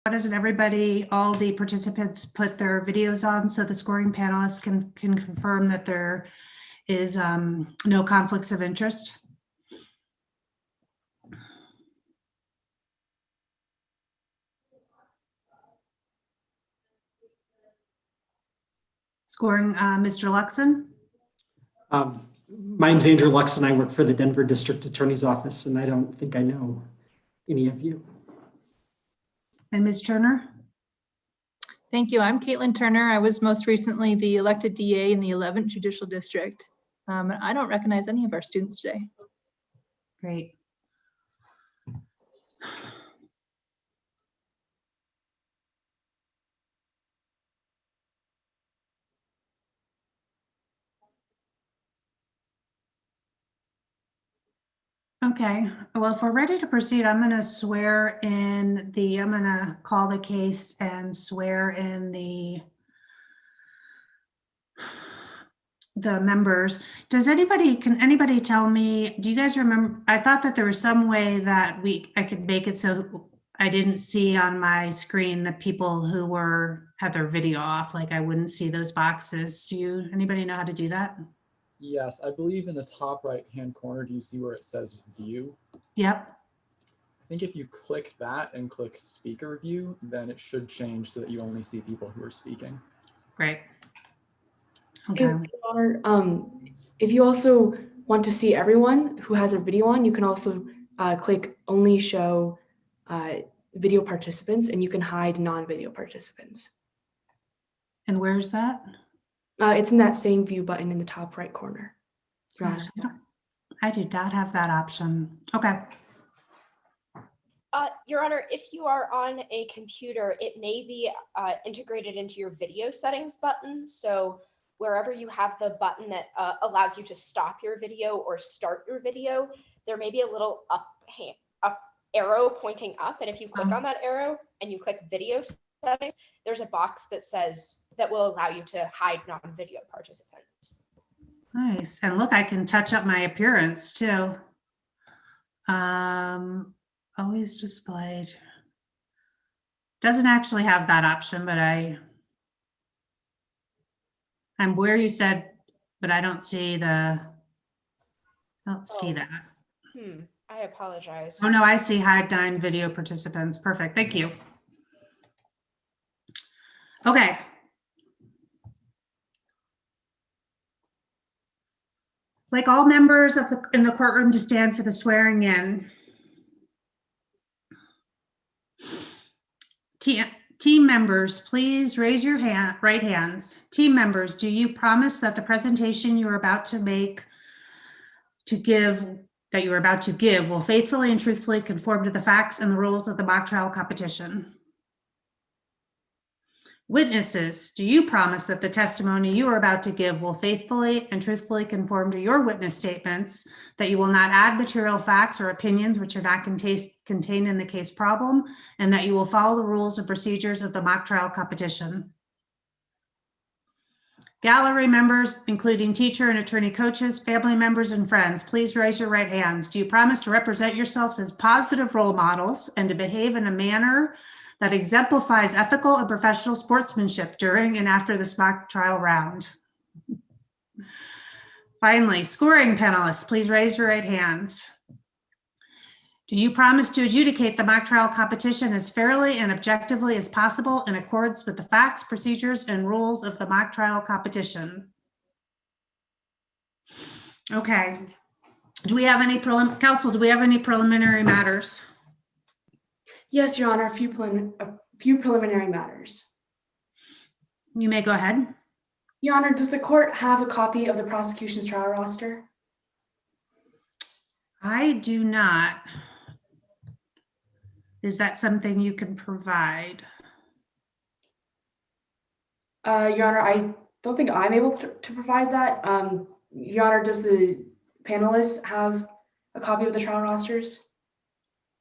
Why doesn't everybody, all the participants, put their videos on so the scoring panelists can confirm that there is no conflicts of interest? Scoring, Mr. Luxon? My name's Andrew Luxon. I work for the Denver District Attorney's Office, and I don't think I know any of you. And Ms. Turner? Thank you. I'm Caitlin Turner. I was most recently the elected DA in the 11th Judicial District. I don't recognize any of our students today. Great. Okay, well, if we're ready to proceed, I'm going to swear in I'm going to call the case and swear in the members. Can anybody tell me, do you guys remember, I thought that there was some way that I could make it so I didn't see on my screen the people who had their video off, like I wouldn't see those boxes. Anybody know how to do that? Yes, I believe in the top right-hand corner, do you see where it says view? Yep. I think if you click that and click speaker view, then it should change so that you only see people who are speaking. Great. Okay. If you also want to see everyone who has a video on, you can also click only show video participants, and you can hide non-video participants. And where's that? It's in that same view button in the top right corner. Gosh, I do not have that option. Okay. Your Honor, if you are on a computer, it may be integrated into your video settings button. So wherever you have the button that allows you to stop your video or start your video, there may be a little up arrow pointing up. And if you click on that arrow and you click video settings, there's a box that will allow you to hide non-video participants. Nice. And look, I can touch up my appearance too. Always displayed. Doesn't actually have that option, but I'm where you said, but I don't see that. I apologize. Oh no, I see hide non-video participants. Perfect. Thank you. Okay. Like all members in the courtroom to stand for the swearing in. Team members, please raise your right hands. Team members, do you promise that the presentation you're about to give will faithfully and truthfully conform to the facts and the rules of the mock trial competition? Witnesses, do you promise that the testimony you are about to give will faithfully and truthfully conform to your witness statements, that you will not add material facts or opinions which are not contained in the case problem, and that you will follow the rules and procedures of the mock trial competition? Gallery members, including teacher and attorney coaches, family members, and friends, please raise your right hands. Do you promise to represent yourselves as positive role models and to behave in a manner that exemplifies ethical and professional sportsmanship during and after this mock trial round? Finally, scoring panelists, please raise your right hands. Do you promise to adjudicate the mock trial competition as fairly and objectively as possible in accordance with the facts, procedures, and rules of the mock trial competition? Okay. Do we have any counsel, do we have any preliminary matters? Yes, Your Honor, a few preliminary matters. You may go ahead. Your Honor, does the court have a copy of the prosecution's trial roster? I do not. Is that something you can provide? Your Honor, I don't think I'm able to provide that. Your Honor, does the panelists have a copy of the trial rosters?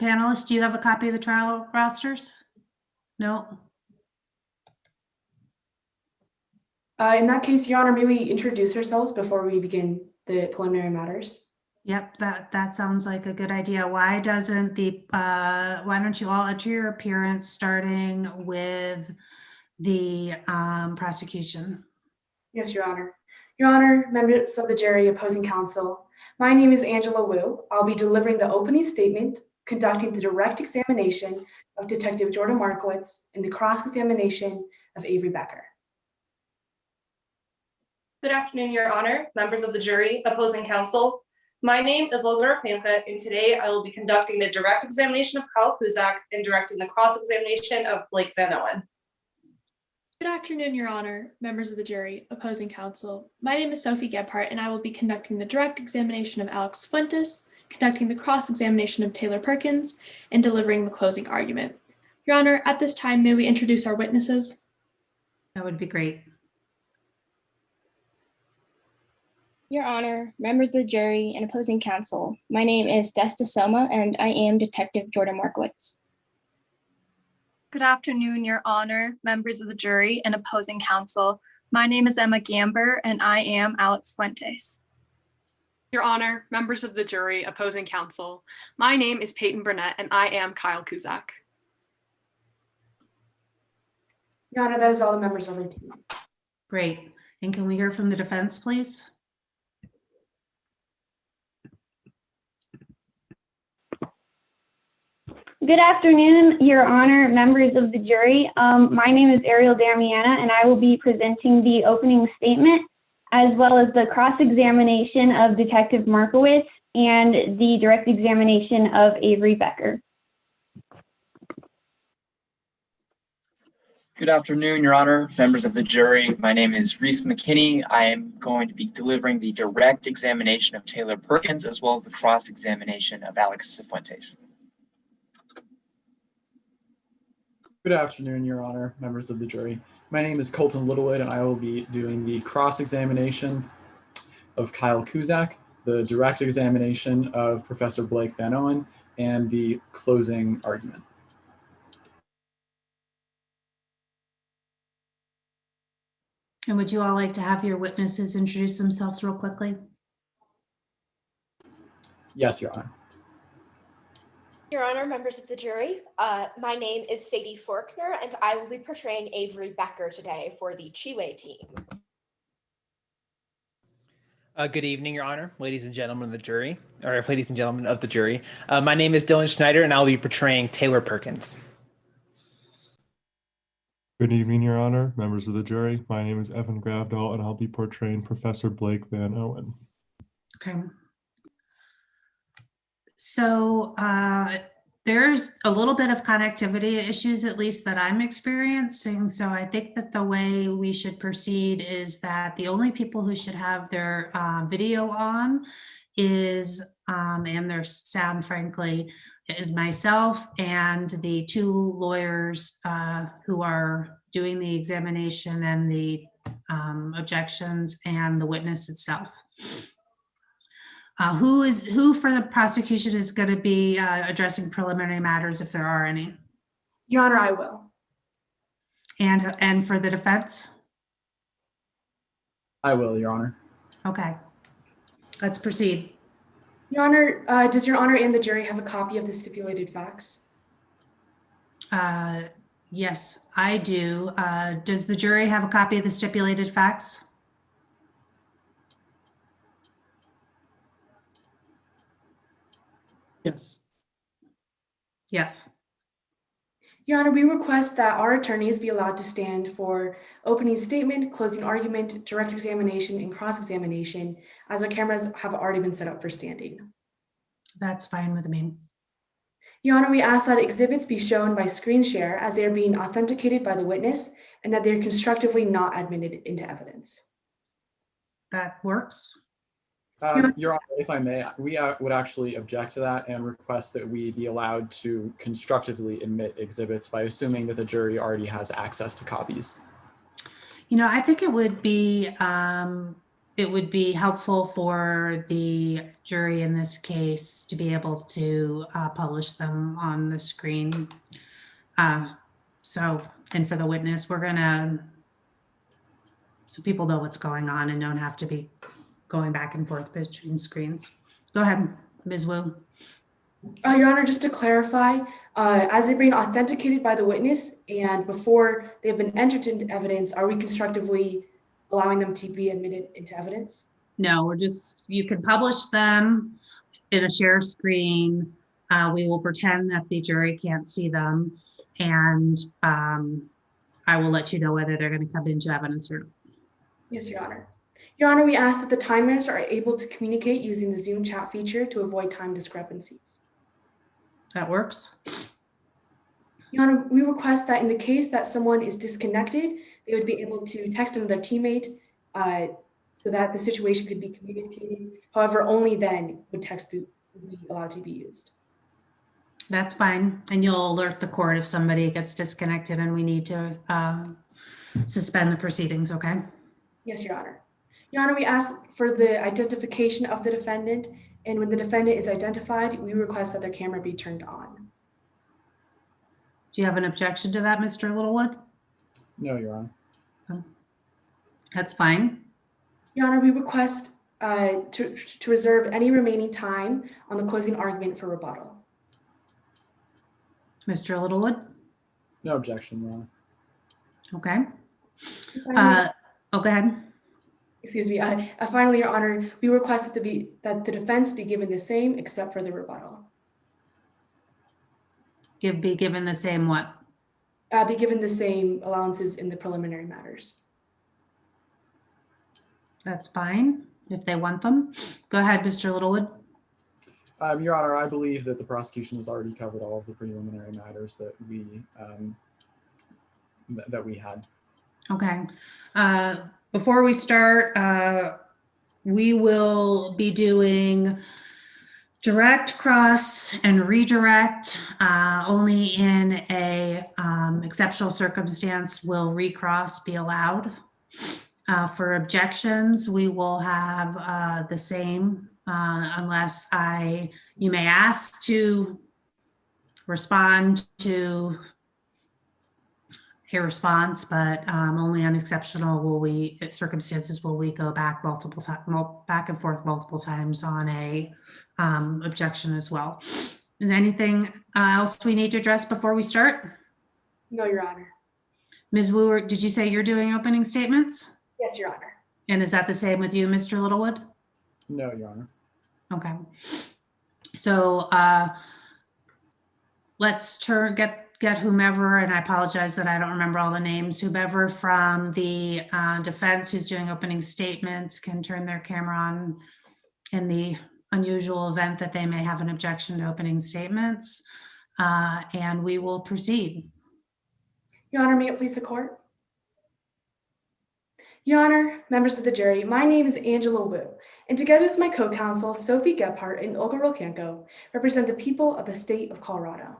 Panelists, do you have a copy of the trial rosters? No. In that case, Your Honor, may we introduce ourselves before we begin the preliminary matters? Yep, that sounds like a good idea. Why don't you all enter your appearance starting with the prosecution? Yes, Your Honor. Your Honor, members of the jury, opposing counsel, my name is Angela Wu. I'll be delivering the opening statement, conducting the direct examination of Detective Jordan Markowitz and the cross-examination of Avery Becker. Good afternoon, Your Honor, members of the jury, opposing counsel. My name is Olga Rapenka, and today I will be conducting the direct examination of Kyle Kuzak and directing the cross-examination of Blake Van Owen. Good afternoon, Your Honor, members of the jury, opposing counsel. My name is Sophie Gebhardt, and I will be conducting the direct examination of Alex Fuentes, conducting the cross-examination of Taylor Perkins, and delivering the closing argument. Your Honor, at this time, may we introduce our witnesses? That would be great. Your Honor, members of the jury, and opposing counsel, my name is Desta Soma, and I am Detective Jordan Markowitz. Good afternoon, Your Honor, members of the jury, and opposing counsel. My name is Emma Gamber, and I am Alex Fuentes. Your Honor, members of the jury, opposing counsel, my name is Peyton Burnett, and I am Kyle Kuzak. Your Honor, that is all the members of our team. Great. And can we hear from the defense, please? Good afternoon, Your Honor, members of the jury. My name is Ariel Damiana, and I will be presenting the opening statement as well as the cross-examination of Detective Markowitz and the direct examination of Avery Becker. Good afternoon, Your Honor, members of the jury. My name is Reese McKinney. I am going to be delivering the direct examination of Taylor Perkins as well as the cross-examination of Alex Fuentes. Good afternoon, Your Honor, members of the jury. My name is Colton Littlewood, and I will be doing the cross-examination of Kyle Kuzak, the direct examination of Professor Blake Van Owen, and the closing argument. And would you all like to have your witnesses introduce themselves real quickly? Yes, Your Honor. Your Honor, members of the jury, my name is Sadie Faulkner, and I will be portraying Avery Becker today for the Chile team. Good evening, Your Honor, ladies and gentlemen of the jury, or ladies and gentlemen of the jury. My name is Dylan Schneider, and I'll be portraying Taylor Perkins. Good evening, Your Honor, members of the jury. My name is Evan Gravdahl, and I'll be portraying Professor Blake Van Owen. Okay. So there's a little bit of connectivity issues, at least that I'm experiencing. So I think that the way we should proceed is that the only people who should have their video on is, and their sound, frankly, is myself and the two lawyers who are doing the examination and the objections and the witness itself. Who for the prosecution is going to be addressing preliminary matters, if there are any? Your Honor, I will. And for the defense? I will, Your Honor. Okay, let's proceed. Your Honor, does Your Honor and the jury have a copy of the stipulated facts? Yes, I do. Does the jury have a copy of the stipulated facts? Yes. Yes. Your Honor, we request that our attorneys be allowed to stand for opening statement, closing argument, direct examination, and cross-examination, as our cameras have already been set up for standing. That's fine with me. Your Honor, we ask that exhibits be shown by screen share as they are being authenticated by the witness and that they are constructively not admitted into evidence. That works. Your Honor, if I may, we would actually object to that and request that we be allowed to constructively admit exhibits by assuming that the jury already has access to copies. You know, I think it would be helpful for the jury in this case to be able to publish them on the screen. And for the witness, so people know what's going on and don't have to be going back and forth between screens. Go ahead, Ms. Wu. Your Honor, just to clarify, as they've been authenticated by the witness and before they've been entered into evidence, are we constructively allowing them to be admitted into evidence? No, we're just, you can publish them in a share screen. We will pretend that the jury can't see them, and I will let you know whether they're going to come into evidence or not. Yes, Your Honor. Your Honor, we ask that the timers are able to communicate using the Zoom chat feature to avoid time discrepancies. That works. Your Honor, we request that in the case that someone is disconnected, they would be able to text another teammate so that the situation could be communicated. However, only then would text be allowed to be used. That's fine. And you'll alert the court if somebody gets disconnected and we need to suspend the proceedings, okay? Yes, Your Honor. Your Honor, we ask for the identification of the defendant, and when the defendant is identified, we request that their camera be turned on. Do you have an objection to that, Mr. Littlewood? No, Your Honor. That's fine. Your Honor, we request to reserve any remaining time on the closing argument for rebuttal. Mr. Littlewood? No objection, Your Honor. Okay. Go ahead. Excuse me. Finally, Your Honor, we request that the defense be given the same except for the rebuttal. Be given the same what? Be given the same allowances in the preliminary matters. That's fine, if they want them. Go ahead, Mr. Littlewood. Your Honor, I believe that the prosecution has already covered all of the preliminary matters that we had. Okay. Before we start, we will be doing direct, cross, and redirect. Only in a exceptional circumstance will recross be allowed. For objections, we will have the same unless you may ask to respond to a response, but only on exceptional circumstances will we go back back and forth multiple times on a objection as well. Is there anything else we need to address before we start? No, Your Honor. Ms. Wu, did you say you're doing opening statements? Yes, Your Honor. And is that the same with you, Mr. Littlewood? No, Your Honor. Okay. So let's get whomever, and I apologize that I don't remember all the names, whomever from the defense who's doing opening statements can turn their camera on in the unusual event that they may have an objection to opening statements, and we will proceed. Your Honor, may it please the court? Your Honor, members of the jury, my name is Angela Wu, and together with my co-counsel, Sophie Gebhardt and Olga Rolkanko, represent the people of the state of Colorado.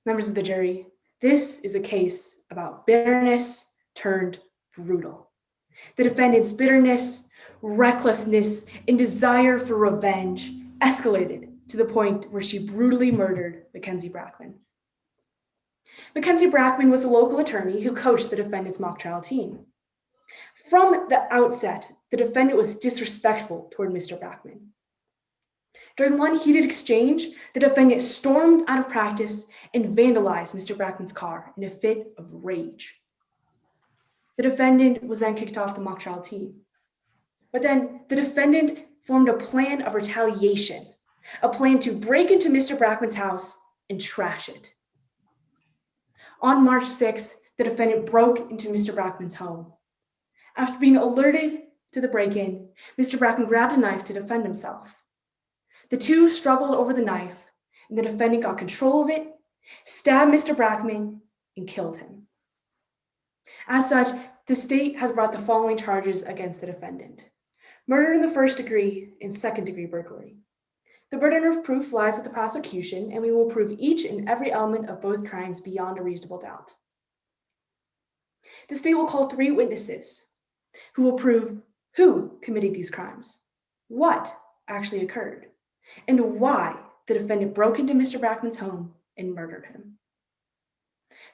Members of the jury, this is a case about bitterness turned brutal. The defendant's bitterness, recklessness, and desire for revenge escalated to the point where she brutally murdered Mackenzie Brackman. Mackenzie Brackman was a local attorney who coached the defendant's mock trial team. From the outset, the defendant was disrespectful toward Mr. Brackman. During one heated exchange, the defendant stormed out of practice and vandalized Mr. Brackman's car in a fit of rage. The defendant was then kicked off the mock trial team. But then the defendant formed a plan of retaliation, a plan to break into Mr. Brackman's house and trash it. On March 6th, the defendant broke into Mr. Brackman's home. After being alerted to the break-in, Mr. Brackman grabbed a knife to defend himself. The two struggled over the knife, and the defendant got control of it, stabbed Mr. Brackman, and killed him. As such, the state has brought the following charges against the defendant: murder in the first degree and second-degree burglary. The burden of proof lies with the prosecution, and we will prove each and every element of both crimes beyond a reasonable doubt. The state will call 3 witnesses who will prove who committed these crimes, what actually occurred, and why the defendant broke into Mr. Brackman's home and murdered him.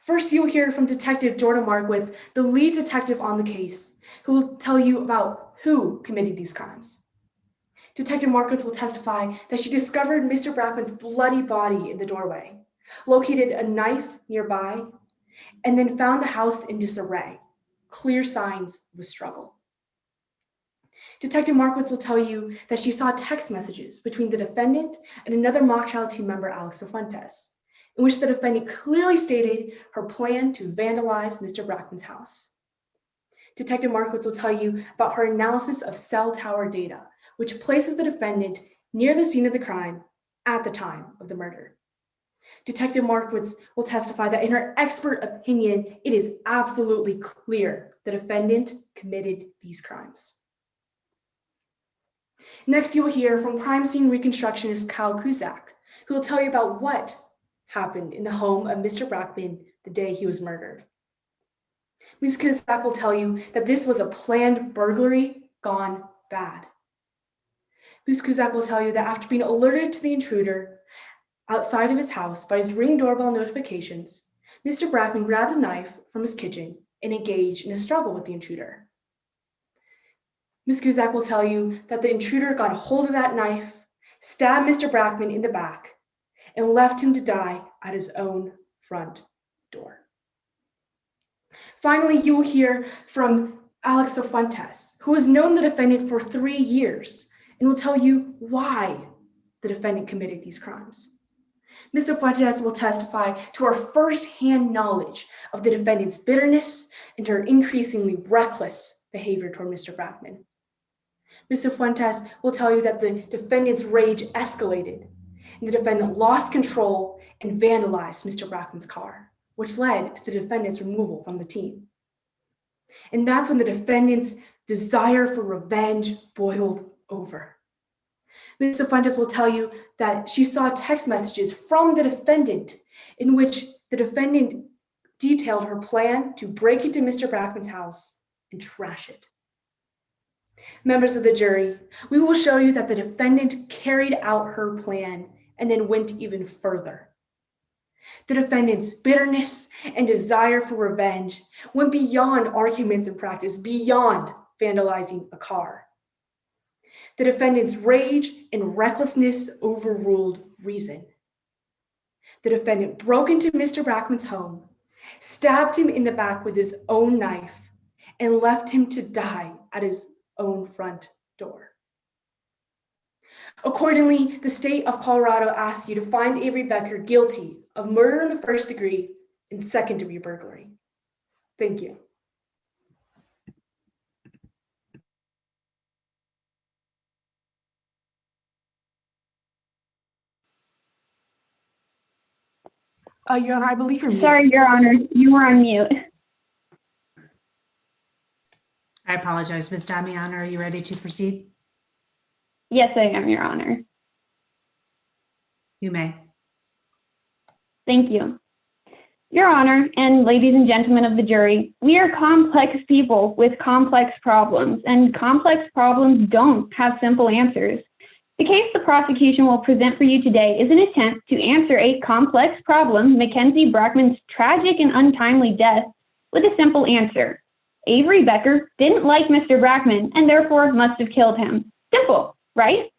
First, you'll hear from Detective Jordan Markowitz, the lead detective on the case, who will tell you about who committed these crimes. Detective Markowitz will testify that she discovered Mr. Brackman's bloody body in the doorway, located a knife nearby, and then found the house in disarray, clear signs of a struggle. Detective Markowitz will tell you that she saw text messages between the defendant and another mock trial team member, Alex Cifuentes, in which the defendant clearly stated her plan to vandalize Mr. Brackman's house. Detective Markowitz will tell you about her analysis of cell tower data, which places the defendant near the scene of the crime at the time of the murder. Detective Markowitz will testify that in her expert opinion, it is absolutely clear the defendant committed these crimes. Next, you will hear from crime scene reconstructionist Kyle Cusack, who will tell you about what happened in the home of Mr. Brackman the day he was murdered. Ms. Cusack will tell you that this was a planned burglary gone bad. Ms. Cusack will tell you that after being alerted to the intruder outside of his house by his Ring doorbell notifications, Mr. Brackman grabbed a knife from his kitchen and engaged in a struggle with the intruder. Ms. Cusack will tell you that the intruder got a hold of that knife, stabbed Mr. Brackman in the back, and left him to die at his own front door. Finally, you will hear from Alex Cifuentes, who has known the defendant for 3 years and will tell you why the defendant committed these crimes. Mr. Cifuentes will testify to her firsthand knowledge of the defendant's bitterness and her increasingly reckless behavior toward Mr. Brackman. Mr. Fuentes will tell you that the defendant's rage escalated and the defendant lost control and vandalized Mr. Brackman's car, which led to the defendant's removal from the team. And that's when the defendant's desire for revenge boiled over. Mr. Fuentes will tell you that she saw text messages from the defendant in which the defendant detailed her plan to break into Mr. Brackman's house and trash it. Members of the jury, we will show you that the defendant carried out her plan and then went even further. The defendant's bitterness and desire for revenge went beyond arguments and practice, beyond vandalizing a car. The defendant's rage and recklessness overruled reason. The defendant broke into Mr. Brackman's home, stabbed him in the back with his own knife, and left him to die at his own front door. Accordingly, the state of Colorado asks you to find Avery Becker guilty of murder in the first degree and second-degree burglary. Thank you. Your Honor, I believe you're muted. Sorry, Your Honor, you were on mute. I apologize. Ms. Damiano, are you ready to proceed? Yes, I am, Your Honor. You may. Thank you. Your Honor, and ladies and gentlemen of the jury, we are complex people with complex problems, and complex problems don't have simple answers. The case the prosecution will present for you today is an attempt to answer a complex problem, Mackenzie Brackman's tragic and untimely death, with a simple answer. Avery Becker didn't like Mr. Brackman and therefore must have killed him. Simple, right?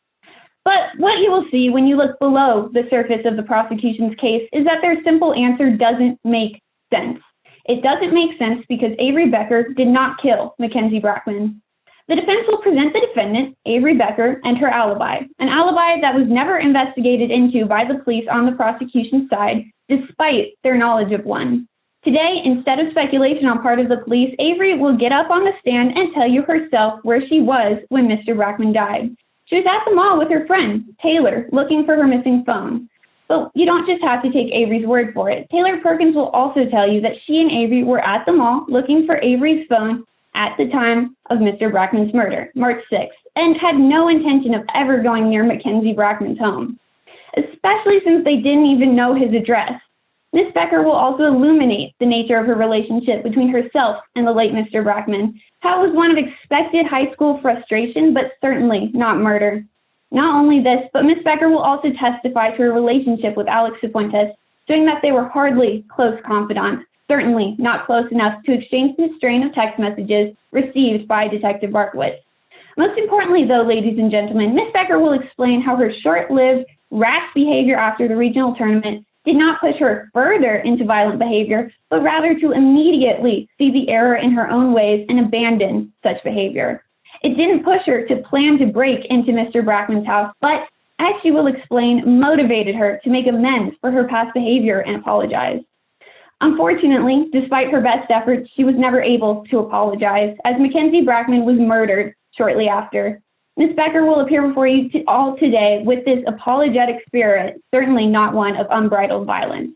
But what you will see when you look below the surface of the prosecution's case is that their simple answer doesn't make sense. It doesn't make sense because Avery Becker did not kill Mackenzie Brackman. The defense will present the defendant, Avery Becker, and her alibi, an alibi that was never investigated into by the police on the prosecution's side, despite their knowledge of one. Today, instead of speculation on part of the police, Avery will get up on the stand and tell you herself where she was when Mr. Brackman died. She was at the mall with her friend, Taylor, looking for her missing phone. But you don't just have to take Avery's word for it. Taylor Perkins will also tell you that she and Avery were at the mall looking for Avery's phone at the time of Mr. Brackman's murder, March 6th, and had no intention of ever going near Mackenzie Brackman's home, especially since they didn't even know his address. Ms. Becker will also illuminate the nature of her relationship between herself and the late Mr. Brackman, how it was one of expected high school frustration, but certainly not murder. Not only this, but Ms. Becker will also testify to her relationship with Alex Cifuentes, showing that they were hardly close confidants, certainly not close enough to exchange the strain of text messages received by Detective Markowitz. Most importantly, though, ladies and gentlemen, Ms. Becker will explain how her short-lived, rash behavior after the regional tournament did not push her further into violent behavior, but rather to immediately see the error in her own ways and abandon such behavior. It didn't push her to plan to break into Mr. Brackman's house, but, as she will explain, motivated her to make amends for her past behavior and apologize. Unfortunately, despite her best efforts, she was never able to apologize, as Mackenzie Brackman was murdered shortly after. Ms. Becker will appear before you all today with this apologetic spirit, certainly not one of unbridled violence.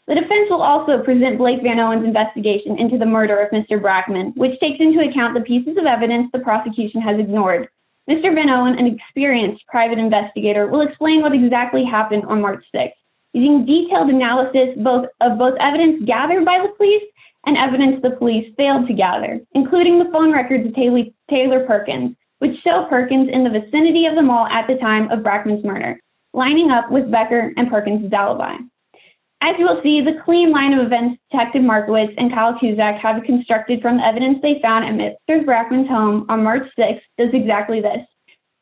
The defense will also present Blake Van Owen's investigation into the murder of Mr. Brackman, which takes into account the pieces of evidence the prosecution has ignored. Mr. Van Owen, an experienced private investigator, will explain what exactly happened on March 6th, using detailed analysis of both evidence gathered by the police and evidence the police failed to gather, including the phone records of Taylor Perkins, which show Perkins in the vicinity of the mall at the time of Brackman's murder, lining up with Becker and Perkins' alibi. As you will see, the clean line of events Detective Markowitz and Kyle Cusack have constructed from the evidence they found at Mr. Brackman's home on March 6th does exactly this.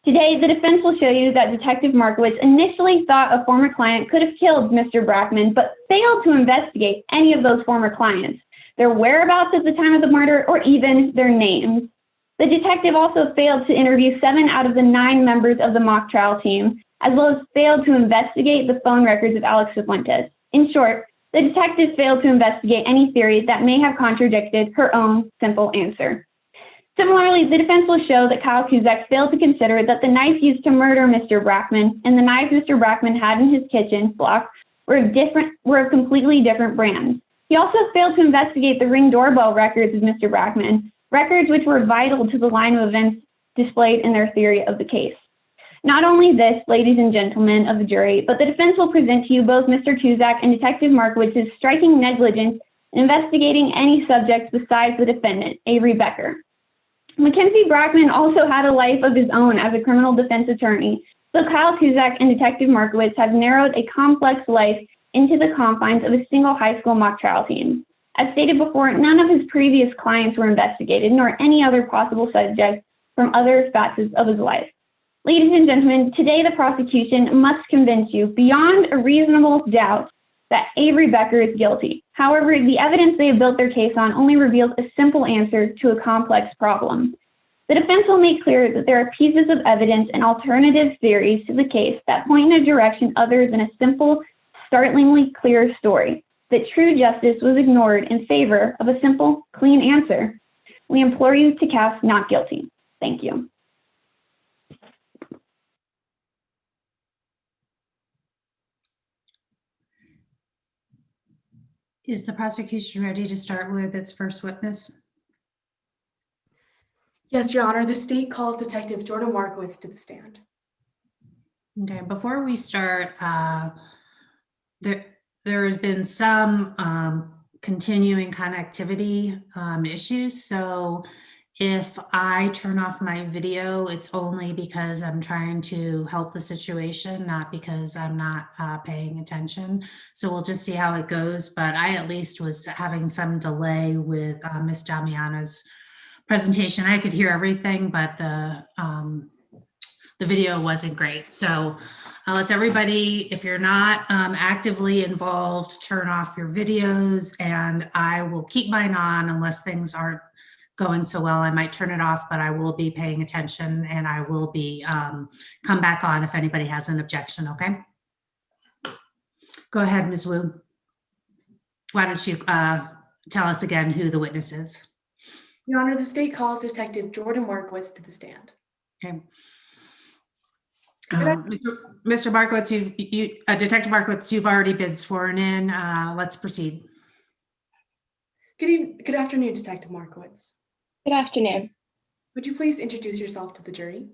Today, the defense will show you that Detective Markowitz initially thought a former client could have killed Mr. Brackman, but failed to investigate any of those former clients, their whereabouts at the time of the murder, or even their names. The detective also failed to interview 7 out of the 9 members of the mock trial team, as well as failed to investigate the phone records of Alex Cifuentes. In short, the detective failed to investigate any theory that may have contradicted her own simple answer. Similarly, the defense will show that Kyle Cusack failed to consider that the knife used to murder Mr. Brackman and the knives Mr. Brackman had in his kitchen block were of completely different brands. He also failed to investigate the Ring doorbell records of Mr. Brackman, records which were vital to the line of events displayed in their theory of the case. Not only this, ladies and gentlemen of the jury, but the defense will present to you both Mr. Cusack and Detective Markowitz's striking negligence in investigating any subjects besides the defendant, Avery Becker. Mackenzie Brackman also had a life of his own as a criminal defense attorney, so Kyle Cusack and Detective Markowitz have narrowed a complex life into the confines of a single high school mock trial team. As stated before, none of his previous clients were investigated, nor any other possible subjects from other facets of his life. Ladies and gentlemen, today the prosecution must convince you beyond a reasonable doubt that Avery Becker is guilty. However, the evidence they have built their case on only reveals a simple answer to a complex problem. The defense will make clear that there are pieces of evidence and alternative theories to the case that point in a direction other than a simple, startlingly clear story, that true justice was ignored in favor of a simple, clean answer. We implore you to cast not guilty. Thank you. Is the prosecution ready to start with its first witness? Yes, Your Honor, the state calls Detective Jordan Markowitz to the stand. Okay, before we start, there has been some continuing connectivity issues. So if I turn off my video, it's only because I'm trying to help the situation, not because I'm not paying attention. So we'll just see how it goes. But I at least was having some delay with Ms. Damiana's presentation. I could hear everything, but the video wasn't great. So let's everybody, if you're not actively involved, turn off your videos, and I will keep mine on unless things aren't going so well. I might turn it off, but I will be paying attention, and I will be come back on if anybody has an objection, okay? Go ahead, Ms. Wu. Why don't you tell us again who the witness is? Your Honor, the state calls Detective Jordan Markowitz to the stand. Okay. Mr. Markowitz, Detective Markowitz, you've already been sworn in. Let's proceed. Good afternoon, Detective Markowitz. Good afternoon. Would you please introduce yourself to the jury?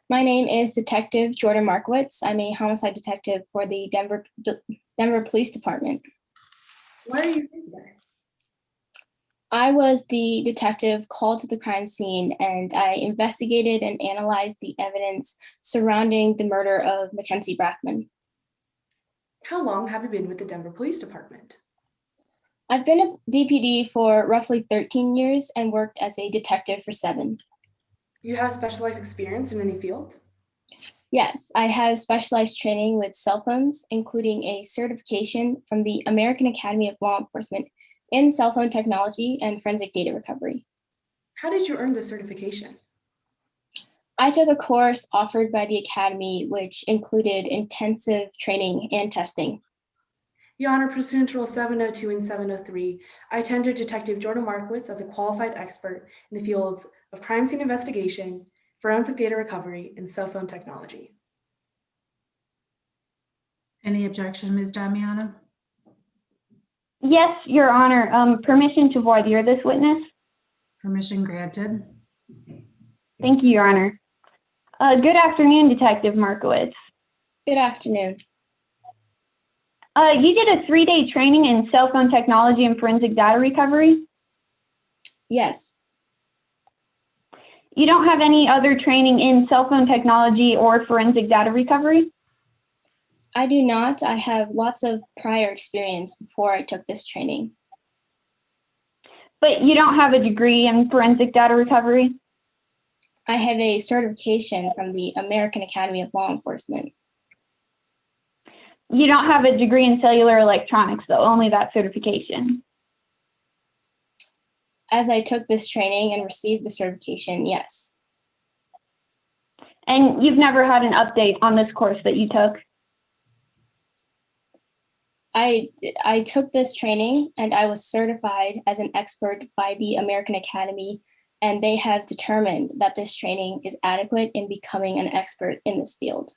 My name is Detective Jordan Markowitz. I'm a homicide detective for the Denver Police Department. Why are you here today? I was the detective called to the crime scene, and I investigated and analyzed the evidence surrounding the murder of Mackenzie Brackman. How long have you been with the Denver Police Department? I've been at DPD for roughly 13 years and worked as a detective for 7. Do you have specialized experience in any field? Yes, I have specialized training with cell phones, including a certification from the American Academy of Law Enforcement in cell phone technology and forensic data recovery. How did you earn the certification? I took a course offered by the Academy, which included intensive training and testing. Your Honor, pursuant to Rule 702 and 703, I tender Detective Jordan Markowitz as a qualified expert in the fields of crime scene investigation, forensic data recovery, and cell phone technology. Any objection, Ms. Damiano? Yes, Your Honor. Permission to voir dire this witness. Permission granted. Thank you, Your Honor. Good afternoon, Detective Markowitz. Good afternoon. You did a 3-day training in cell phone technology and forensic data recovery? Yes. You don't have any other training in cell phone technology or forensic data recovery? I do not. I have lots of prior experience before I took this training. But you don't have a degree in forensic data recovery? I have a certification from the American Academy of Law Enforcement. You don't have a degree in cellular electronics, though, only that certification. As I took this training and received the certification, yes. And you've never had an update on this course that you took? I took this training and I was certified as an expert by the American Academy, and they have determined that this training is adequate in becoming an expert in this field.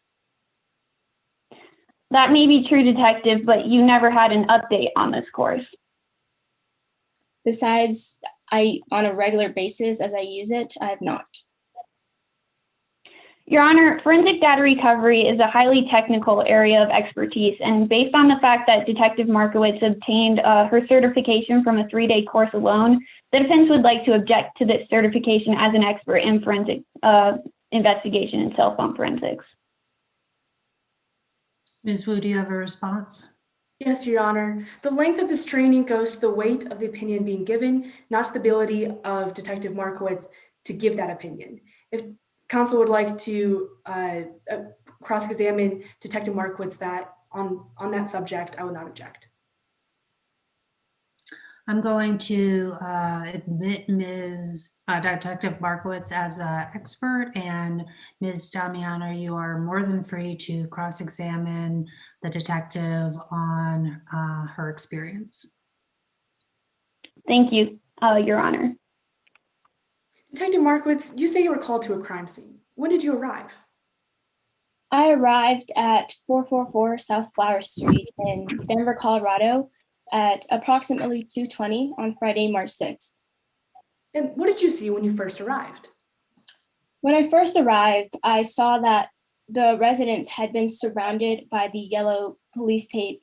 That may be true, Detective, but you never had an update on this course. Besides, on a regular basis, as I use it, I have not. Your Honor, forensic data recovery is a highly technical area of expertise, and based on the fact that Detective Markowitz obtained her certification from a 3-day course alone, the defense would like to object to this certification as an expert in forensic investigation and cell phone forensics. Ms. Wu, do you have a response? Yes, Your Honor. The length of this training goes to the weight of the opinion being given, not to the ability of Detective Markowitz to give that opinion. If counsel would like to cross-examine Detective Markowitz on that subject, I would not object. I'm going to admit Detective Markowitz as an expert, and Ms. Damiano, you are more than free to cross-examine the detective on her experience. Thank you, Your Honor. Detective Markowitz, you say you were called to a crime scene. When did you arrive? I arrived at 444 South Flower Street in Denver, Colorado at approximately 2:20 on Friday, March 6th. And what did you see when you first arrived? When I first arrived, I saw that the residence had been surrounded by the yellow police tape,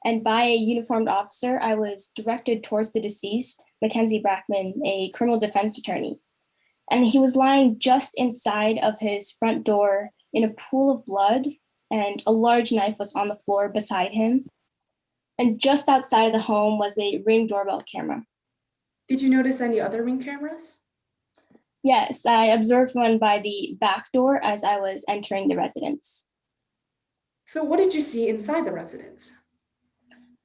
and by a uniformed officer, I was directed towards the deceased, Mackenzie Brackman, a criminal defense attorney. And he was lying just inside of his front door in a pool of blood, and a large knife was on the floor beside him. And just outside of the home was a Ring doorbell camera. Did you notice any other Ring cameras? Yes, I observed one by the back door as I was entering the residence. So what did you see inside the residence?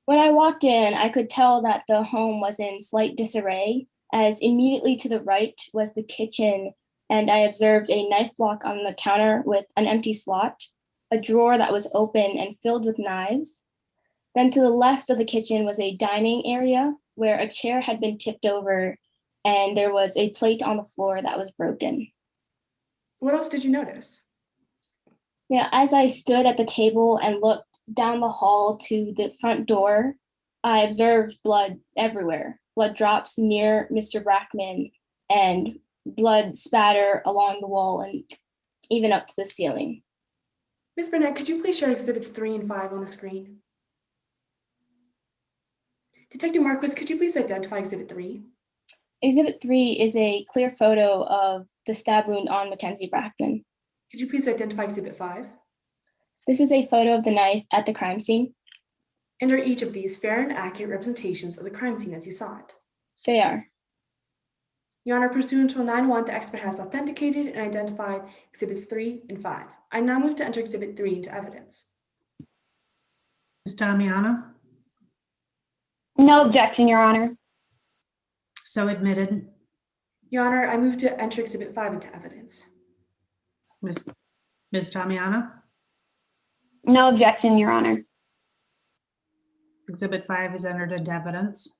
When I walked in, I could tell that the home was in slight disarray, as immediately to the right was the kitchen, and I observed a knife block on the counter with an empty slot, a drawer that was open and filled with knives. Then to the left of the kitchen was a dining area where a chair had been tipped over, and there was a plate on the floor that was broken. What else did you notice? Yeah, as I stood at the table and looked down the hall to the front door, I observed blood everywhere. Blood drops near Mr. Brackman and blood spatter along the wall and even up to the ceiling. Ms. Burnett, could you please share exhibits 3 and 5 on the screen? Detective Markowitz, could you please identify exhibit 3? Exhibit 3 is a clear photo of the stab wound on Mackenzie Brackman. Could you please identify exhibit 5? This is a photo of the knife at the crime scene. And are each of these fair and accurate representations of the crime scene as you saw it? They are. Your Honor, pursuant to Rule 9.1, the expert has authenticated and identified Exhibits 3 and 5. I now move to enter Exhibit 3 into evidence. Ms. Damiano? No objection, Your Honor. So admitted. Your Honor, I move to enter Exhibit 5 into evidence. Ms. Damiano? No objection, Your Honor. Exhibit 5 is entered into evidence.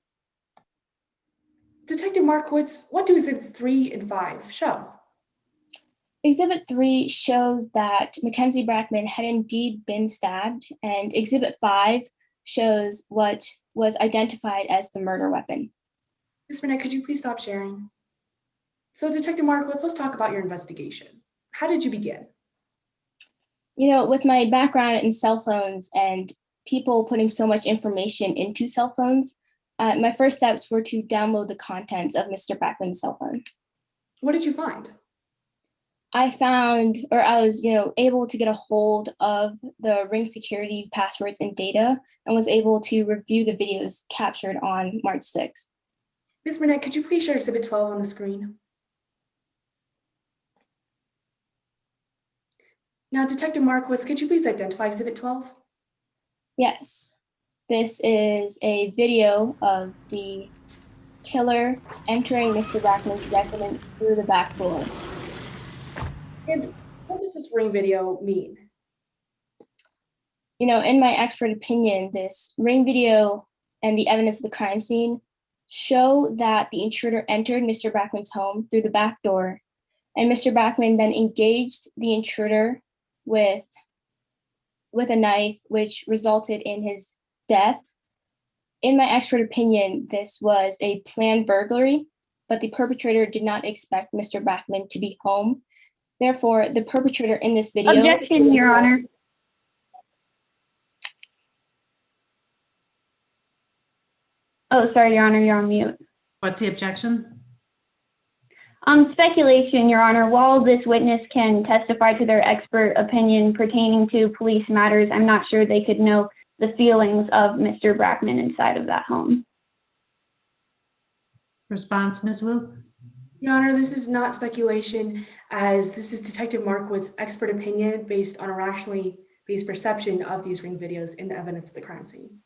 Detective Markowitz, what do Exhibits 3 and 5 show? Exhibit 3 shows that Mackenzie Brackman had indeed been stabbed, and Exhibit 5 shows what was identified as the murder weapon. Ms. Burnett, could you please stop sharing? So, Detective Markowitz, let's talk about your investigation. How did you begin? You know, with my background in cell phones and people putting so much information into cell phones, my first steps were to download the contents of Mr. Brackman's cell phone. What did you find? I found, or I was, able to get a hold of the Ring security passwords and data, and was able to review the videos captured on March 6th. Ms. Burnett, could you please share Exhibit 12 on the screen? Now, Detective Markowitz, could you please identify Exhibit 12? Yes, this is a video of the killer entering Mr. Brackman's residence through the back door. And what does this Ring video mean? In my expert opinion, this Ring video and the evidence of the crime scene show that the intruder entered Mr. Brackman's home through the back door, and Mr. Brackman then engaged the intruder with a knife, which resulted in his death. In my expert opinion, this was a planned burglary, but the perpetrator did not expect Mr. Brackman to be home. Therefore, the perpetrator in this video— Objection, Your Honor. Oh, sorry, Your Honor, you're on mute. What's the objection? Speculation, Your Honor. While this witness can testify to their expert opinion pertaining to police matters, I'm not sure they could know the feelings of Mr. Brackman inside of that home. Response, Ms. Wu? Your Honor, this is not speculation, as this is Detective Markowitz's expert opinion based on a rationally based perception of these Ring videos and the evidence of the crime scene.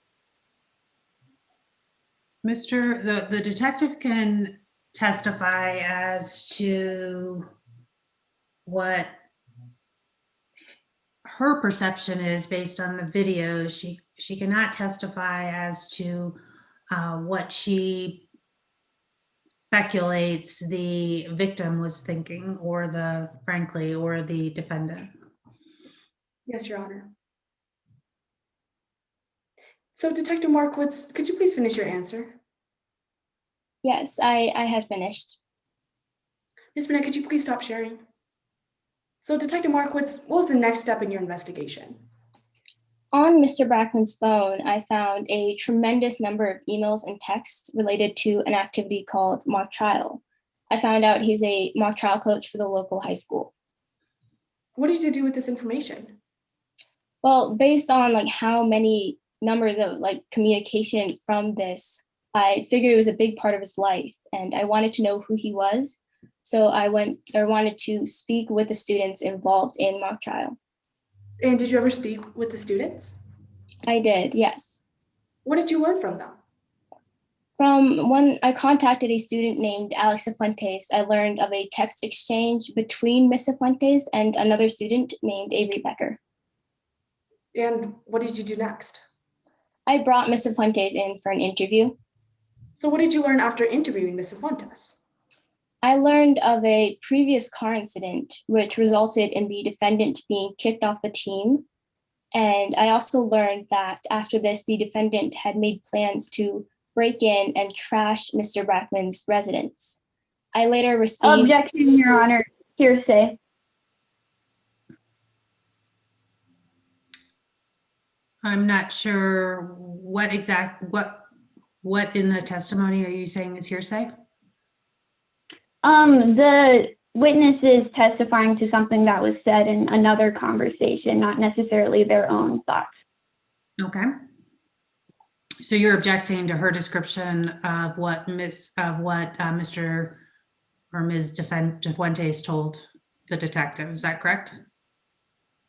The detective can testify as to what her perception is based on the video. She cannot testify as to what she speculates the victim was thinking, or the defendant. Yes, Your Honor. So, Detective Markowitz, could you please finish your answer? Yes, I had finished. Ms. Burnett, could you please stop sharing? So, Detective Markowitz, what was the next step in your investigation? On Mr. Brackman's phone, I found a tremendous number of emails and texts related to an activity called mock trial. I found out he's a mock trial coach for the local high school. What did you do with this information? Well, based on how many numbers of communication from this, I figured it was a big part of his life, and I wanted to know who he was. So I wanted to speak with the students involved in mock trial. And did you ever speak with the students? I did, yes. What did you learn from them? From when I contacted a student named Alex Cifuentes, I learned of a text exchange between Ms. Cifuentes and another student named Avery Becker. And what did you do next? I brought Ms. Cifuentes in for an interview. So what did you learn after interviewing Ms. Cifuentes? I learned of a previous car incident, which resulted in the defendant being kicked off the team. And I also learned that after this, the defendant had made plans to break in and trash Mr. Brackman's residence. I later received— Objection, Your Honor. Hearsay. I'm not sure what in the testimony are you saying is hearsay? The witness is testifying to something that was said in another conversation, not necessarily their own thoughts. Okay. So you're objecting to her description of what Mr. or Ms. DeFuentes told the detective. Is that correct?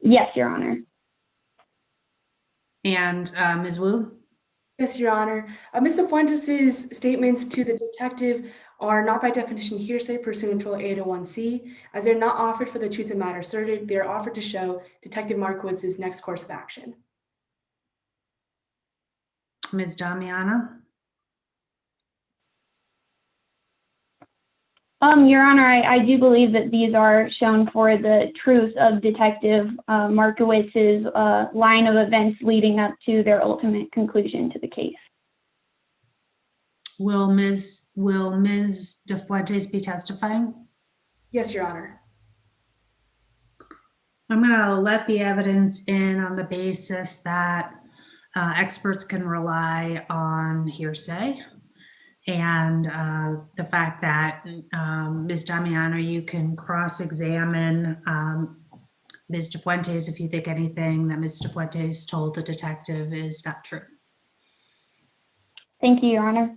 Yes, Your Honor. And Ms. Wu? Yes, Your Honor. Mr. Fuentes' statements to the detective are not by definition hearsay pursuant to 801C, as they're not offered for the truth of the matter asserted. They are offered to show Detective Markowitz's next course of action. Ms. Damiana? Your Honor, I do believe that these are shown for the truth of Detective Markowitz's line of events leading up to their ultimate conclusion to the case. Will Ms. DeFuentes be testifying? Yes, Your Honor. I'm going to let the evidence in on the basis that experts can rely on hearsay, and the fact that Ms. Damiano, you can cross-examine Ms. DeFuentes if you think anything that Ms. DeFuentes told the detective is not true. Thank you, Your Honor.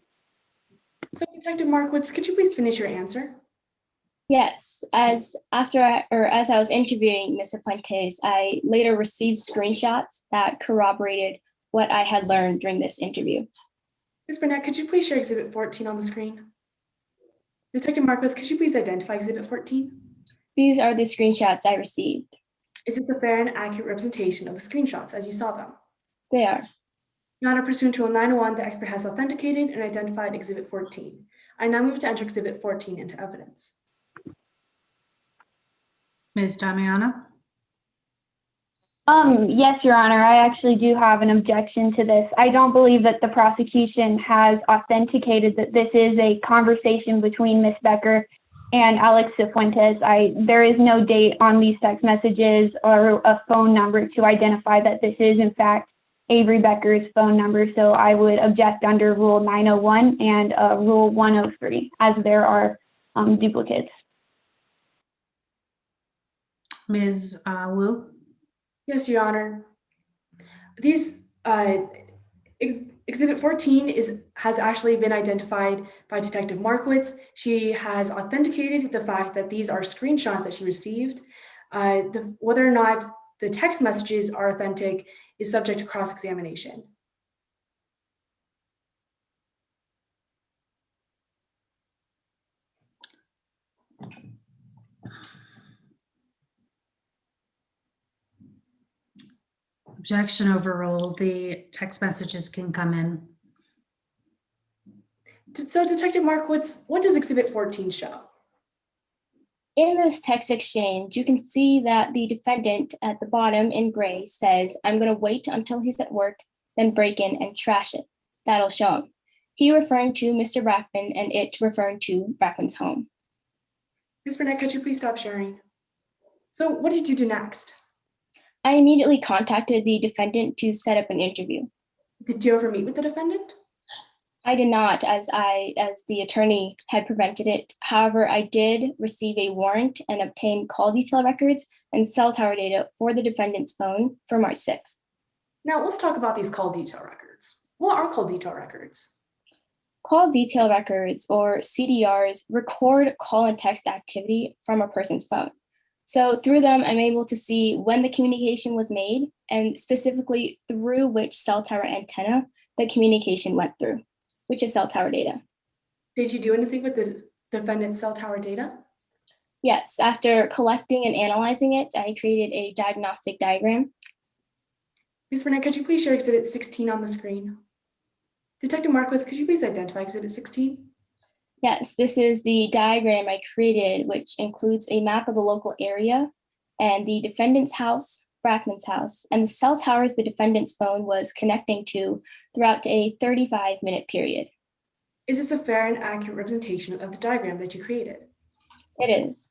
So, Detective Markowitz, could you please finish your answer? Yes, as I was interviewing Mr. Fuentes, I later received screenshots that corroborated what I had learned during this interview. Ms. Burnett, could you please share Exhibit 14 on the screen? Detective Markowitz, could you please identify Exhibit 14? These are the screenshots I received. Is this a fair and accurate representation of the screenshots as you saw them? They are. Your Honor, pursuant to Rule 901, the expert has authenticated and identified Exhibit 14. I now move to enter Exhibit 14 into evidence. Ms. Damiano? Yes, Your Honor, I actually do have an objection to this. I don't believe that the prosecution has authenticated that this is a conversation between Ms. Becker and Alex Cifuentes. There is no date on these text messages or a phone number to identify that this is, in fact, Avery Becker's phone number. So I would object under Rule 901 and Rule 103, as there are duplicates. Ms. Wu? Yes, Your Honor. These Exhibit 14 has actually been identified by Detective Markowitz. She has authenticated the fact that these are screenshots that she received. Whether or not the text messages are authentic is subject to cross-examination. Objection overruled. The text messages can come in. So, Detective Markowitz, what does Exhibit 14 show? In this text exchange, you can see that the defendant at the bottom in gray says, "I'm going to wait until he's at work, then break in and trash it." That'll show him. He referring to Mr. Brackman and it referring to Brackman's home. Ms. Burnett, could you please stop sharing? So, what did you do next? I immediately contacted the defendant to set up an interview. Did you ever meet with the defendant? I did not, as the attorney had prevented it. However, I did receive a warrant and obtain call detail records and cell tower data for the defendant's phone for March 6th. Now, let's talk about these call detail records. What are call detail records? Call detail records, or CDRs, record call and text activity from a person's phone. So through them, I'm able to see when the communication was made and specifically through which cell tower antenna the communication went through, which is cell tower data. Did you do anything with the defendant's cell tower data? Yes, after collecting and analyzing it, I created a diagnostic diagram. Ms. Burnett, could you please share Exhibit 16 on the screen? Detective Markowitz, could you please identify Exhibit 16? Yes, this is the diagram I created, which includes a map of the local area and the defendant's house, Brackman's house, and the cell towers the defendant's phone was connecting to throughout a 35-minute period. Is this a fair and accurate representation of the diagram that you created? It is.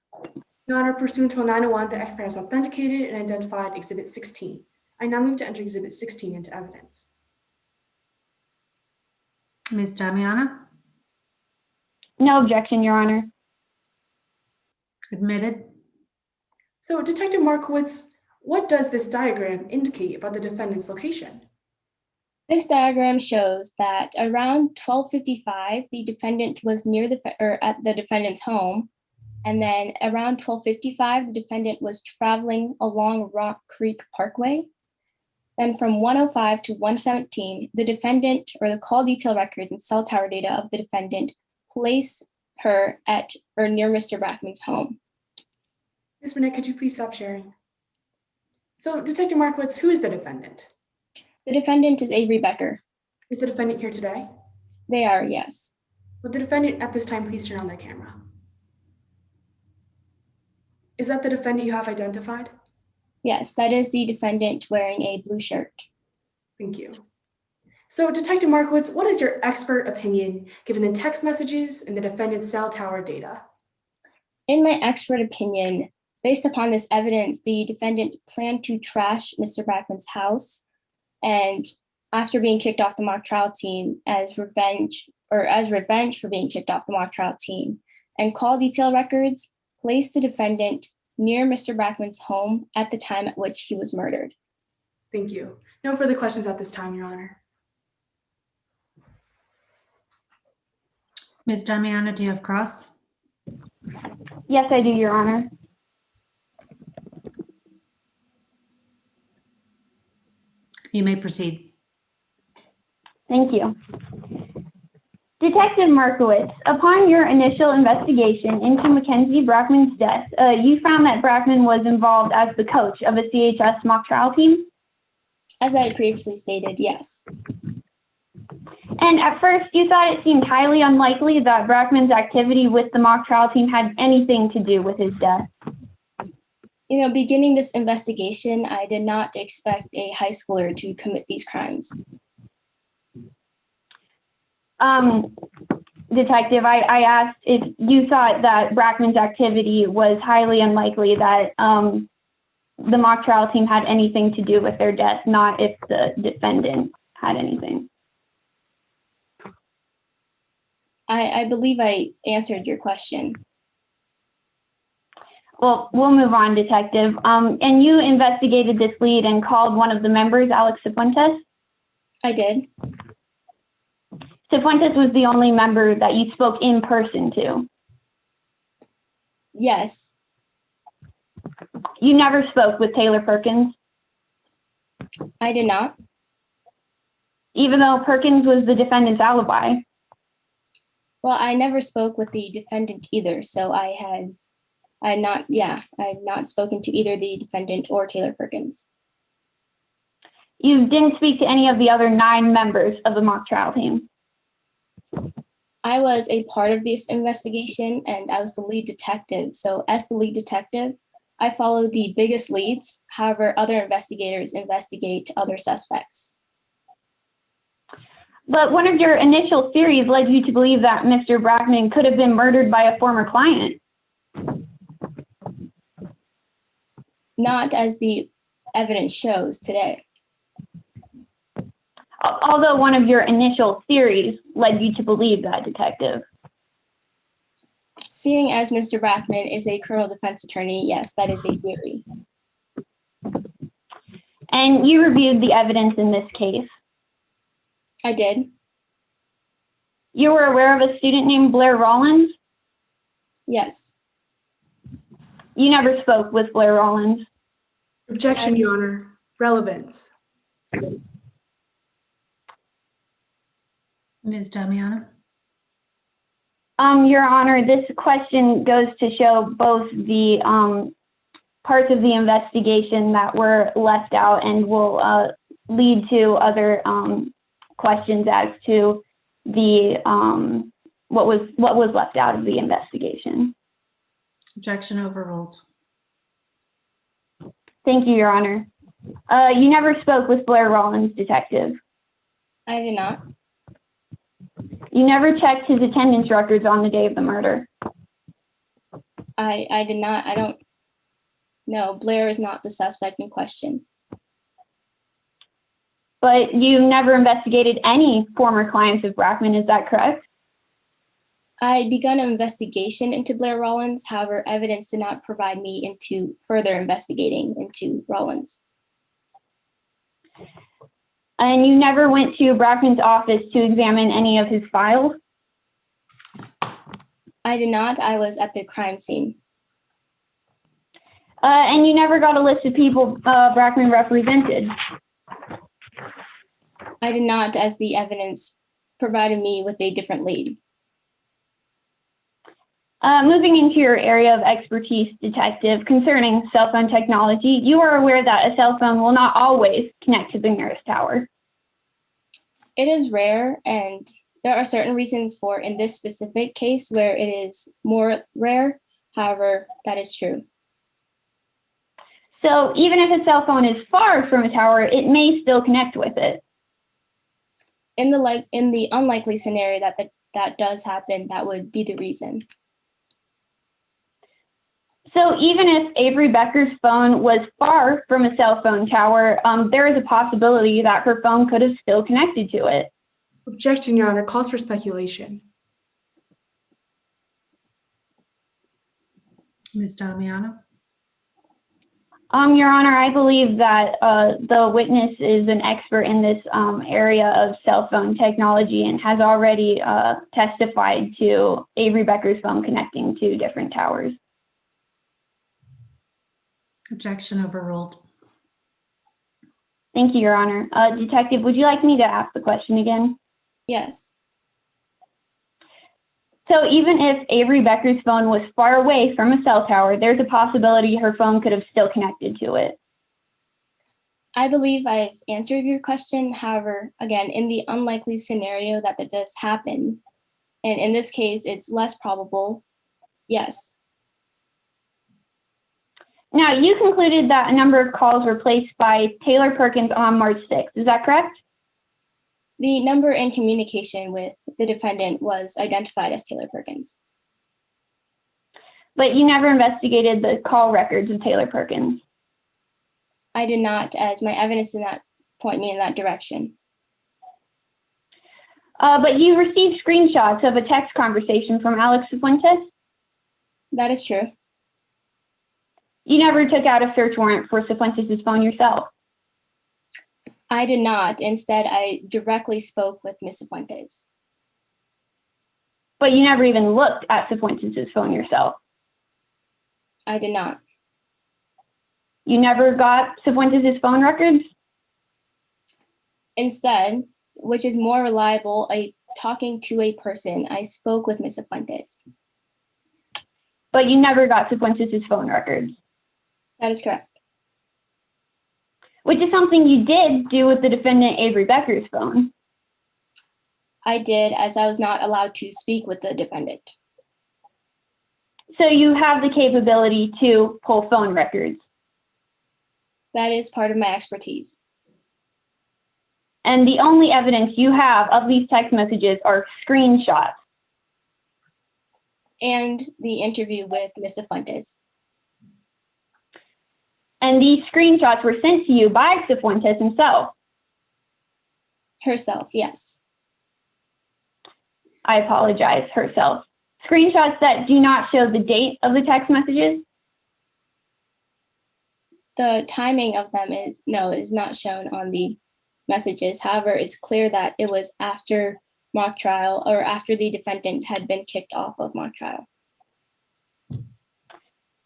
Your Honor, pursuant to Rule 901, the expert has authenticated and identified Exhibit 16. I now move to enter Exhibit 16 into evidence. Ms. Damiana? No objection, Your Honor. Admitted. So, Detective Markowitz, what does this diagram indicate about the defendant's location? This diagram shows that around 12:55, the defendant was at the defendant's home, And then around 12:55, the defendant was traveling along Rock Creek Parkway. Then from 1:05 to 1:17, the defendant, or the call detail record and cell tower data of the defendant, placed her at or near Mr. Brackman's home. Ms. Burnett, could you please stop sharing? So Detective Markowitz, who is the defendant? The defendant is Avery Becker. Is the defendant here today? They are, yes. Would the defendant at this time please turn on their camera? Is that the defendant you have identified? Yes, that is the defendant wearing a blue shirt. Thank you. So Detective Markowitz, what is your expert opinion given the text messages and the defendant's cell tower data? In my expert opinion, based upon this evidence, the defendant planned to trash Mr. Brackman's house, and after being kicked off the mock trial team as revenge for being kicked off the mock trial team, and call detail records placed the defendant near Mr. Brackman's home at the time at which he was murdered. Thank you. No further questions at this time, Your Honor. Ms. Damiana, do you have cross? Yes, I do, Your Honor. You may proceed. Thank you. Detective Markowitz, upon your initial investigation into Mackenzie Brackman's death, you found that Brackman was involved as the coach of a CHS mock trial team? As I previously stated, yes. And at first, you thought it seemed highly unlikely that Brackman's activity with the mock trial team had anything to do with his death. You know, beginning this investigation, I did not expect a high schooler to commit these crimes. Detective, I asked if you thought that Brackman's activity was highly unlikely that the mock trial team had anything to do with their death, not if the defendant had anything. I believe I answered your question. Well, we'll move on, Detective. And you investigated this lead and called one of the members, Alex Cifuentes? I did. Cifuentes was the only member that you spoke in person to? Yes. You never spoke with Taylor Perkins? I did not. Even though Perkins was the defendant's alibi? Well, I never spoke with the defendant either, so I had not spoken to either the defendant or Taylor Perkins. You didn't speak to any of the other 9 members of the mock trial team? I was a part of this investigation and I was the lead detective. So as the lead detective, I follow the biggest leads. However, other investigators investigate other suspects. But one of your initial theories led you to believe that Mr. Brackman could have been murdered by a former client. Not as the evidence shows today. Although one of your initial theories led you to believe that, Detective. Seeing as Mr. Brackman is a criminal defense attorney, yes, that is a theory. And you reviewed the evidence in this case? I did. You were aware of a student named Blair Rollins? Yes. You never spoke with Blair Rollins? Objection, Your Honor. Relevance. Ms. Damiana? Your Honor, this question goes to show both the parts of the investigation that were left out and will lead to other questions as to the what was left out of the investigation. Objection overruled. Thank you, Your Honor. You never spoke with Blair Rollins, Detective? I did not. You never checked his attendance records on the day of the murder? I did not. I don't know. Blair is not the suspect in question. But you never investigated any former clients of Brackman, is that correct? I begun an investigation into Blair Rollins. However, evidence did not provide me into further investigating into Rollins. And you never went to Brackman's office to examine any of his files? I did not. I was at the crime scene. And you never got a list of people Brackman represented. I did not, as the evidence provided me with a different lead. Moving into your area of expertise, Detective, concerning cell phone technology, you are aware that a cell phone will not always connect to the nearest tower. It is rare, and there are certain reasons for in this specific case where it is more rare. However, that is true. So even if a cell phone is far from a tower, it may still connect with it. In the unlikely scenario that does happen, that would be the reason. So even if Avery Becker's phone was far from a cell phone tower, there is a possibility that her phone could have still connected to it. Objection, Your Honor. Calls for speculation. Ms. Damiano? Your Honor, I believe that the witness is an expert in this area of cell phone technology and has already testified to Avery Becker's phone connecting to different towers. Objection overruled. Thank you, Your Honor. Detective, would you like me to ask the question again? Yes. So even if Avery Becker's phone was far away from a cell tower, there's a possibility her phone could have still connected to it. I believe I've answered your question. However, again, in the unlikely scenario that does happen, and in this case, it's less probable, yes. Now, you concluded that a number of calls were placed by Taylor Perkins on March 6th. Is that correct? The number in communication with the defendant was identified as Taylor Perkins. But you never investigated the call records of Taylor Perkins. I did not, as my evidence did not point me in that direction. But you received screenshots of a text conversation from Alex Cifuentes? That is true. You never took out a search warrant for Cifuentes' phone yourself? I did not. Instead, I directly spoke with Ms. Cifuentes. But you never even looked at Cifuentes' phone yourself? I did not. You never got Cifuentes' phone records? Instead, which is more reliable, talking to a person, I spoke with Ms. Cifuentes. But you never got Cifuentes' phone records? That is correct. Which is something you did do with the defendant Avery Becker's phone. I did, as I was not allowed to speak with the defendant. So you have the capability to pull phone records? That is part of my expertise. And the only evidence you have of these text messages are screenshots? And the interview with Ms. Cifuentes. And these screenshots were sent to you by Cifuentes himself? Herself, yes. I apologize, herself. Screenshots that do not show the date of the text messages? The timing of them is not shown on the messages. However, it's clear that it was after mock trial or after the defendant had been kicked off of mock trial.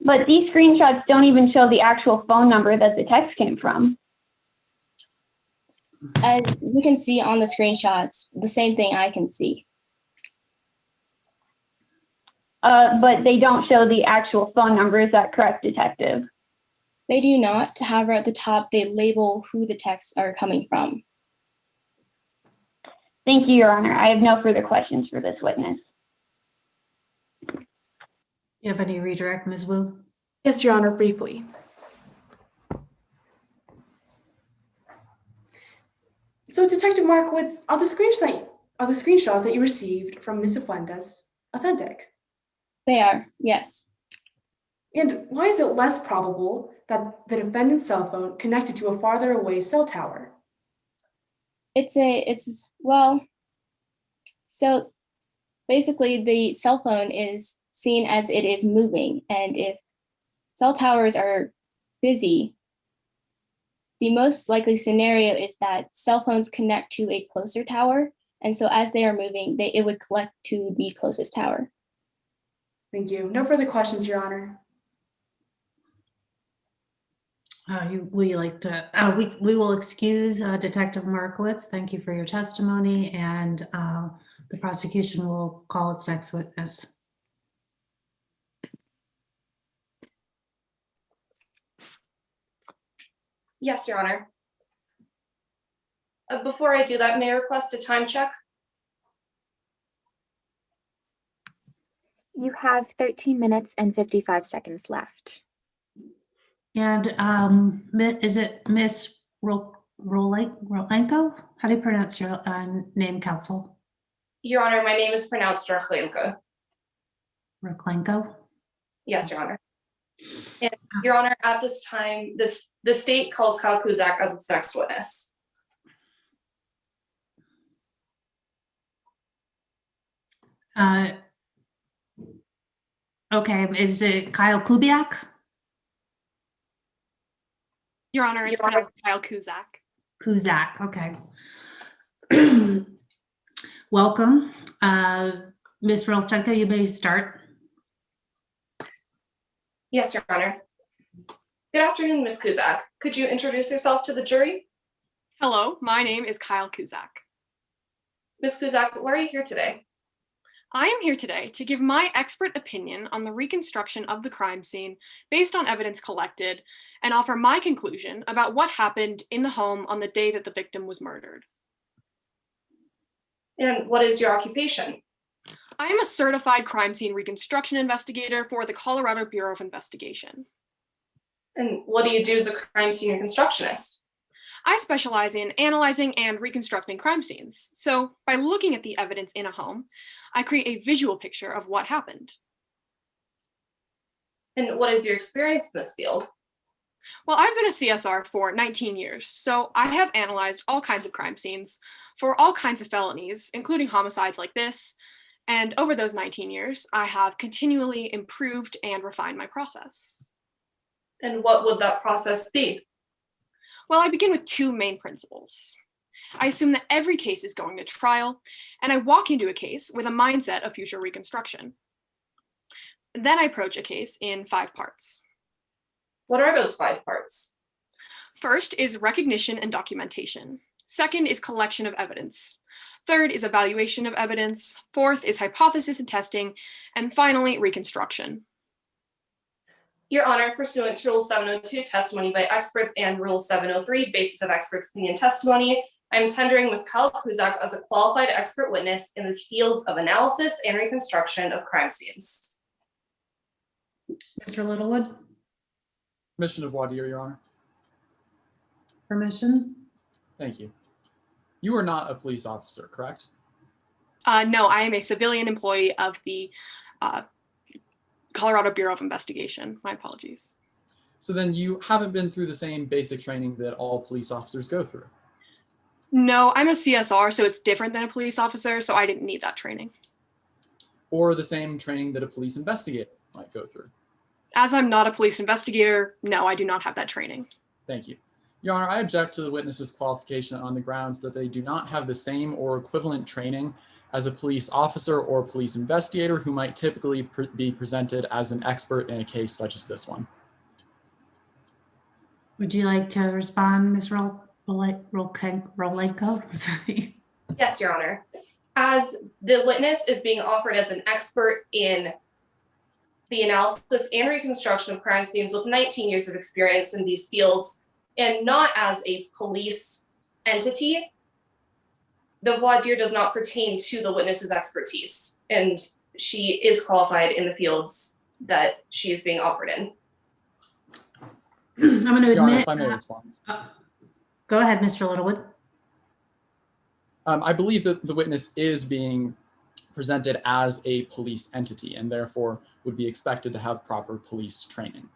But these screenshots don't even show the actual phone number that the text came from. As you can see on the screenshots, the same thing I can see. But they don't show the actual phone number. Is that correct, Detective? They do not. However, at the top, they label who the texts are coming from. Thank you, Your Honor. I have no further questions for this witness. You have any redirect, Ms. Wu? Yes, Your Honor, briefly. So, Detective Markowitz, are the screenshots that you received from Ms. Cifuentes authentic? They are, yes. And why is it less probable that the defendant's cell phone connected to a farther away cell tower? So basically the cell phone is seen as it is moving, and if cell towers are busy, the most likely scenario is that cell phones connect to a closer tower, and so as they are moving, it would collect to the closest tower. Thank you. No further questions, Your Honor. We will excuse Detective Markowitz. Thank you for your testimony, and the prosecution will call its next witness. Yes, Your Honor. Before I do that, may I request a time check? You have 13 minutes and 55 seconds left. And is it Miss Rolenko? How do you pronounce your name, counsel? Your Honor, my name is pronounced Raklenko. Roklenko? Yes, Your Honor. And Your Honor, at this time, the state calls Kyle Kuzak as its next witness. Okay, is it Kyle Kubiak? Your Honor, it's pronounced Kyle Kuzak. Kuzak, okay. Welcome. Ms. Rolchenko, you may start. Yes, Your Honor. Good afternoon, Ms. Kuzak. Could you introduce yourself to the jury? Hello, my name is Kyle Kuzak. Ms. Kuzak, why are you here today? I am here today to give my expert opinion on the reconstruction of the crime scene based on evidence collected and offer my conclusion about what happened in the home on the day that the victim was murdered. And what is your occupation? I am a certified crime scene reconstruction investigator for the Colorado Bureau of Investigation. And what do you do as a crime scene reconstructionist? I specialize in analyzing and reconstructing crime scenes. So by looking at the evidence in a home, I create a visual picture of what happened. And what is your experience in this field? Well, I've been a CSR for 19 years, so I have analyzed all kinds of crime scenes for all kinds of felonies, including homicides like this. And over those 19 years, I have continually improved and refined my process. And what would that process be? Well, I begin with two main principles. I assume that every case is going to trial, and I walk into a case with a mindset of future reconstruction. Then I approach a case in 5 parts. What are those 5 parts? First is recognition and documentation. Second is collection of evidence. Third is evaluation of evidence. Fourth is hypothesis and testing. And finally, reconstruction. Your Honor, pursuant to Rule 702, testimony by experts, and Rule 703, basis of experts' opinion testimony, I am tendering Ms. Kyle Kuzak as a qualified expert witness in the fields of analysis and reconstruction of crime scenes. Mr. Littlewood? Permission of voir dire, Your Honor. Permission? Thank you. You are not a police officer, correct? No, I am a civilian employee of the Colorado Bureau of Investigation. My apologies. So then you haven't been through the same basic training that all police officers go through? No, I'm a CSR, so it's different than a police officer, so I didn't need that training. Or the same training that a police investigator might go through? As I'm not a police investigator, no, I do not have that training. Thank you. Your Honor, I object to the witness's qualification on the grounds that they do not have the same or equivalent training as a police officer or police investigator who might typically be presented as an expert in a case such as this one. Would you like to respond, Ms. Rolenko? Sorry. Yes, Your Honor. As the witness is being offered as an expert in the analysis and reconstruction of crime scenes with 19 years of experience in these fields, and not as a police entity, the voir dire does not pertain to the witness's expertise, and she is qualified in the fields that she is being offered in. I'm going to Your Honor, admit. if I may respond. Go ahead, Mr. Littlewood. I believe that the witness is being presented as a police entity and therefore would be expected to have proper police training.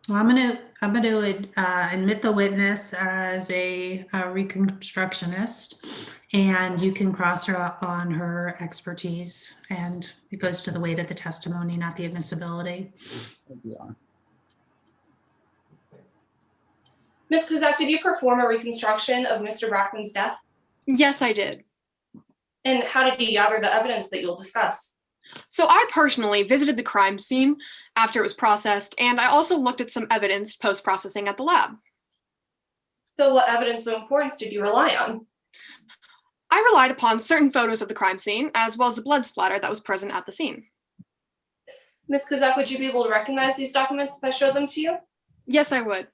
Well, I'm going to admit the witness as a reconstructionist, and you can cross her on her expertise, and it goes to the weight of the testimony, not the admissibility. Thank you, Your Honor. Ms. Kuzak, did you perform a reconstruction of Mr. Brackman's death? Yes, I did. And how did you gather the evidence that you'll discuss? So I personally visited the crime scene after it was processed, and I also looked at some evidence post-processing at the lab. So what evidence of importance did you rely on? I relied upon certain photos of the crime scene, as well as the blood splatter that was present at the scene. Ms. Kuzak, would you be able to recognize these documents if I showed them to you? Yes, I would.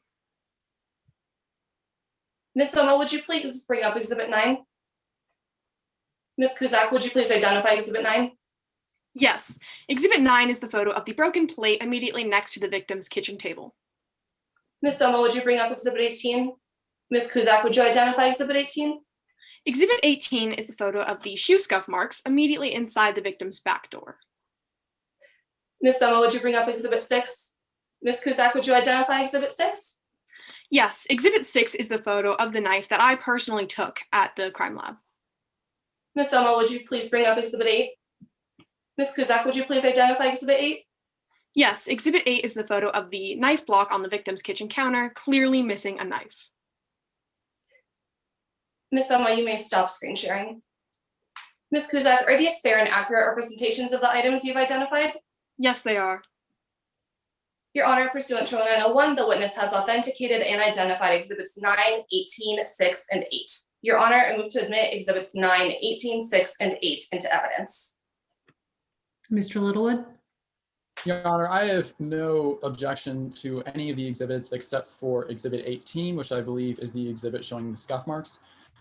Ms. Soma, would you please bring up Exhibit 9? Ms. Kuzak, would you please identify Exhibit 9? Yes, Exhibit 9 is the photo of the broken plate immediately next to the victim's kitchen table. Ms. Soma, would you bring up Exhibit 18? Ms. Kuzak, would you identify Exhibit 18? Exhibit 18 is the photo of the shoe scuff marks immediately inside the victim's back door. Ms. Soma, would you bring up Exhibit 6? Ms. Kuzak, would you identify Exhibit 6? Yes, Exhibit 6 is the photo of the knife that I personally took at the crime lab. Ms. Soma, would you please bring up Exhibit 8? Ms. Kuzak, would you please identify Exhibit 8? Yes, Exhibit 8 is the photo of the knife block on the victim's kitchen counter, clearly missing a knife. Ms. Soma, you may stop screen sharing. Ms. Kuzak, are these fair and accurate representations of the items you've identified? Yes, they are. Your Honor, pursuant to 901, the witness has authenticated and identified Exhibits 9, 18, 6, and 8. Your Honor, I move to admit Exhibits 9, 18, 6, and 8 into evidence. Mr. Littlewood? Your Honor, I have no objection to any of the exhibits except for Exhibit 18, which I believe is the exhibit showing the scuff marks.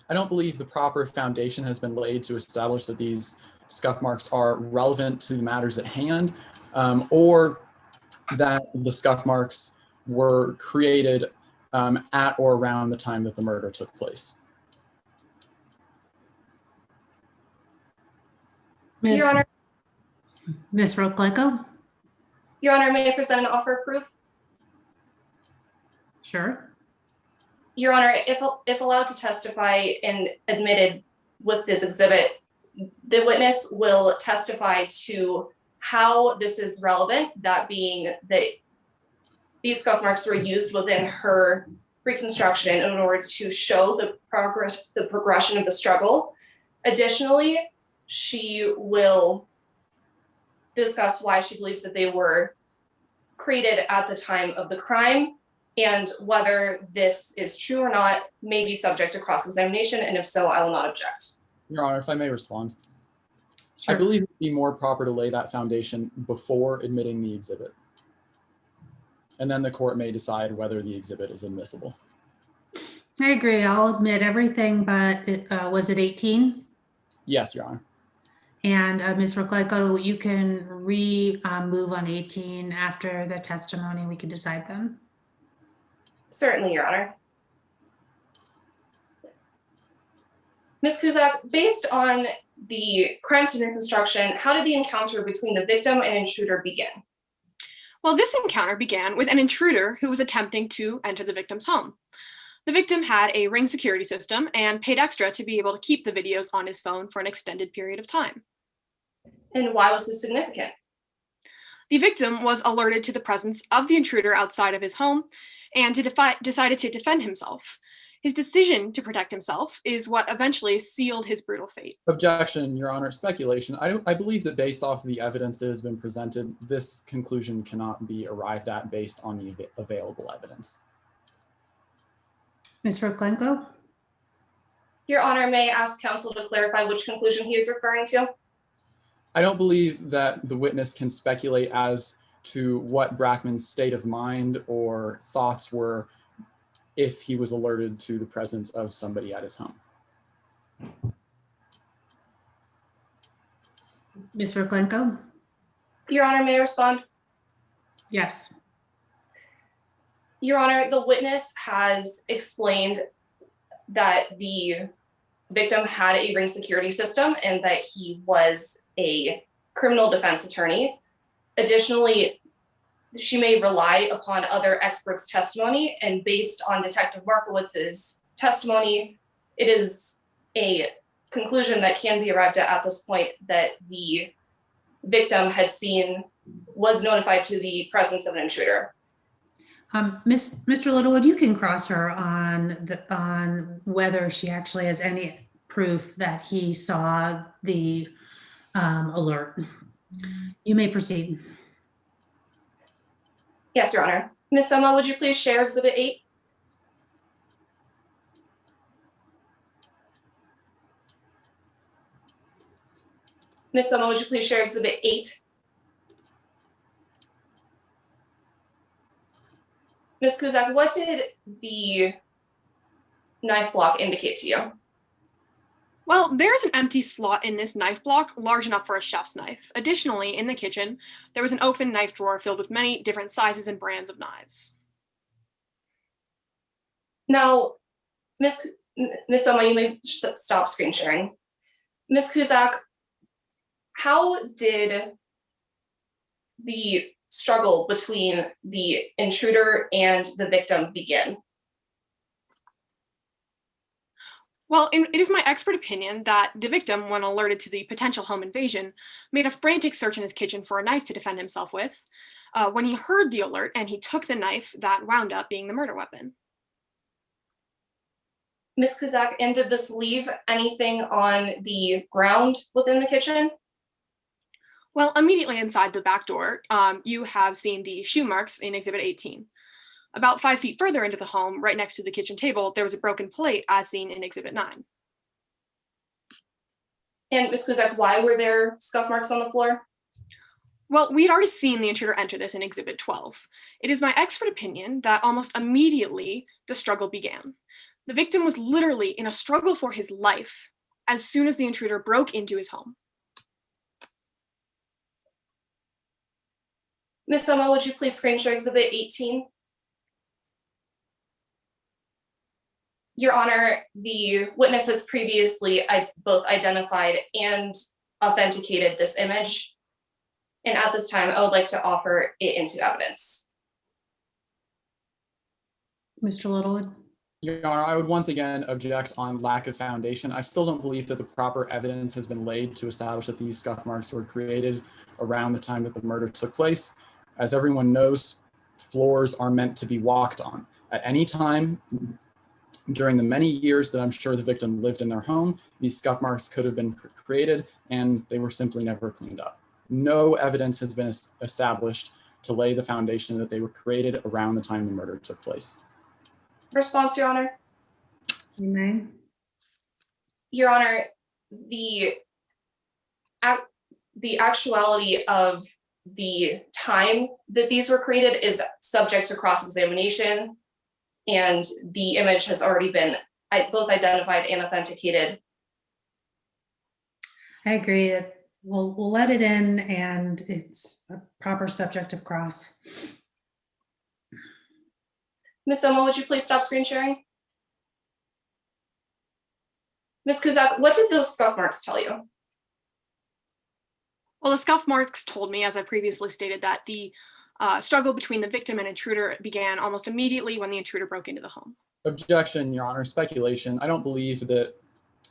I don't believe the proper foundation has been laid to establish that these scuff marks are relevant to the matters at hand, or that the scuff marks were created at or around the time that the murder took place. Ms. Your Honor. Ms. Rokleko? Your Honor, may I present an offer of proof? Sure. Your Honor, if allowed to testify and admitted with this exhibit, the witness will testify to how this is relevant, that being that these scuff marks were used within her reconstruction in order to show the progression of the struggle. Additionally, she will discuss why she believes that they were created at the time of the crime, and whether this is true or not may be subject to cross-examination, and if so, I will not object. Your Honor, if I may respond. Sure. I believe it would be more proper to lay that foundation before admitting the exhibit. And then the court may decide whether the exhibit is admissible. I agree. I'll admit everything, but was it 18? Yes, Your Honor. And Ms. Rokleko, you can move on 18 after the testimony. We can decide then. Certainly, Your Honor. Ms. Kuzak, based on the crime scene reconstruction, how did the encounter between the victim and intruder begin? Well, this encounter began with an intruder who was attempting to enter the victim's home. The victim had a Ring security system and paid extra to be able to keep the videos on his phone for an extended period of time. And why was this significant? The victim was alerted to the presence of the intruder outside of his home and decided to defend himself. His decision to protect himself is what eventually sealed his brutal fate. Objection, Your Honor. Speculation. I believe that based off the evidence that has been presented, this conclusion cannot be arrived at based on the available evidence. Ms. Rokleko? Your Honor, may I ask counsel to clarify which conclusion he is referring to? I don't believe that the witness can speculate as to what Brackman's state of mind or thoughts were if he was alerted to the presence of somebody at his home. Ms. Rokleko? Your Honor, may I respond? Yes. Your Honor, the witness has explained that the victim had a Ring security system and that he was a criminal defense attorney. Additionally, she may rely upon other experts' testimony, and based on Detective Markowitz's testimony, it is a conclusion that can be arrived at this point that the victim was notified to the presence of an intruder. Mr. Littlewood, you can cross her on whether she actually has any proof that he saw the alert. You may proceed. Yes, Your Honor. Ms. Soma, would you please share Exhibit 8? Ms. Soma, would you please share Exhibit 8? Ms. Kuzak, what did the knife block indicate to you? Well, there's an empty slot in this knife block large enough for a chef's knife. Additionally, in the kitchen, there was an open knife drawer filled with many different sizes and brands of knives. Now, Ms. Soma, you may stop screen sharing. Ms. Kuzak, how did the struggle between the intruder and the victim begin? Well, it is my expert opinion that the victim, when alerted to the potential home invasion, made a frantic search in his kitchen for a knife to defend himself with. When he heard the alert and he took the knife, that wound up being the murder weapon. Ms. Kuzak, and did this leave anything on the ground within the kitchen? Well, immediately inside the back door, you have seen the shoe marks in Exhibit 18. About 5 feet further into the home, right next to the kitchen table, there was a broken plate as seen in Exhibit 9. And Ms. Kuzak, why were there scuff marks on the floor? Well, we had already seen the intruder enter this in Exhibit 12. It is my expert opinion that almost immediately the struggle began. The victim was literally in a struggle for his life as soon as the intruder broke into his home. Ms. Soma, would you please screen share Exhibit 18? Your Honor, the witness has previously both identified and authenticated this image. And at this time, I would like to offer it into evidence. Mr. Littlewood. Your Honor, I would once again object on lack of foundation. I still don't believe that the proper evidence has been laid to establish that these scuff marks were created around the time that the murder took place. As everyone knows, floors are meant to be walked on. At any time during the many years that I'm sure the victim lived in their home, these scuff marks could have been created and they were simply never cleaned up. No evidence has been established to lay the foundation that they were created around the time the murder took place. Response, Your Honor. You may. Your Honor, the actuality of the time that these were created is subject to cross-examination, and the image has already been both identified and authenticated. I agree that we'll let it in and it's a proper subject of cross. Ms. Soma, would you please stop screen sharing? Ms. Kuzak, what did those scuff marks tell you? Well, the scuff marks told me, as I previously stated, that the struggle between the victim and intruder began almost immediately when the intruder broke into the home. Objection, Your Honor, speculation. I don't believe that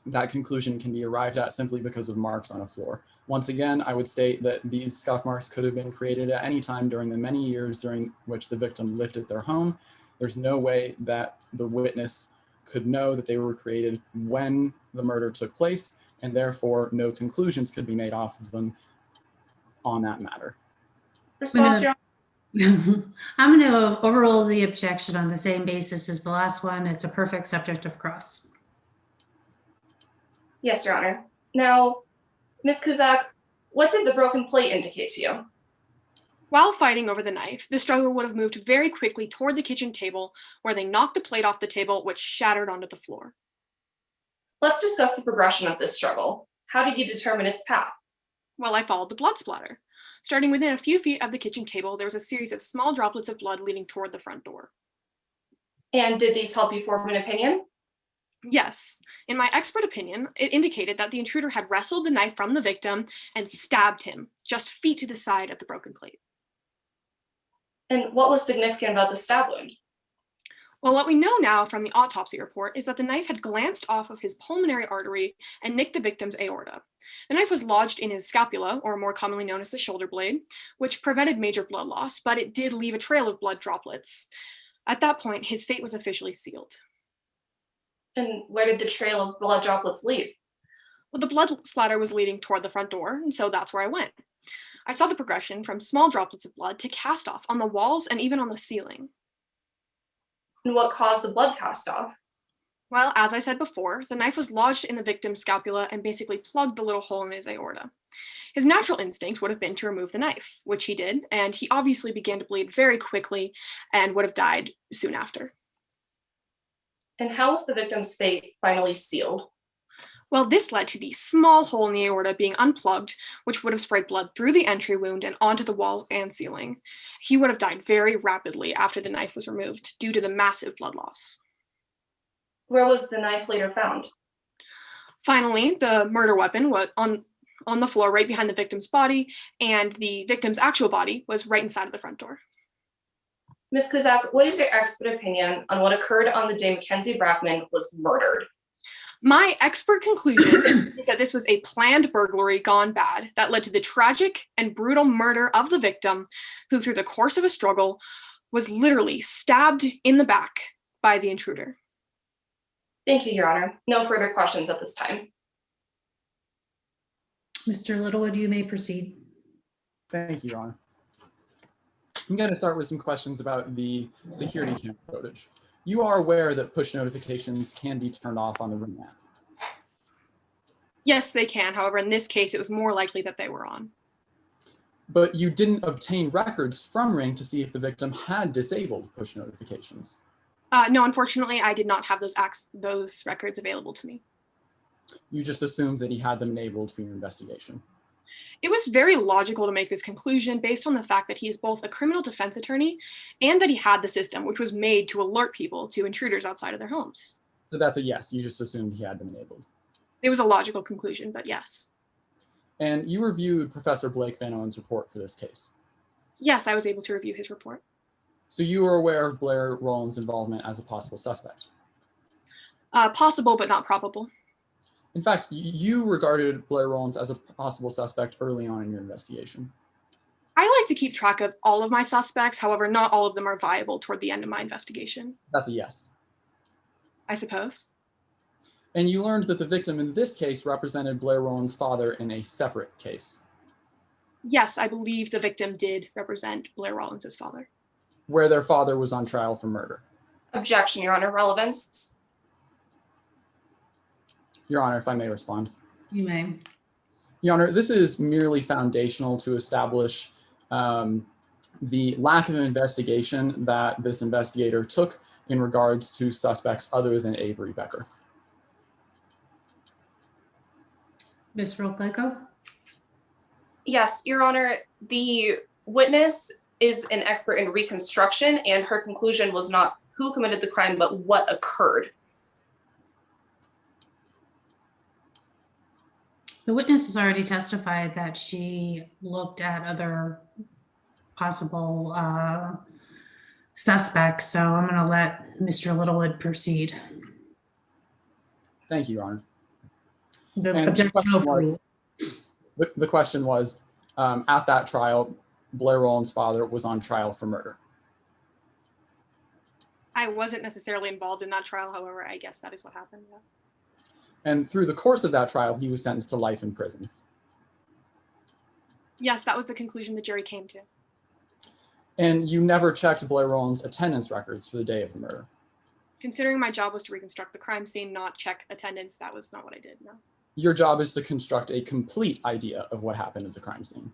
that conclusion can be arrived at simply because of marks on a floor. Once again, I would state that these scuff marks could have been created at any time during the many years during which the victim lived at their home. There's no way that the witness could know that they were created when the murder took place, and therefore no conclusions could be made off of them on that matter. Response, Your Honor. I'm going to overrule the objection on the same basis as the last one. It's a perfect subject of cross. Yes, Your Honor. Now, Ms. Kuzak, what did the broken plate indicate to you? While fighting over the knife, the struggle would have moved very quickly toward the kitchen table, where they knocked the plate off the table, which shattered onto the floor. Let's discuss the progression of this struggle. How did you determine its path? Well, I followed the blood splatter. Starting within a few feet of the kitchen table, there was a series of small droplets of blood leading toward the front door. And did these help you form an opinion? Yes. In my expert opinion, it indicated that the intruder had wrestled the knife from the victim and stabbed him just feet to the side of the broken plate. And what was significant about the stab wound? Well, what we know now from the autopsy report is that the knife had glanced off of his pulmonary artery and nicked the victim's aorta. The knife was lodged in his scapula, or more commonly known as the shoulder blade, which prevented major blood loss, but it did leave a trail of blood droplets. At that point, his fate was officially sealed. And where did the trail of blood droplets lead? Well, the blood splatter was leading toward the front door, and so that's where I went. I saw the progression from small droplets of blood to cast off on the walls and even on the ceiling. And what caused the blood cast off? Well, as I said before, the knife was lodged in the victim's scapula and basically plugged the little hole in his aorta. His natural instinct would have been to remove the knife, which he did, and he obviously began to bleed very quickly and would have died soon after. And how was the victim's fate finally sealed? Well, this led to the small hole in the aorta being unplugged, which would have sprayed blood through the entry wound and onto the walls and ceiling. He would have died very rapidly after the knife was removed due to the massive blood loss. Where was the knife later found? Finally, the murder weapon was on the floor right behind the victim's body, and the victim's actual body was right inside of the front door. Ms. Kuzak, what is your expert opinion on what occurred on the day Mackenzie Brackman was murdered? My expert conclusion is that this was a planned burglary gone bad that led to the tragic and brutal murder of the victim, who through the course of a struggle was literally stabbed in the back by the intruder. Thank you, Your Honor. No further questions at this time. Mr. Littlewood, you may proceed. Thank you, Your Honor. I'm going to start with some questions about the security camera footage. You are aware that push notifications can be turned off on the Ring app. Yes, they can. However, in this case, it was more likely that they were on. But you didn't obtain records from Ring to see if the victim had disabled push notifications. No, unfortunately, I did not have those records available to me. You just assumed that he had them enabled for your investigation. It was very logical to make this conclusion based on the fact that he is both a criminal defense attorney and that he had the system, which was made to alert people to intruders outside of their homes. So that's a yes. You just assumed he had them enabled. It was a logical conclusion, but yes. And you reviewed Professor Blake Van Owen's report for this case. Yes, I was able to review his report. So you were aware of Blair Rowland's involvement as a possible suspect? Possible, but not probable. In fact, you regarded Blair Rowlands as a possible suspect early on in your investigation. I like to keep track of all of my suspects. However, not all of them are viable toward the end of my investigation. That's a yes. I suppose. And you learned that the victim in this case represented Blair Rowland's father in a separate case. Yes, I believe the victim did represent Blair Rollins' father. Where their father was on trial for murder. Objection, Your Honor. Relevance. Your Honor, if I may respond. You may. Your Honor, this is merely foundational to establish the lack of an investigation that this investigator took in regards to suspects other than Avery Becker. Ms. Rokleko? Yes, Your Honor. The witness is an expert in reconstruction, and her conclusion was not who committed the crime, but what occurred. The witness has already testified that she looked at other possible suspects, so I'm going to let Mr. Littlewood proceed. Thank you, Your Honor. The question was, at that trial, Blair Rowland's father was on trial for murder. I wasn't necessarily involved in that trial. However, I guess that is what happened. Yeah. And through the course of that trial, he was sentenced to life in prison. Yes, that was the conclusion the jury came to. And you never checked Blair Rowland's attendance records for the day of the murder. Considering my job was to reconstruct the crime scene, not check attendance, that was not what I did, no. Your job is to construct a complete idea of what happened at the crime scene.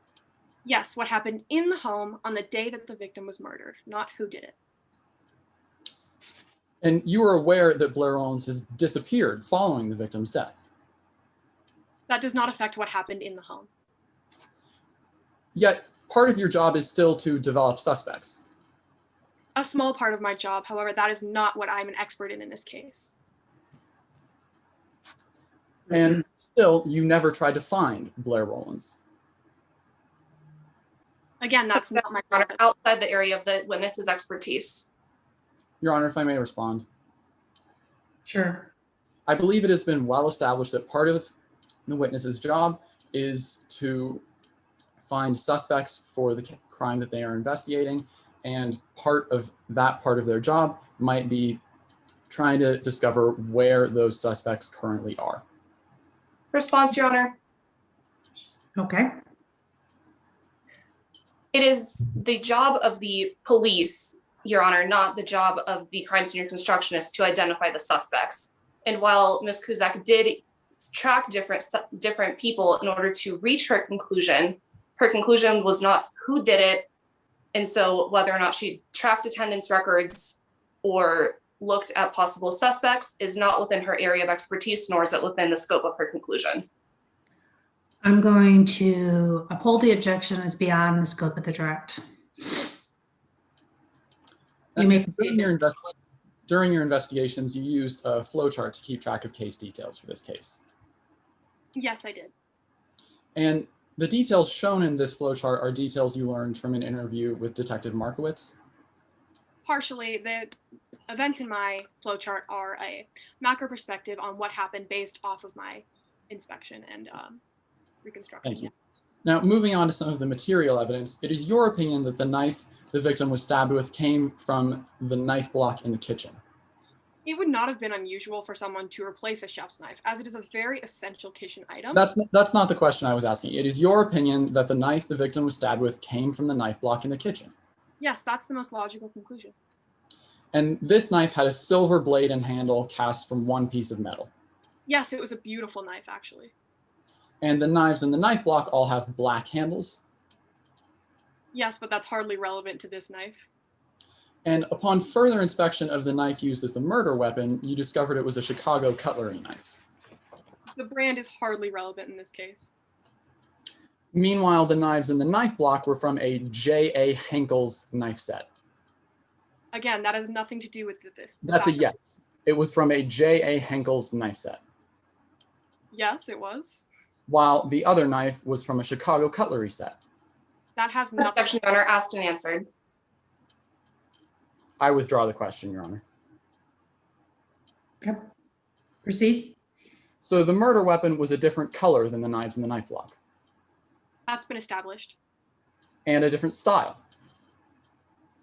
Yes, what happened in the home on the day that the victim was murdered, not who did it. And you were aware that Blair Rowlands has disappeared following the victim's death. That does not affect what happened in the home. Yet, part of your job is still to develop suspects. A small part of my job, however, that is not what I'm an expert in this case. And still, you never tried to find Blair Rowlands. Again, that's not my job. Outside the area of the witness's expertise. Your Honor, if I may respond. Sure. I believe it has been well established that part of the witness's job is to find suspects for the crime that they are investigating, and part of their job might be trying to discover where those suspects currently are. Response, Your Honor. Okay. It is the job of the police, Your Honor, not the job of the crime scene reconstructionist to identify the suspects. And while Ms. Kuzak did track different people in order to reach her conclusion was not who did it. And so whether or not she tracked attendance records or looked at possible suspects is not within her area of expertise, nor is it within the scope of her conclusion. I'm going to uphold the objection as beyond the scope of the direct. You may During your investigations, you used a flowchart to keep track of case details for this case. Yes, I did. And the details shown in this flowchart are details you learned from an interview with Detective Markowitz. Partially, the events in my flowchart are a macro perspective on what happened based off of my inspection and reconstruction. Thank you. Now, moving on to some of the material evidence, it is your opinion that the knife the victim was stabbed with came from the knife block in the kitchen. It would not have been unusual for someone to replace a chef's knife, as it is a very essential kitchen item. That's not the question I was asking. It is your opinion that the knife the victim was stabbed with came from the knife block in the kitchen. Yes, that's the most logical conclusion. And this knife had a silver blade and handle cast from one piece of metal. Yes, it was a beautiful knife, actually. And the knives in the knife block all have black handles. Yes, but that's hardly relevant to this knife. And upon further inspection of the knife used as the murder weapon, you discovered it was a Chicago cutlery knife. The brand is hardly relevant in this case. Meanwhile, the knives in the knife block were from a J.A. Henkel's knife set. Again, that has nothing to do with this. That's a yes. It was from a J.A. Henkel's knife set. Yes, it was. While the other knife was from a Chicago cutlery set. That has nothing. Objection, Your Honor, asked and answered. I withdraw the question, Your Honor. Okay. Proceed. So the murder weapon was a different color than the knives in the knife block. That's been established. And a different style.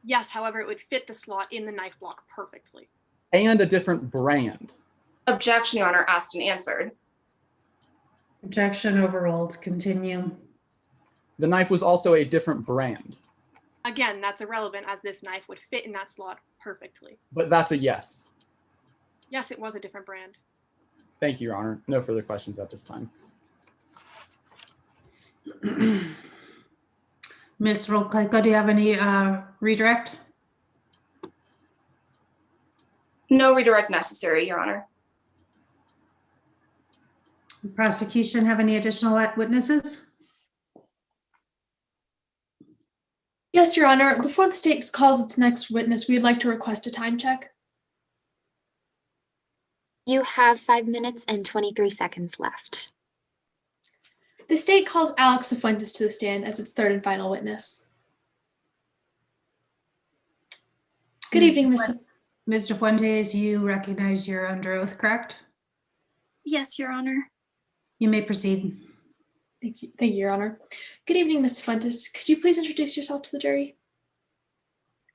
Yes, however, it would fit the slot in the knife block perfectly. And a different brand. Objection, Your Honor, asked and answered. Objection overruled. Continue. The knife was also a different brand. Again, that's irrelevant as this knife would fit in that slot perfectly. But that's a yes. Yes, it was a different brand. Thank you, Your Honor. No further questions at this time. Ms. Rolkajko, do you have any redirect? No redirect necessary, Your Honor. Prosecution have any additional witnesses? Yes, Your Honor. Before the state calls its next witness, we'd like to request a time check. You have 5 minutes and 23 seconds left. The state calls Alex Cifuentes to the stand as its third and final witness. Good evening, Ms. Ms. Fuentes, you recognize you're under oath, correct? Yes, Your Honor. You may proceed. Thank you, Your Honor. Good evening, Ms. Fuentes. Could you please introduce yourself to the jury?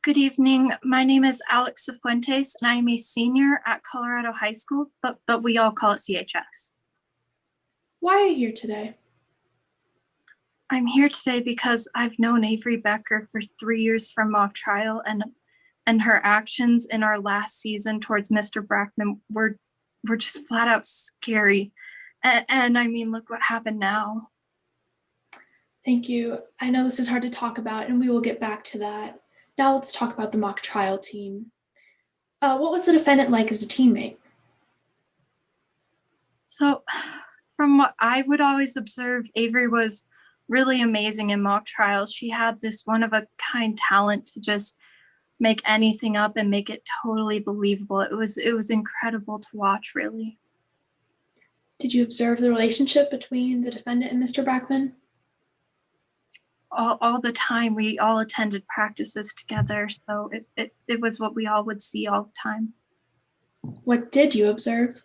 Good evening. My name is Alex Cifuentes, and I am a senior at Colorado High School, but we all call it CHS. Why are you here today? I'm here today because I've known Avery Becker for 3 years from mock trial, and her actions in our last season towards Mr. Brackman were just flat out scary. And I mean, look what happened now. Thank you. I know this is hard to talk about, and we will get back to that. Now let's talk about the mock trial team. What was the defendant like as a teammate? So from what I would always observe, Avery was really amazing in mock trials. She had this one-of-a-kind talent to just make anything up and make it totally believable. It was incredible to watch, really. Did you observe the relationship between the defendant and Mr. Brackman? All the time. We all attended practices together, so it was what we all would see all the time. What did you observe?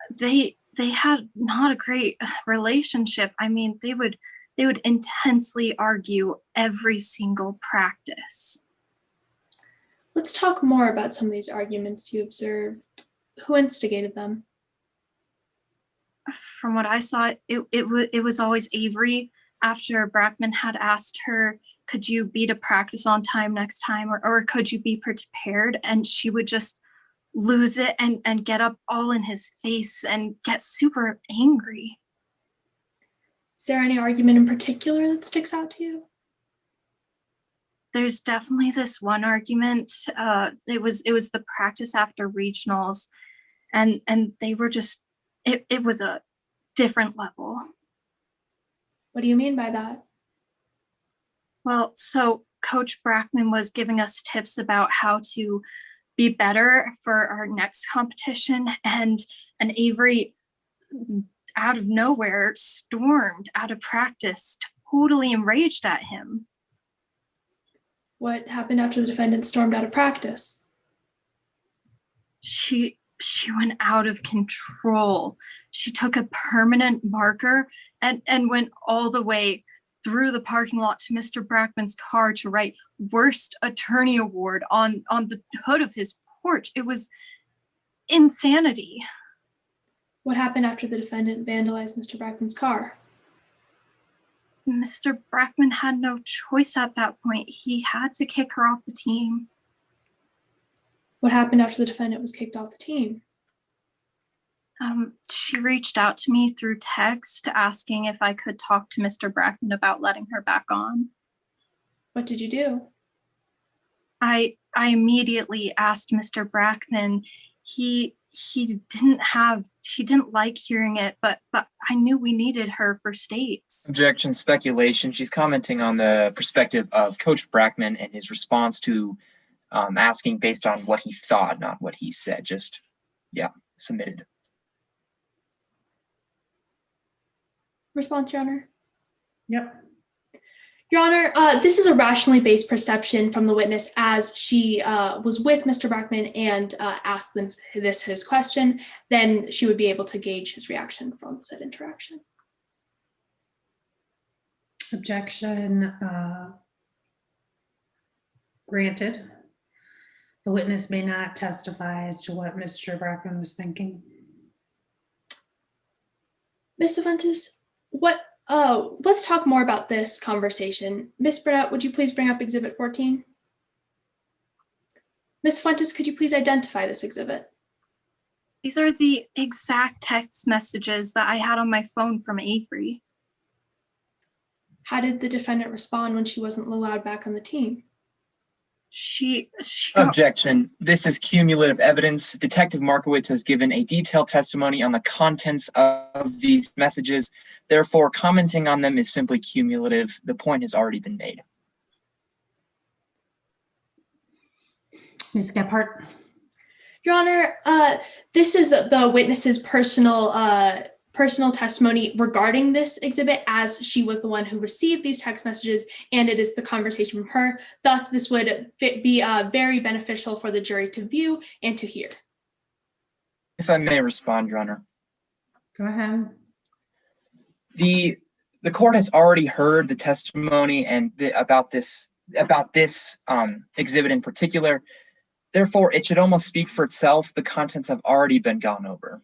They had not a great relationship. I mean, they would intensely argue every single practice. Let's talk more about some of these arguments you observed. Who instigated them? From what I saw, it was always Avery after Brackman had asked her, could you be to practice on time next time, or could you be prepared? And she would just lose it and get up all in his face and get super angry. Is there any argument in particular that sticks out to you? There's definitely this one argument. It was the practice after regionals, and they were just, it was a different level. What do you mean by that? Well, so Coach Brackman was giving us tips about how to be better for our next competition, and Avery, out of nowhere, stormed out of practice, totally enraged at him. What happened after the defendant stormed out of practice? She went out of control. She took a permanent marker and went all the way through the parking lot to Mr. Brackman's car to write worst attorney award on the hood of his porch. It was insanity. What happened after the defendant vandalized Mr. Brackman's car? Mr. Brackman had no choice at that point. He had to kick her off the team. What happened after the defendant was kicked off the team? She reached out to me through text asking if I could talk to Mr. Brackman about letting her back on. What did you do? I immediately asked Mr. Brackman. He didn't like hearing it, but I knew we needed her for states. Objection, speculation. She's commenting on the perspective of Coach Brackman and his response to asking based on what he thought, not what he said. Just, yeah, submitted. Response, Your Honor. Yep. Your Honor, this is a rationally based perception from the witness as she was with Mr. Brackman and asked them his question. Then she would be able to gauge his reaction from said interaction. Objection granted. The witness may not testify as to what Mr. Brackman was thinking. Ms. Fuentes, let's talk more about this conversation. Ms. Burnett, would you please bring up Exhibit 14? Ms. Fuentes, could you please identify this exhibit? These are the exact text messages that I had on my phone from Avery. How did the defendant respond when she wasn't allowed back on the team? She Objection. This is cumulative evidence. Detective Markowitz has given a detailed testimony on the contents of these messages. Therefore, commenting on them is simply cumulative. The point has already been made. Ms. Gephardt. Your Honor, this is the witness's personal testimony regarding this exhibit, as she was the one who received these text messages, and it is the conversation from her. Thus, this would be very beneficial for the jury to view and to hear. If I may respond, Your Honor. Go ahead. The court has already heard the testimony and about this exhibit in particular. Therefore, it should almost speak for itself. The contents have already been gone over.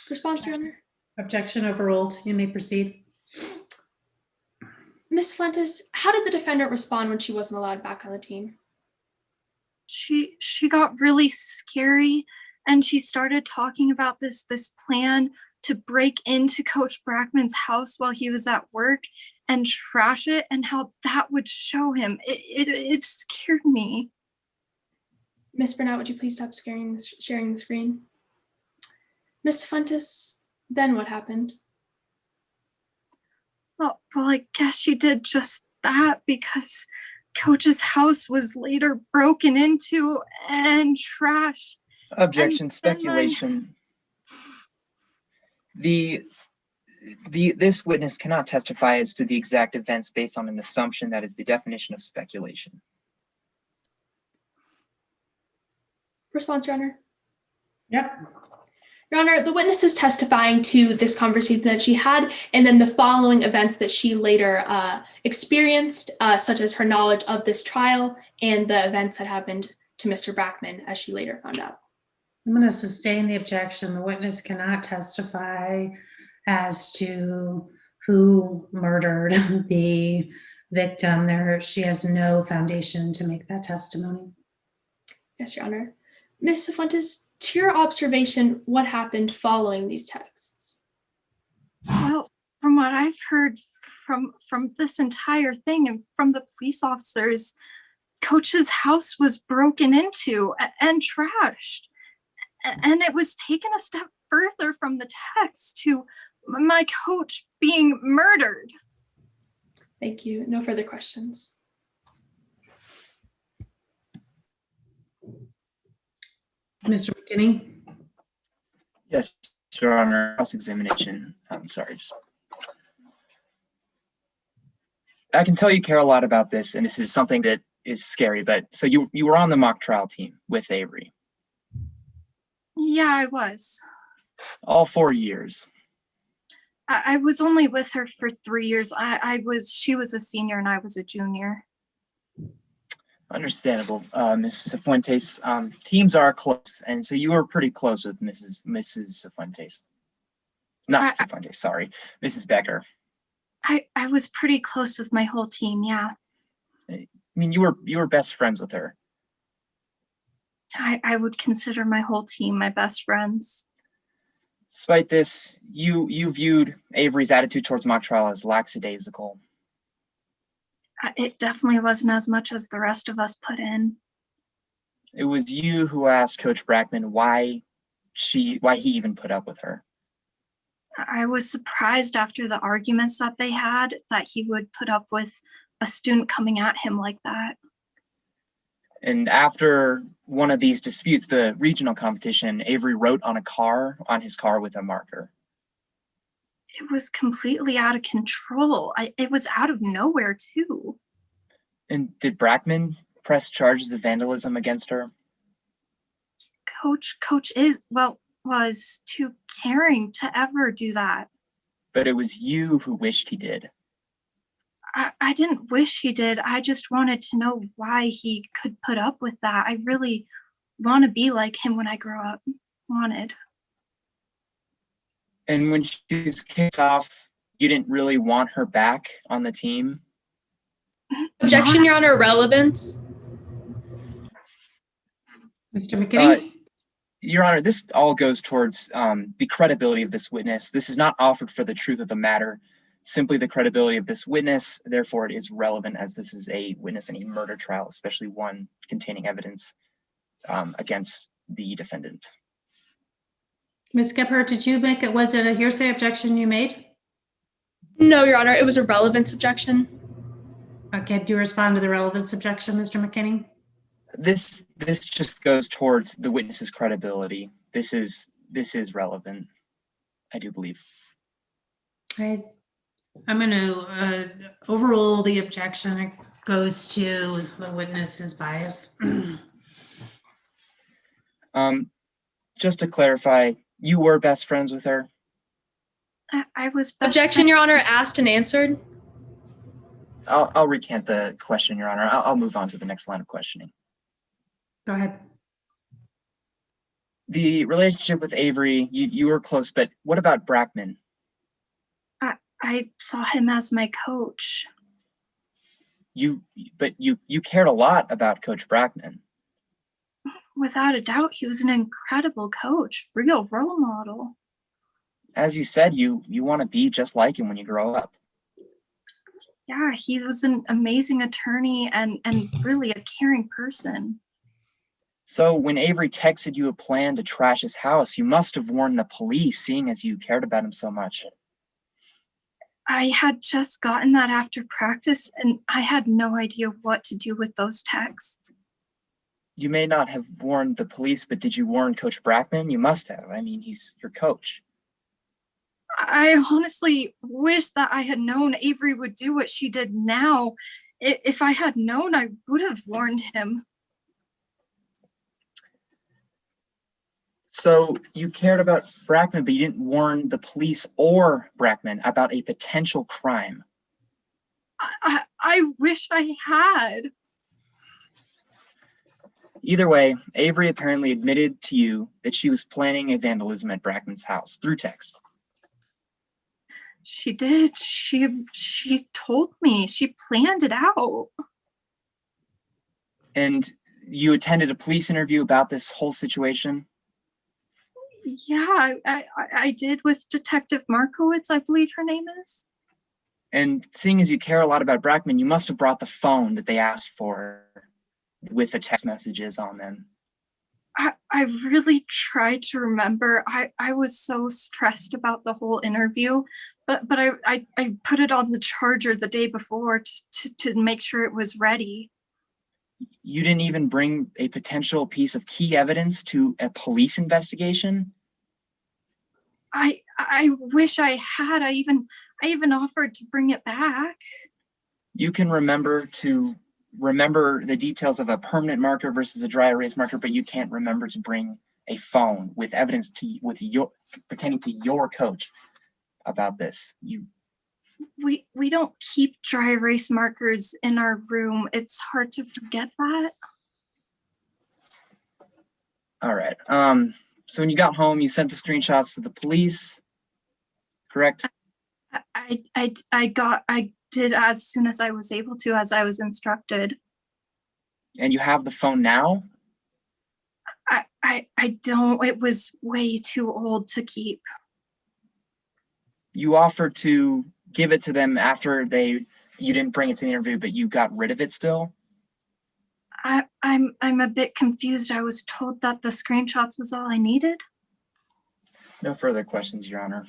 Response, Your Honor. Objection overruled. You may proceed. Ms. Fuentes, how did the defendant respond when she wasn't allowed back on the team? She got really scary, and she started talking about this plan to break into Coach Brackman's house while he was at work and trash it, and how that would show him. It scared me. Ms. Burnett, would you please stop sharing the screen? Ms. Fuentes, then what happened? Well, I guess she did just that, because Coach's house was later broken into and trashed. Objection, speculation. This witness cannot testify as to the exact events based on an assumption that is the definition of speculation. Response, Your Honor. Yep. Your Honor, the witness is testifying to this conversation that she had, and then the following events that she later experienced, such as her knowledge of this trial and the events that happened to Mr. Brackman, as she later found out. I'm going to sustain the objection. The witness cannot testify as to who murdered the victim. She has no foundation to make that testimony. Yes, Your Honor. Ms. Cifuentes, to your observation, what happened following these texts? Well, from what I've heard from this entire thing and from the police officers, Coach's house was broken into and trashed. And it was taken a step further from the text to my coach being murdered. Thank you. No further questions. Mr. McKinney? Yes, Your Honor. Cross-examination. I'm sorry. I can tell you care a lot about this, and this is something that is scary. But so you were on the mock trial team with Avery. Yeah, I was. All 4 years. I was only with her for 3 years. She was a senior and I was a junior. Understandable, Mrs. Cifuentes. Teams are close, and so you were pretty close with Mrs. Cifuentes. Not Cifuentes, sorry, Mrs. Becker. I was pretty close with my whole team, yeah. I mean, you were best friends with her. I would consider my whole team my best friends. Despite this, you viewed Avery's attitude towards mock trial as lackadaisical. It definitely wasn't as much as the rest of us put in. It was you who asked Coach Brackman why he even put up with her. I was surprised after the arguments that they had that he would put up with a student coming at him like that. And after one of these disputes, the regional competition, Avery wrote on his car with a marker. It was completely out of control. It was out of nowhere too. And did Brackman press charges of vandalism against her? Coach was too caring to ever do that. But it was you who wished he did. I didn't wish he did. I just wanted to know why he could put up with that. I really want to be like him when I grow up. Wanted. And when she was kicked off, you didn't really want her back on the team? Objection, Your Honor, relevance. Mr. McKinney? Your Honor, this all goes towards the credibility of this witness. This is not offered for the truth of the matter, simply the credibility of this witness. Therefore, it is relevant as this is a witness in a murder trial, especially one containing evidence against the defendant. Ms. Gebhardt, was it a hearsay objection you made? No, Your Honor, it was a relevance objection. Okay, do you respond to the relevance objection, Mr. McKinney? This just goes towards the witness's credibility. This is relevant, I do believe. I'm going to overrule the objection. It goes to the witness's bias. Just to clarify, you were best friends with her? I was best Objection, Your Honor, asked and answered. I'll recant the question, Your Honor. I'll move on to the next line of questioning. Go ahead. The relationship with Avery, you were close, but what about Brackman? I saw him as my coach. You cared a lot about Coach Brackman. Without a doubt, he was an incredible coach, real role model. As you said, you want to be just like him when you grow up. Yeah, he was an amazing attorney and really a caring person. So when Avery texted you a plan to trash his house, you must have warned the police, seeing as you cared about him so much. I had just gotten that after practice, and I had no idea what to do with those texts. You may not have warned the police, but did you warn Coach Brackman? You must have. I mean, he's your coach. I honestly wish that I had known Avery would do what she did now. If I had known, I would have warned him. So you cared about Brackman, but you didn't warn the police or Brackman about a potential crime. I wish I had. Either way, Avery apparently admitted to you that she was planning a vandalism at Brackman's house through text. She did. She told me. She planned it out. And you attended a police interview about this whole situation? Yeah, I did with Detective Markowitz, I believe her name is. And seeing as you care a lot about Brackman, you must have brought the phone that they asked for with the text messages on them. I really tried to remember. I was so stressed about the whole interview, but I put it on the charger the day before to make sure it was ready. You didn't even bring a potential piece of key evidence to a police investigation? I wish I had. I even offered to bring it back. You can remember the details of a permanent marker versus a dry erase marker, but you can't remember to bring a phone with evidence pertaining to your coach about this. We don't keep dry erase markers in our room. It's hard to forget that. All right. So when you got home, you sent the screenshots to the police, correct? I did as soon as I was able to, as I was instructed. And you have the phone now? I don't. It was way too old to keep. You offered to give it to them after you didn't bring it to the interview, but you got rid of it still? I'm a bit confused. I was told that the screenshots was all I needed. No further questions, Your Honor.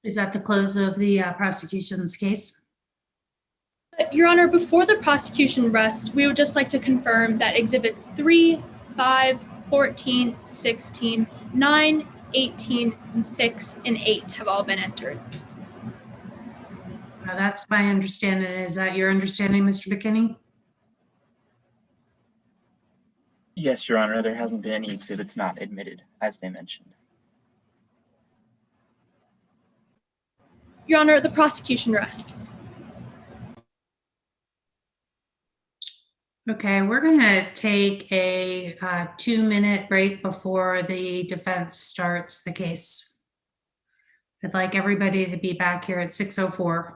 Is that the close of the prosecution's case? Your Honor, before the prosecution rests, we would just like to confirm that exhibits 3, 5, 14, 16, 9, 18, and 6, and 8 have all been entered. That's my understanding. Is that your understanding, Mr. McKinney? Yes, Your Honor, there hasn't been any exhibits not admitted, as they mentioned. Your Honor, the prosecution rests. Okay, we're going to take a 2-minute break before the defense starts the case. I'd like everybody to be back here at 6:04.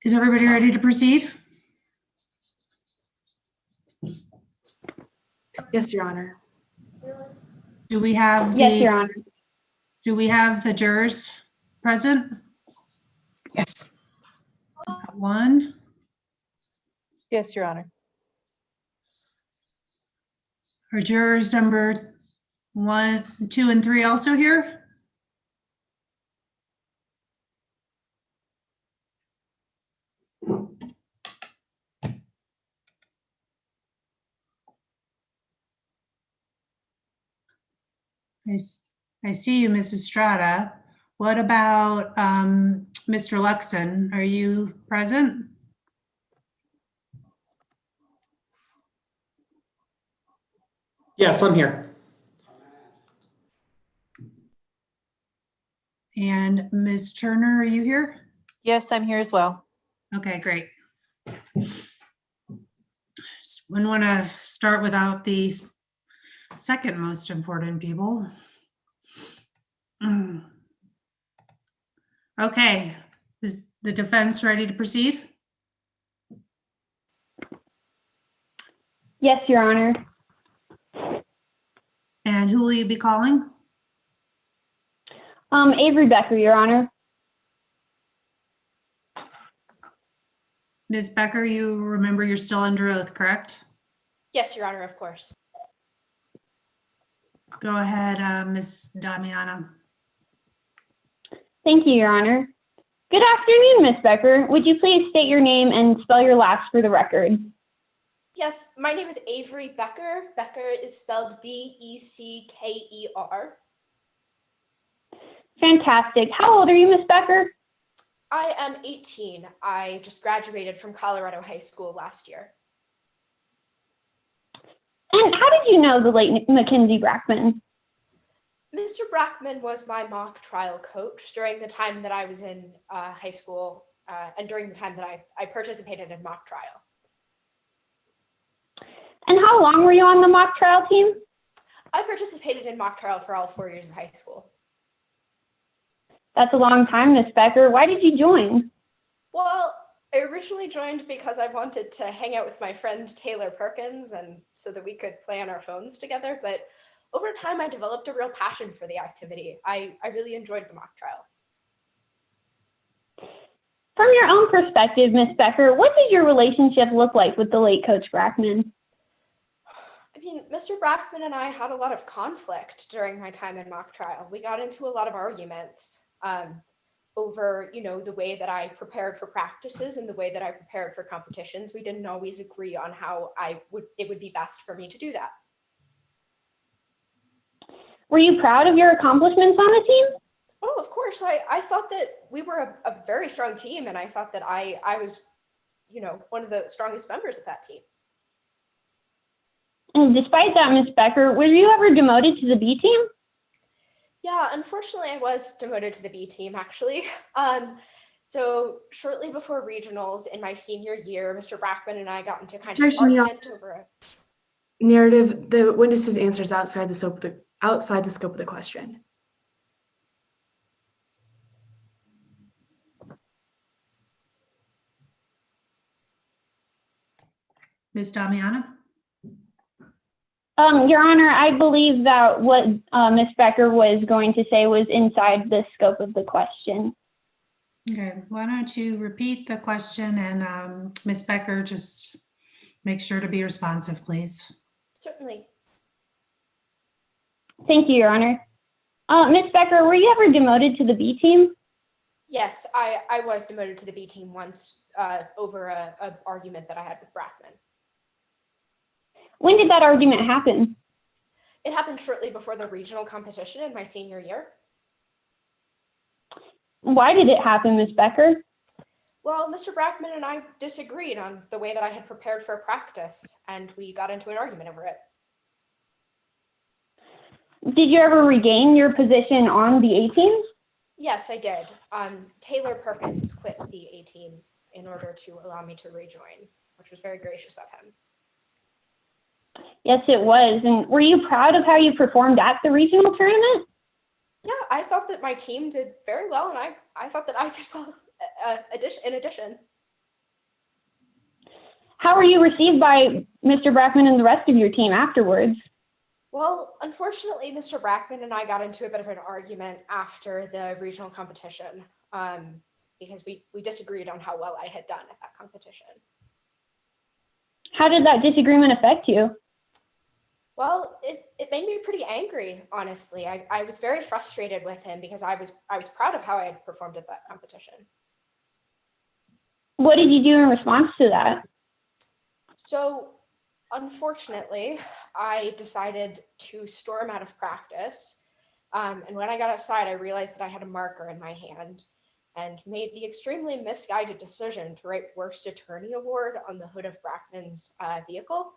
Is everybody ready to proceed? Yes, Your Honor. Do we have Yes, Your Honor. Do we have the jurors present? Yes. One. Yes, Your Honor. Are jurors number 1, 2, and 3 also here? I see you, Mrs. Strada. What about Mr. Luxon? Are you present? Yes, I'm here. And Ms. Turner, are you here? Yes, I'm here as well. Okay, great. Just wouldn't want to start without the second most important people. Okay, is the defense ready to proceed? Yes, Your Honor. And who will you be calling? Avery Becker, Your Honor. Ms. Becker, you remember you're still under oath, correct? Yes, Your Honor, of course. Go ahead, Ms. Damiana. Thank you, Your Honor. Good afternoon, Ms. Becker. Would you please state your name and spell your last for the record? Yes, my name is Avery Becker. Becker is spelled Becker. Fantastic. How old are you, Ms. Becker? I am 18. I just graduated from Colorado High School last year. And how did you know the late Mackenzie Brackman? Mr. Brackman was my mock trial coach during the time that I was in high school and during the time that I participated in mock trial. And how long were you on the mock trial team? I participated in mock trial for all 4 years of high school. That's a long time, Ms. Becker. Why did you join? Well, I originally joined because I wanted to hang out with my friend Taylor Perkins and so that we could play on our phones together. But over time, I developed a real passion for the activity. I really enjoyed the mock trial. From your own perspective, Ms. Becker, what did your relationship look like with the late Coach Brackman? I mean, Mr. Brackman and I had a lot of conflict during my time in mock trial. We got into a lot of arguments over, the way that I prepared for practices and the way that I prepared for competitions. We didn't always agree on how it would be best for me to do that. Were you proud of your accomplishments on the team? Oh, of course. I thought that we were a very strong team, and I thought that I was, one of the strongest members of that team. And despite that, Ms. Becker, were you ever demoted to the B team? Yeah, unfortunately, I was demoted to the B team, actually. So shortly before regionals in my senior year, Mr. Brackman and I got into kind of an argument over a narrative. The witness's answer is outside the scope of the question. Ms. Damiana? Your Honor, I believe that what Ms. Becker was going to say was inside the scope of the question. Okay, why don't you repeat the question and Ms. Becker, just make sure to be responsive, please. Certainly. Thank you, Your Honor. Ms. Becker, were you ever demoted to the B team? Yes, I was demoted to the B team once over an argument that I had with Brackman. When did that argument happen? It happened shortly before the regional competition in my senior year. Why did it happen, Ms. Becker? Well, Mr. Brackman and I disagreed on the way that I had prepared for practice, and we got into an argument over it. Did you ever regain your position on the A team? Yes, I did. Taylor Perkins quit the A team in order to allow me to rejoin, which was very gracious of him. Yes, it was. And were you proud of how you performed at the regional tournament? Yeah, I thought that my team did very well, and I thought that I did well in addition. How were you received by Mr. Brackman and the rest of your team afterwards? Well, unfortunately, Mr. Brackman and I got into a bit of an argument after the regional competition because we disagreed on how well I had done at that competition. How did that disagreement affect you? Well, it made me pretty angry, honestly. I was very frustrated with him because I was proud of how I had performed at that competition. What did you do in response to that? So, unfortunately, I decided to storm out of practice. And when I got outside, I realized that I had a marker in my hand and made the extremely misguided decision to write Worst Attorney Award on the hood of Brackman's vehicle,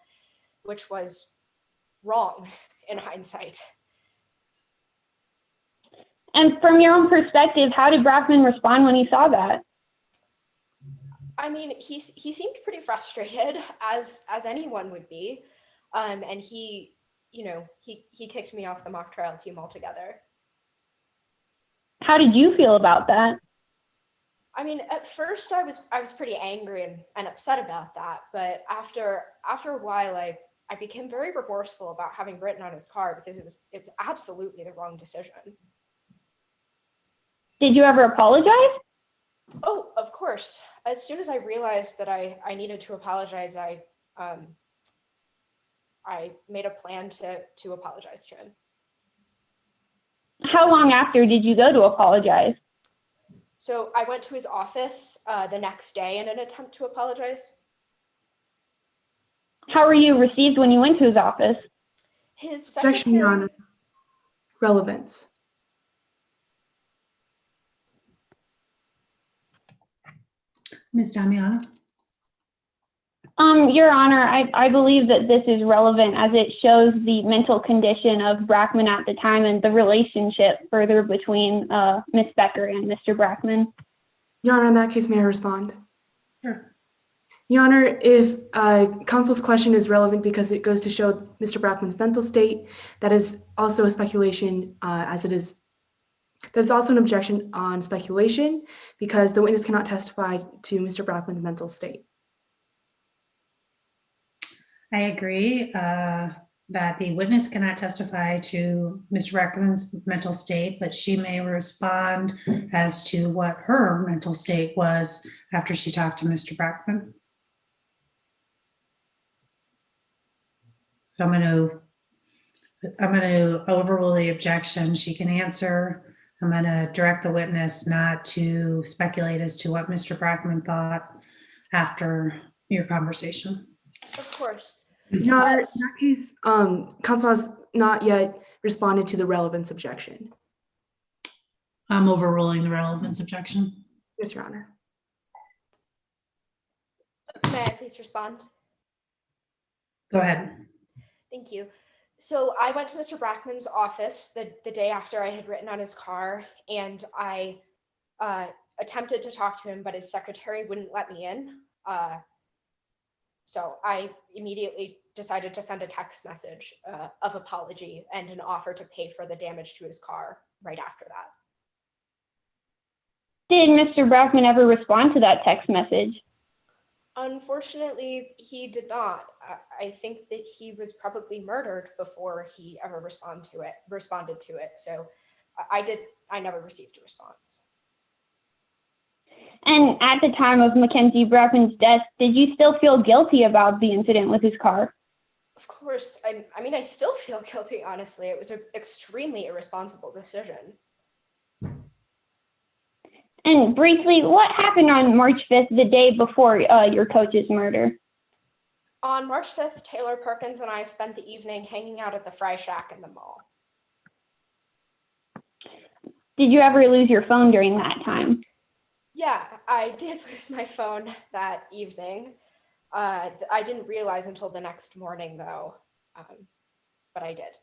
which was wrong in hindsight. And from your own perspective, how did Brackman respond when he saw that? I mean, he seemed pretty frustrated, as anyone would be, and he kicked me off the mock trial team altogether. How did you feel about that? I mean, at first I was pretty angry and upset about that, but after a while, I became very remorseful about having written on his car because it was absolutely the wrong decision. Did you ever apologize? Oh, of course. As soon as I realized that I needed to apologize, I made a plan to apologize to him. How long after did you go to apologize? So I went to his office the next day in an attempt to apologize. How were you received when you went to his office? His Objection, Your secretary. Honor. Relevance. Ms. Damiano? Your Honor, I believe that this is relevant as it shows the mental condition of Brackman at the time and the relationship further between Ms. Becker and Mr. Brackman. Your Honor, in that case, may I respond? Sure. Your Honor, if counsel's question is relevant because it goes to show Mr. Brackman's mental state, that is also a speculation as it is. That is also an objection on speculation because the witness cannot testify to Mr. Brackman's mental state. I agree that the witness cannot testify to Mr. Brackman's mental state, but she may respond as to what her mental state was after she talked to Mr. Brackman. So I'm going to overrule the objection. She can answer. I'm going to direct the witness not to speculate as to what Mr. Brackman thought after your conversation. Of course. Your Honor, in that case, counsel has not yet responded to the relevance objection. I'm overruling the relevance objection. Yes, Your Honor. May I please respond? Go ahead. Thank you. So I went to Mr. Brackman's office the day after I had written on his car, and I attempted to talk to him, but his secretary wouldn't let me in. So I immediately decided to send a text message of apology and an offer to pay for the damage to his car right after that. Did Mr. Brackman ever respond to that text message? Unfortunately, he did not. I think that he was probably murdered before he ever responded to it. So I never received a response. And at the time of Mackenzie Brackman's death, did you still feel guilty about the incident with his car? Of course. I mean, I still feel guilty, honestly. It was an extremely irresponsible decision. And briefly, what happened on March 5th, the day before your coach's murder? On March 5th, Taylor Perkins and I spent the evening hanging out at the Fry Shack in the mall. Did you ever lose your phone during that time? Yeah, I did lose my phone that evening. I didn't realize until the next morning, though, but I did.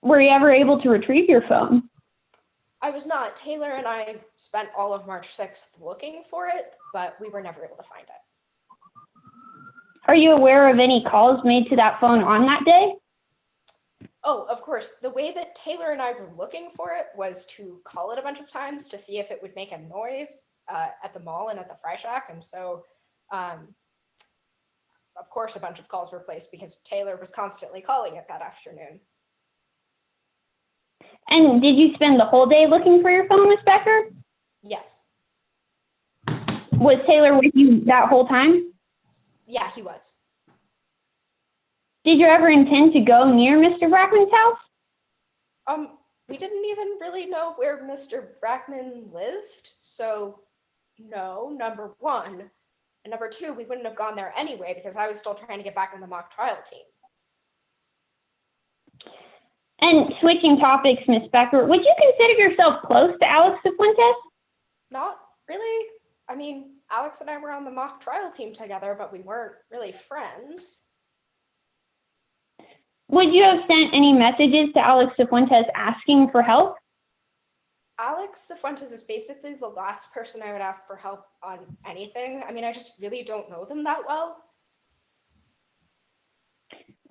Were you ever able to retrieve your phone? I was not. Taylor and I spent all of March 6th looking for it, but we were never able to find it. Are you aware of any calls made to that phone on that day? Oh, of course. The way that Taylor and I were looking for it was to call it a bunch of times to see if it would make a noise at the mall and at the Fry Shack. And so Of course, a bunch of calls were placed because Taylor was constantly calling it that afternoon. And did you spend the whole day looking for your phone, Ms. Becker? Yes. Was Taylor with you that whole time? Yeah, he was. Did you ever intend to go near Mr. Brackman's house? We didn't even really know where Mr. Brackman lived, so no, number one. And number two, we wouldn't have gone there anyway because I was still trying to get back on the mock trial team. And switching topics, Ms. Becker, would you consider yourself close to Alex Cifuentes? Not really. I mean, Alex and I were on the mock trial team together, but we weren't really friends. Would you have sent any messages to Alex Cifuentes asking for help? Alex Cifuentes is basically the last person I would ask for help on anything. I mean, I just really don't know them that well.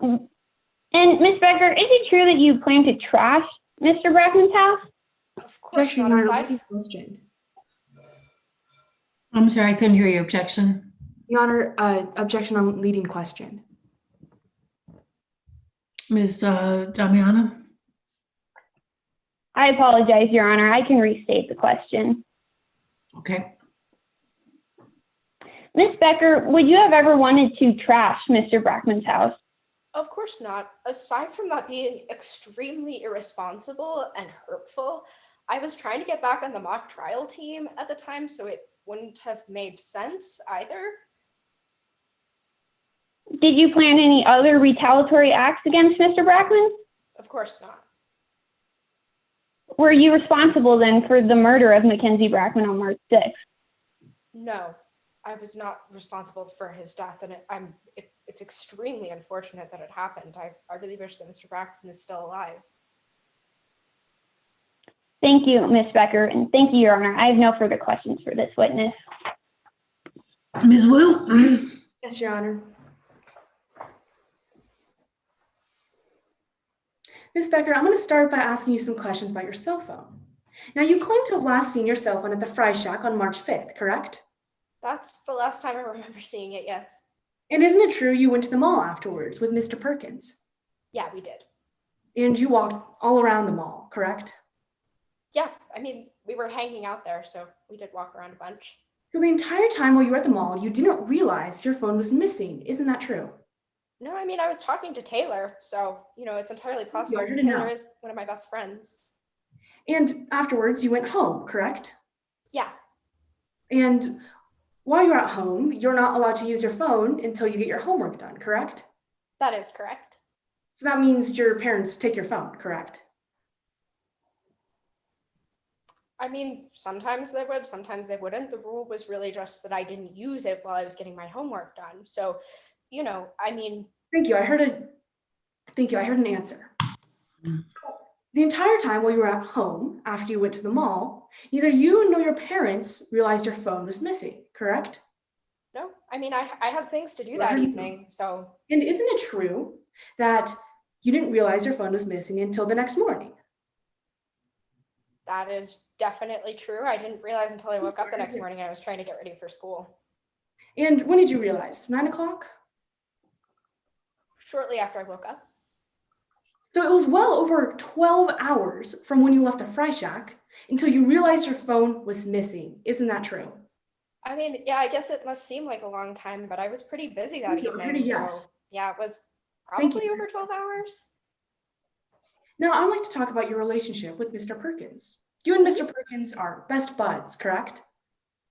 And Ms. Becker, is it true that you plan to trash Mr. Brackman's house? Of course not. Aside Question. I'm sorry, I couldn't hear your objection. Your Honor, objection on leading question. Ms. Damiana? I apologize, Your Honor. I can restate the question. Okay. Ms. Becker, would you have ever wanted to trash Mr. Brackman's house? Of course not. Aside from that being extremely irresponsible and hurtful, I was trying to get back on the mock trial team at the time, so it wouldn't have made sense either. Did you plan any other retaliatory acts against Mr. Brackman? Of course not. Were you responsible then for the murder of Mackenzie Brackman on March 6th? No, I was not responsible for his death, and it's extremely unfortunate that it happened. I really wish that Mr. Brackman is still alive. Thank you, Ms. Becker, and thank you, Your Honor. I have no further questions for this witness. Ms. Wu? Yes, Your Honor. Ms. Becker, I'm going to start by asking you some questions about your cell phone. Now, you claim to have last seen your cell phone at the Fry Shack on March 5th, correct? That's the last time I remember seeing it, yes. And isn't it true you went to the mall afterwards with Mr. Perkins? Yeah, we did. And you walked all around the mall, correct? Yeah, I mean, we were hanging out there, so we did walk around a bunch. So the entire time while you were at the mall, you didn't realize your phone was missing. Isn't that true? No, I mean, I was talking to Taylor, so, it's entirely possible. Yeah, Taylor is one of my best friends. And afterwards, you went home, correct? Yeah. And while you're at home, you're not allowed to use your phone until you get your homework done, correct? That is correct. So that means your parents take your phone, correct? I mean, sometimes they would, sometimes they wouldn't. The rule was really just that I didn't use it while I was getting my homework done. So, I mean. Thank you. I heard an answer. The entire time while you were at home, after you went to the mall, neither you nor your parents realized your phone was missing, correct? No, I mean, I had things to do that evening, so. And isn't it true that you didn't realize your phone was missing until the next morning? That is definitely true. I didn't realize until I woke up the next morning. I was trying to get ready for school. And when did you realize? 9 o'clock? Shortly after I woke up. So it was well over 12 hours from when you left the Fry Shack until you realized your phone was missing. Isn't that true? I mean, yeah, I guess it must seem like a long time, but I was pretty busy that evening. Yes. So yeah, it was probably over 12 hours. Now I'd like to talk about your relationship with Mr. Perkins. You and Mr. Perkins are best buds, correct?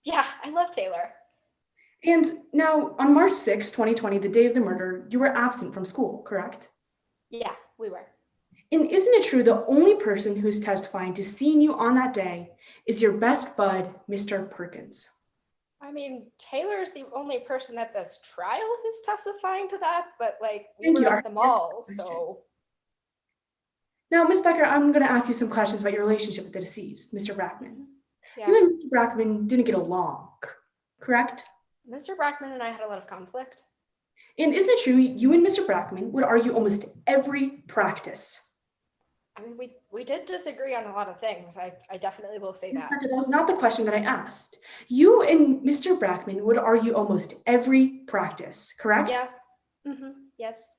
Yeah, I love Taylor. And now on March 6, 2020, the day of the murder, you were absent from school, correct? Yeah, we were. And isn't it true the only person who's testifying to seeing you on that day is your best bud, Mr. Perkins? I mean, Taylor is the only person at this trial who's testifying to that, but we Thank were you. at the mall, so. Now, Ms. Becker, I'm going to ask you some questions about your relationship with the deceased, Mr. Brackman. Yeah. You and Mr. Brackman didn't get along, correct? Mr. Brackman and I had a lot of conflict. And isn't it true you and Mr. Brackman would argue almost every practice? I mean, we did disagree on a lot of things. I definitely will say that. That was not the question that I asked. You and Mr. Brackman would argue almost every practice, correct? Yeah. Yes.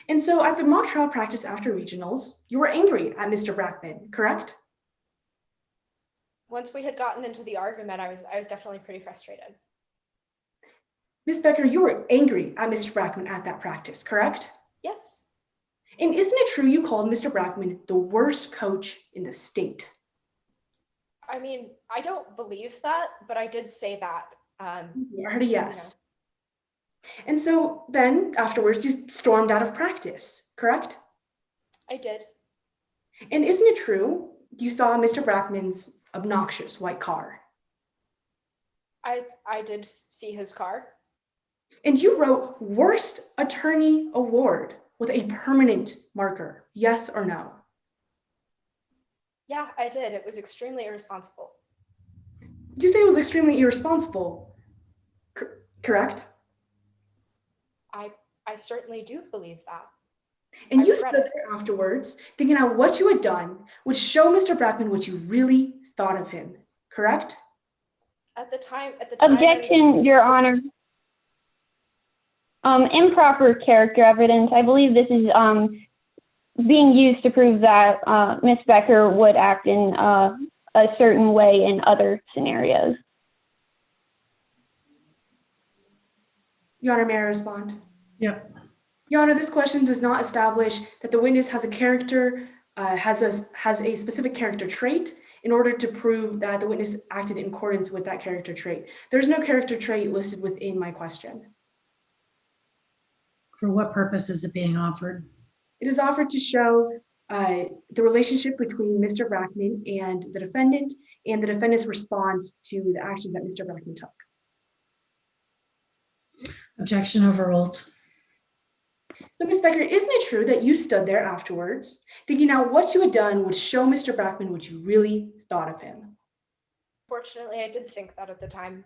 And so at the mock trial practice after regionals, you were angry at Mr. Brackman, correct? Once we had gotten into the argument, I was definitely pretty frustrated. Ms. Becker, you were angry at Mr. Brackman at that practice, correct? Yes. And isn't it true you called Mr. Brackman the worst coach in the state? I mean, I don't believe that, but I did say that. I heard a yes. And so then afterwards you stormed out of practice, correct? I did. And isn't it true you saw Mr. Brackman's obnoxious white car? I did see his car. And you wrote worst attorney award with a permanent marker, yes or no? Yeah, I did. It was extremely irresponsible. You say it was extremely irresponsible, correct? I certainly do believe that. And you stood there afterwards thinking out what you had done would show Mr. Brackman what you really thought of him, correct? At the time. Objection, Your Honor. Improper character evidence. I believe this is being used to prove that Ms. Becker would act in a certain way in other scenarios. Your Honor, may I respond? Yeah. Your Honor, this question does not establish that the witness has a character, has a specific character trait in order to prove that the witness acted in accordance with that character trait. There's no character trait listed within my question. For what purpose is it being offered? It is offered to show the relationship between Mr. Brackman and the defendant's response to the actions that Mr. Brackman took. Objection overruled. So Ms. Becker, isn't it true that you stood there afterwards thinking out what you had done would show Mr. Brackman what you really thought of him? Fortunately, I did think that at the time.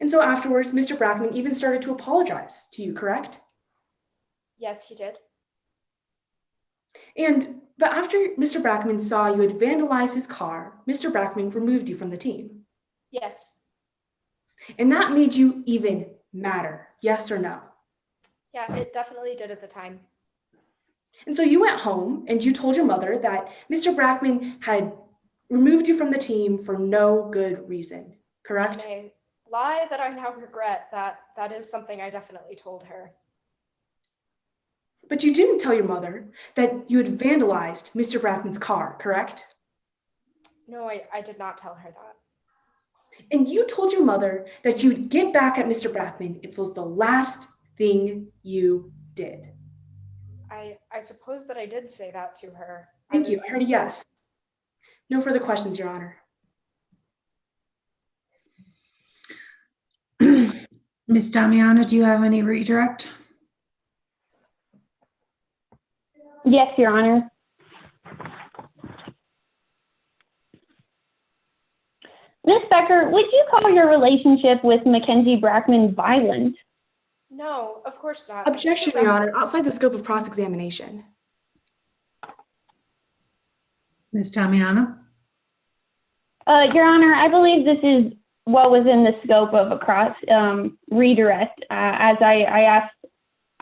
And so afterwards, Mr. Brackman even started to apologize to you, correct? Yes, he did. But after Mr. Brackman saw you had vandalized his car, Mr. Brackman removed you from the team. Yes. And that made you even madder, yes or no? Yeah, it definitely did at the time. And so you went home and you told your mother that Mr. Brackman had removed you from the team for no good reason, correct? A lie that I now regret. That is something I definitely told her. But you didn't tell your mother that you had vandalized Mr. Brackman's car, correct? No, I did not tell her that. And you told your mother that you would get back at Mr. Brackman if it was the last thing you did. I suppose that I did say that to her. Thank you. I heard a yes. No further questions, Your Honor. Ms. Damiano, do you have any redirect? Yes, Your Honor. Ms. Becker, would you call your relationship with Mackenzie Brackman violent? No, of course not. Objection, Your Honor, outside the scope of cross-examination. Ms. Damiano? Your Honor, I believe this is well within the scope of a cross redirect. As I asked,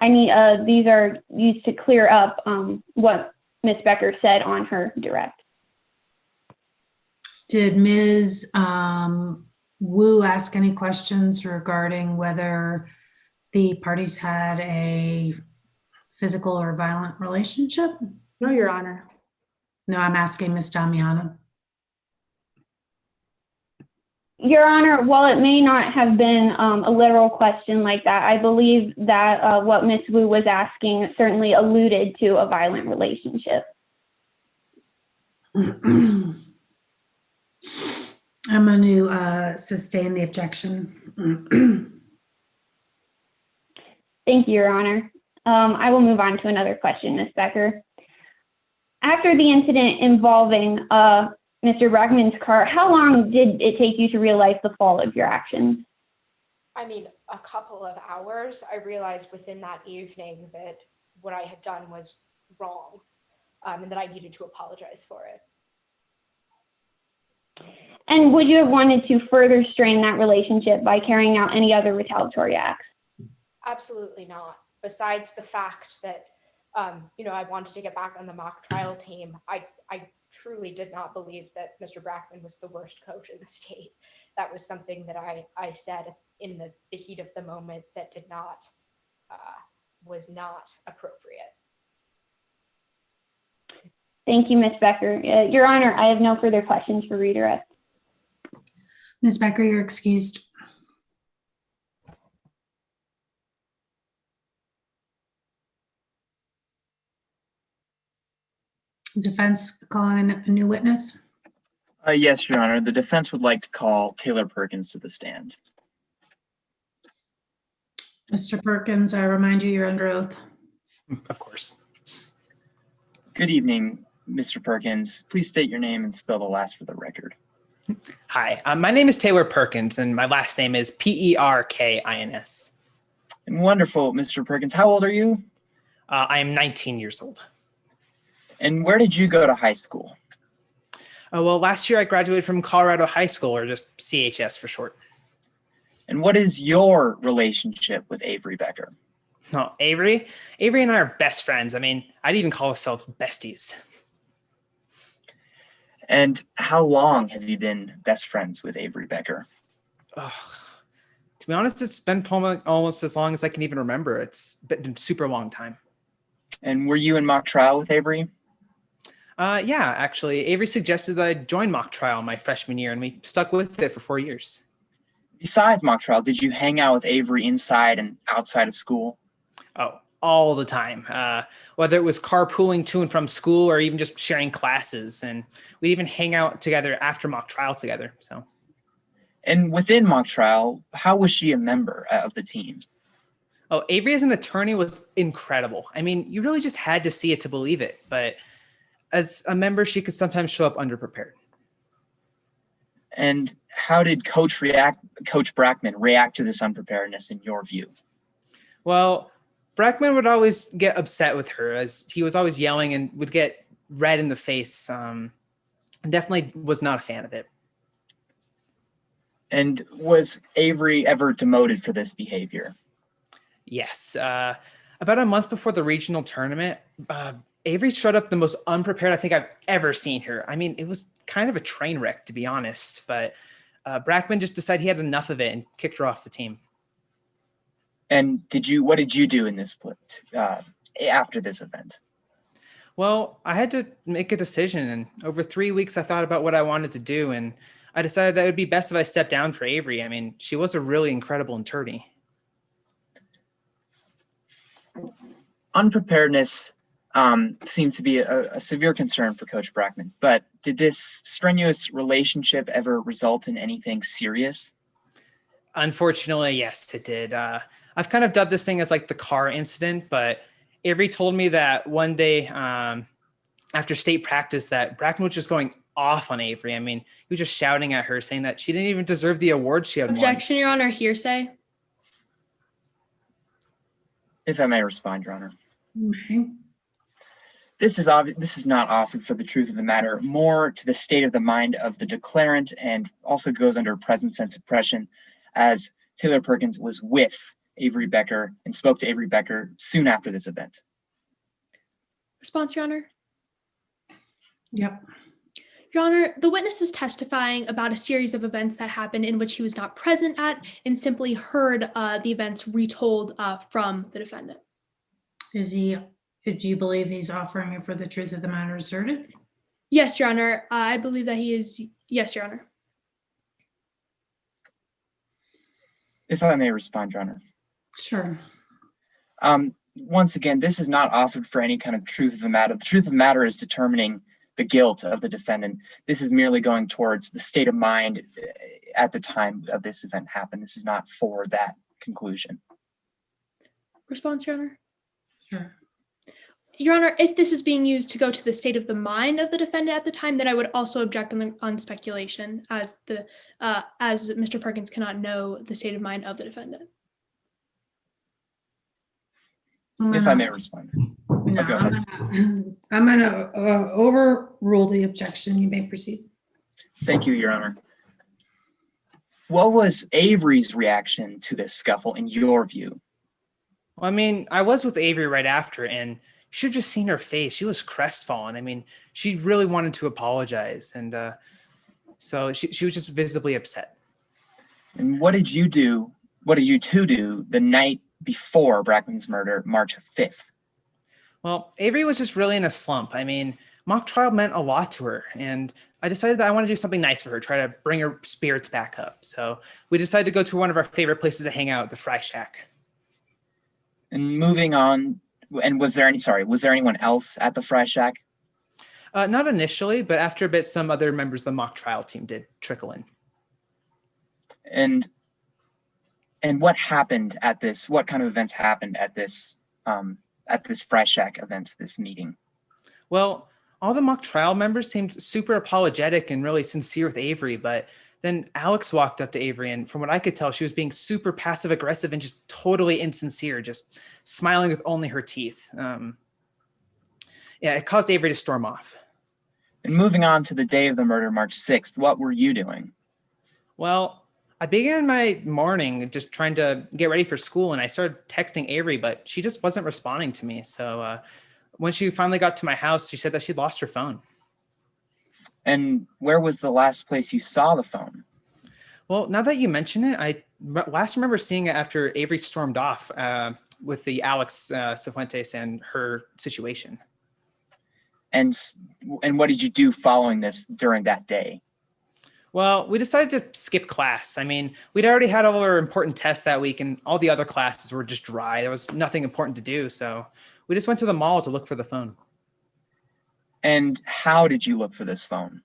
these are used to clear up what Ms. Becker said on her direct. Did Ms. Wu ask any questions regarding whether the parties had a physical or violent relationship? No, Your Honor. No, I'm asking Ms. Damiano. Your Honor, while it may not have been a literal question like that, I believe that what Ms. Wu was asking certainly alluded to a violent relationship. I'm going to sustain the objection. Thank you, Your Honor. I will move on to another question, Ms. Becker. After the incident involving Mr. Brackman's car, how long did it take you to realize the fault of your actions? I mean, a couple of hours. I realized within that evening that what I had done was wrong. and that I needed to apologize for it. And would you have wanted to further strain that relationship by carrying out any other retaliatory acts? Absolutely not. Besides the fact that, I wanted to get back on the mock trial team, I truly did not believe that Mr. Brackman was the worst coach in the state. That was something that I said in the heat of the moment that was not appropriate. Thank you, Ms. Becker. Your Honor, I have no further questions for redirect. Ms. Becker, you're excused. Defense calling a new witness. Yes, Your Honor. The defense would like to call Taylor Perkins to the stand. Mr. Perkins, I remind you you're under oath. Of course. Good evening, Mr. Perkins. Please state your name and spell the last for the record. Hi, my name is Taylor Perkins, and my last name is Perkins. And wonderful, Mr. Perkins. How old are you? I am 19 years old. And where did you go to high school? Well, last year I graduated from Colorado High School, or just CHS for short. And what is your relationship with Avery Becker? Oh, Avery? Avery and I are best friends. I mean, I'd even call ourselves besties. And how long have you been best friends with Avery Becker? To be honest, it's been almost as long as I can even remember. It's been a super long time. And were you in mock trial with Avery? Yeah, actually. Avery suggested that I join mock trial my freshman year, and we stuck with it for 4 years. Besides mock trial, did you hang out with Avery inside and outside of school? Oh, all the time. Whether it was carpooling to and from school or even just sharing classes. And we'd even hang out together after mock trial together. So. And within mock trial, how was she a member of the team? Oh, Avery as an attorney was incredible. I mean, you really just had to see it to believe it. But as a member, she could sometimes show up underprepared. And how did Coach Brackman react to this unpreparedness in your view? Well, Brackman would always get upset with her as he was always yelling and would get red in the face. Definitely was not a fan of it. And was Avery ever demoted for this behavior? Yes. About a month before the regional tournament, Avery showed up the most unprepared I think I've ever seen her. I mean, it was kind of a train wreck, to be honest, but Brackman just decided he had enough of it and kicked her off the team. And what did you do in this after this event? Well, I had to make a decision, and over 3 weeks, I thought about what I wanted to do, and I decided that it would be best if I stepped down for Avery. I mean, she was a really incredible attorney. Unpreparedness seems to be a severe concern for Coach Brackman, but did this strenuous relationship ever result in anything serious? Unfortunately, yes, it did. I've kind of dubbed this thing as like the car incident, but Avery told me that one day after state practice that Brackman was just going off on Avery. I mean, he was just shouting at her, saying that she didn't even deserve the award she had won. Objection, Your Honor, hearsay. If I may respond, Your Honor. Okay. This is not offered for the truth of the matter, more to the state of the mind of the declarant, and also goes under present sense oppression, as Taylor Perkins was with Avery Becker and spoke to Avery Becker soon after this event. Response, Your Honor. Yep. Your Honor, the witness is testifying about a series of events that happened in which he was not present at and simply heard the events retold from the defendant. Do you believe he's offering it for the truth of the matter asserted? Yes, Your Honor. I believe that he is. Yes, Your Honor. If I may respond, Your Honor. Sure. Once again, this is not offered for any kind of truth of the matter. The truth of the matter is determining the guilt of the defendant. This is merely going towards the state of mind at the time of this event happened. This is not for that conclusion. Response, Your Honor. Sure. Your Honor, if this is being used to go to the state of the mind of the defendant at the time, then I would also object on speculation, as Mr. Perkins cannot know the state of mind of the defendant. if I may respond. No, go ahead. I'm gonna overrule the objection. You may proceed. Thank you, Your Honor. What was Avery's reaction to this scuffle in your view? Well, I mean, I was with Avery right after, and you should have just seen her face. She was crestfallen. I mean, she really wanted to apologize, and so she was just visibly upset. And what did you do? What did you two do the night before Brackman's murder, March 5th? Well, Avery was just really in a slump. I mean, mock trial meant a lot to her, and I decided that I want to do something nice for her, try to bring her spirits back up. So we decided to go to one of our favorite places to hang out, the Fry Shack. And moving on, and was there anyone else at the Fry Shack? Not initially, but after a bit, some other members of the mock trial team did trickle in. And what happened at this? What kind of events happened at this Fry Shack event, this meeting? Well, all the mock trial members seemed super apologetic and really sincere with Avery, but then Alex walked up to Avery, and from what I could tell, she was being super passive aggressive and just totally insincere, just smiling with only her teeth. Yeah, it caused Avery to storm off. And moving on to the day of the murder, March 6th, what were you doing? Well, I began my morning just trying to get ready for school, and I started texting Avery, but she just wasn't responding to me. So when she finally got to my house, she said that she'd lost her phone. And where was the last place you saw the phone? Well, now that you mention it, I last remember seeing it after Avery stormed off with the Alex Cifuentes and her situation. And what did you do following this during that day? Well, we decided to skip class. I mean, we'd already had all our important tests that week, and all the other classes were just dry. There was nothing important to do, so we just went to the mall to look for the phone. And how did you look for this phone?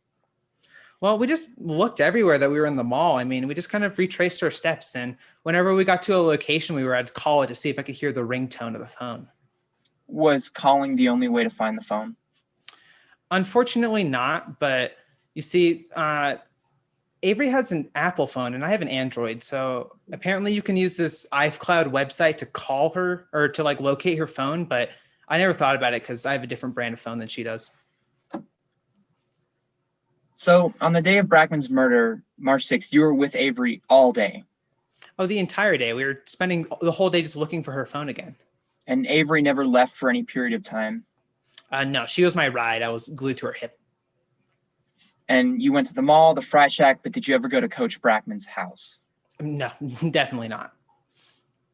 Well, we just looked everywhere that we were in the mall. I mean, we just kind of retraced our steps, and whenever we got to a location, we were at call it to see if I could hear the ringtone of the phone. Was calling the only way to find the phone? Unfortunately not, but you see, Avery has an Apple phone and I have an Android. So apparently you can use this iCloud website to call her or to like locate her phone, but I never thought about it because I have a different brand of phone than she does. So on the day of Brackman's murder, March 6th, you were with Avery all day. Oh, the entire day. We were spending the whole day just looking for her phone again. And Avery never left for any period of time? No, she was my ride. I was glued to her hip. And you went to the mall, the Fry Shack, but did you ever go to Coach Brackman's house? No, definitely not.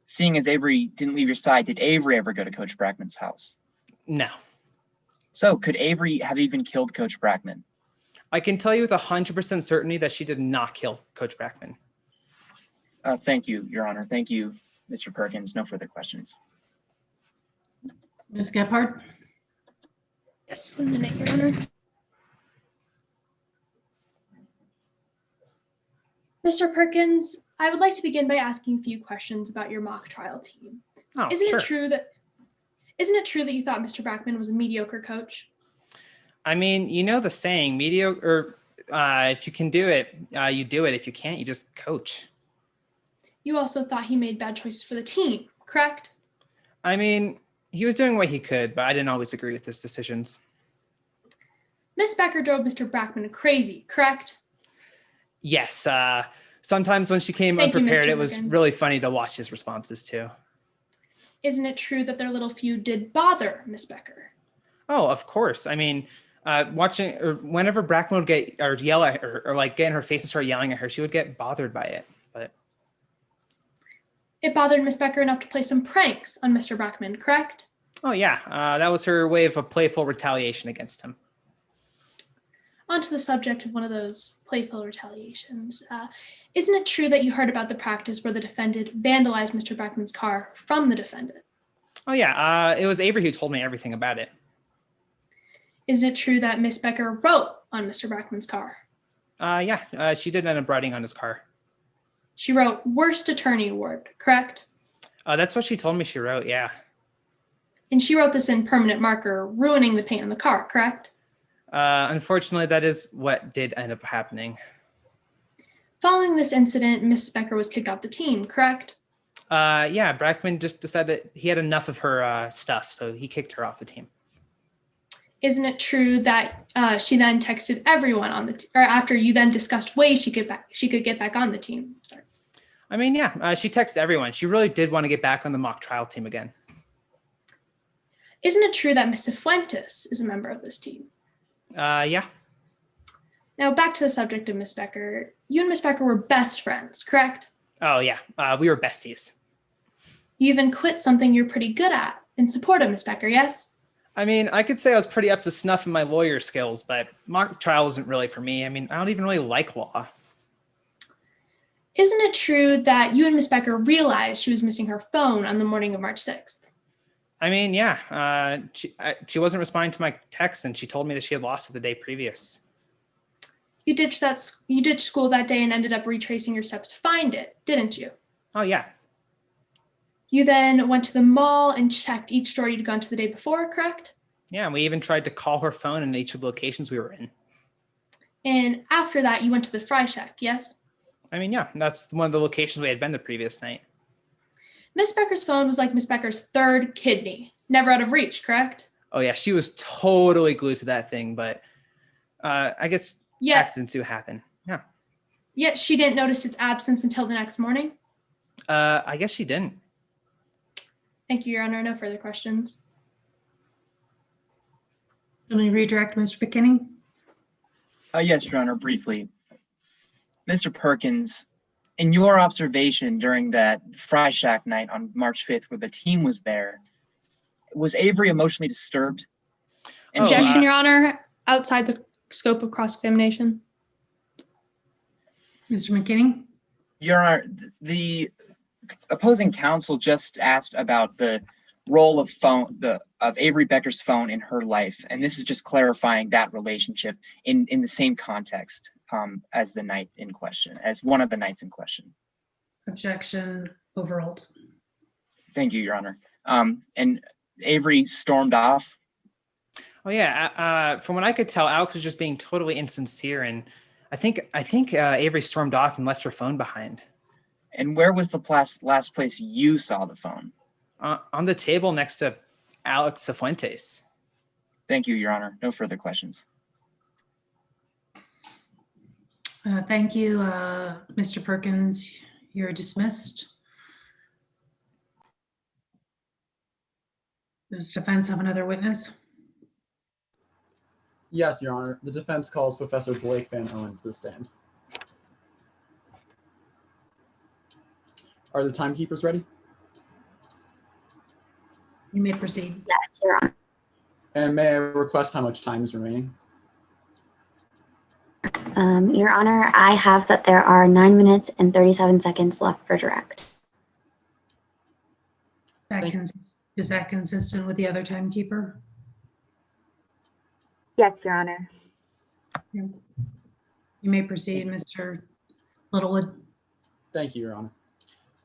Seeing as Avery didn't leave your side, did Avery ever go to Coach Brackman's house? No. So could Avery have even killed Coach Brackman? I can tell you with 100% certainty that she did not kill Coach Brackman. Thank you, Your Honor. Thank you, Mr. Perkins. No further questions. Ms. Gephardt? Yes, 1 minute, Your Honor. Mr. Perkins, I would like to begin by asking a few questions about your mock trial team. Oh, Isn't sure. it true that you thought Mr. Brackman was a mediocre coach? I mean, you know the saying, mediocre, if you can do it, you do it. If you can't, you just coach. You also thought he made bad choices for the team, correct? I mean, he was doing what he could, but I didn't always agree with his decisions. Miss Becker drove Mr. Brackman crazy, correct? Yes, sometimes when she came Thank you, unprepared, Mr. it was Morgan. really funny to watch his responses too. Isn't it true that their little feud did bother Miss Becker? Oh, of course. I mean, watching or whenever Brackman would get or yell at her or like get in her face and start yelling at her, she would get bothered by it. But It bothered Miss Becker enough to play some pranks on Mr. Brackman, correct? oh yeah, that was her way of a playful retaliation against him. On to the subject of one of those playful retaliations. Isn't it true that you heard about the practice where the defendant vandalized Mr. Brackman's car from the defendant? Oh yeah, it was Avery who told me everything about it. Isn't it true that Miss Becker wrote on Mr. Brackman's car? Yeah, she did end up writing on his car. She wrote Worst Attorney Award, correct? That's what she told me she wrote, yeah. And she wrote this in permanent marker, ruining the paint on the car, correct? Unfortunately, that is what did end up happening. Following this incident, Miss Becker was kicked off the team, correct? Yeah, Brackman just decided that he had enough of her stuff, so he kicked her off the team. Isn't it true that she then texted everyone on the or after you then discussed ways she could get back on the team? Sorry. I mean, yeah, she texted everyone. She really did want to get back on the mock trial team again. Isn't it true that Ms. Fuentes is a member of this team? Yeah. Now back to the subject of Ms. Becker. You and Ms. Becker were best friends, correct? Oh, yeah. We were besties. You even quit something you're pretty good at in support of Ms. Becker, yes? I mean, I could say I was pretty up to snuff in my lawyer skills, but mock trial isn't really for me. I mean, I don't even really like law. Isn't it true that you and Ms. Becker realized she was missing her phone on the morning of March 6th? I mean, yeah. She wasn't responding to my texts, and she told me that she had lost it the day previous. You ditched school that day and ended up retracing your steps to find it, didn't you? Oh, yeah. You then went to the mall and checked each store you'd gone to the day before, correct? Yeah, and we even tried to call her phone in each of the locations we were in. And after that, you went to the Fry Shack, yes? I mean, yeah, that's one of the locations we had been the previous night. Miss Becker's phone was like Miss Becker's third kidney, never out of reach, correct? Oh, yeah, she was totally glued to that thing, but I guess accidents do happen. Yeah. Yet she didn't notice its absence until the next morning? I guess she didn't. Thank you, Your Honor. No further questions. Let me redirect Mr. McKinney. Yes, Your Honor, briefly. Mr. Perkins, in your observation during that Fry Shack night on March 5th where the team was there, was Avery emotionally disturbed? Objection, Your Honor. Outside the scope of cross-examination. Mr. McKinney? Your Honor, the opposing counsel just asked about the role of Avery Becker's phone in her life, and this is just clarifying that relationship in the same context as the night in question, as one of the nights in question. Objection overruled. Thank you, Your Honor. And Avery stormed off. Oh yeah, from what I could tell, Alex was just being totally insincere, and I think Avery stormed off and left her phone behind. And where was the last place you saw the phone? On the table next to Alex Fuentes. Thank you, Your Honor. No further questions. Thank you, Mr. Perkins. You're dismissed. Does defense have another witness? Yes, Your Honor. The defense calls Professor Blake Van Owen to the stand. Are the timekeepers ready? You may proceed. Yes, Your Honor. And may I request how much time is remaining? Your Honor, I have that there are 9 minutes and 37 seconds left for direct. Is that consistent with the other timekeeper? Yes, Your Honor. You may proceed, Mr. Littlewood. Thank you, Your Honor.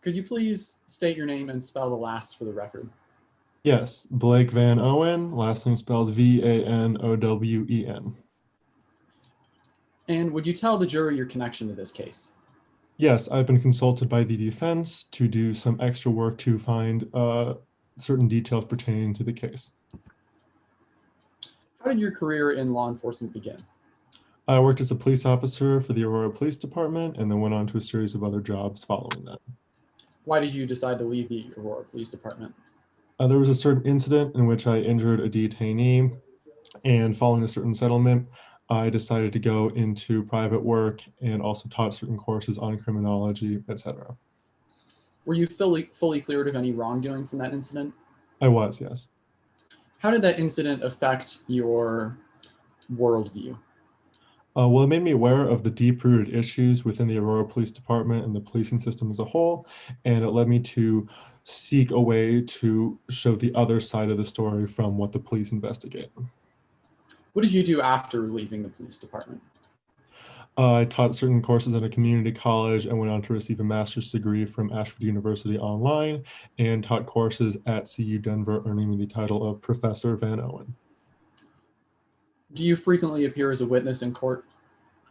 Could you please state your name and spell the last for the record? Yes, Blake Van Owen, last name spelled V-A-N-O-W-E-N. And would you tell the jury your connection to this case? Yes, I've been consulted by the defense to do some extra work to find certain details pertaining to the case. How did your career in law enforcement begin? I worked as a police officer for the Aurora Police Department and then went on to a series of other jobs following that. Why did you decide to leave the Aurora Police Department? There was a certain incident in which I injured a detainee, and following a certain settlement, I decided to go into private work and also taught certain courses on criminology, etc. Were you fully cleared of any wrongdoing from that incident? I was, yes. How did that incident affect your worldview? Well, it made me aware of the deep-rooted issues within the Aurora Police Department and the policing system as a whole, and it led me to seek a way to show the other side of the story from what the police investigate. What did you do after leaving the police department? I taught certain courses at a community college and went on to receive a master's degree from Ashford University online and taught courses at CU Denver, earning me the title of Professor Van Owen. Do you frequently appear as a witness in court?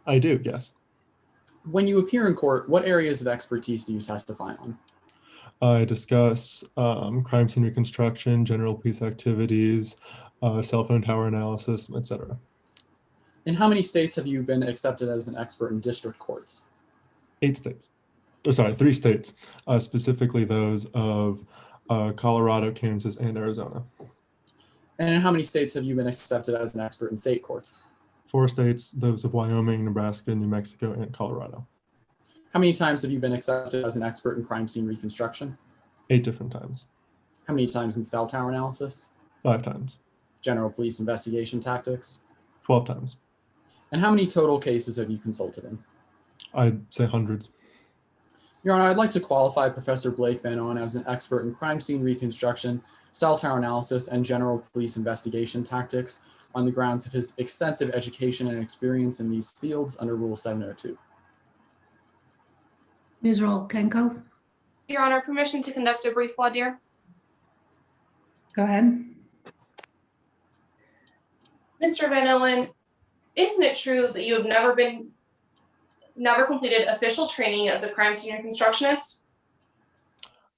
I do, yes. When you appear in court, what areas of expertise do you testify on? I discuss crime scene reconstruction, general police activities, cell phone tower analysis, etc. In how many states have you been accepted as an expert in district courts? 8 states. Oh, sorry, 3 states, specifically those of Colorado, Kansas, and Arizona. And in how many states have you been accepted as an expert in state courts? 4 states, those of Wyoming, Nebraska, New Mexico, and Colorado. How many times have you been accepted as an expert in crime scene reconstruction? 8 different times. How many times in cell tower analysis? 5 times. General police investigation tactics? 12 times. And how many total cases have you consulted in? I'd say hundreds. Your Honor, I'd like to qualify Professor Blake Van Owen as an expert in crime scene reconstruction, cell tower analysis, and general police investigation tactics on the grounds of his extensive education and experience in these fields under Rule 702. Ms. Rolkenko, Your Honor, permission to conduct a brief voir dire. go ahead. Mr. Van Owen, isn't it true that you have never completed official training as a crime scene reconstructionist?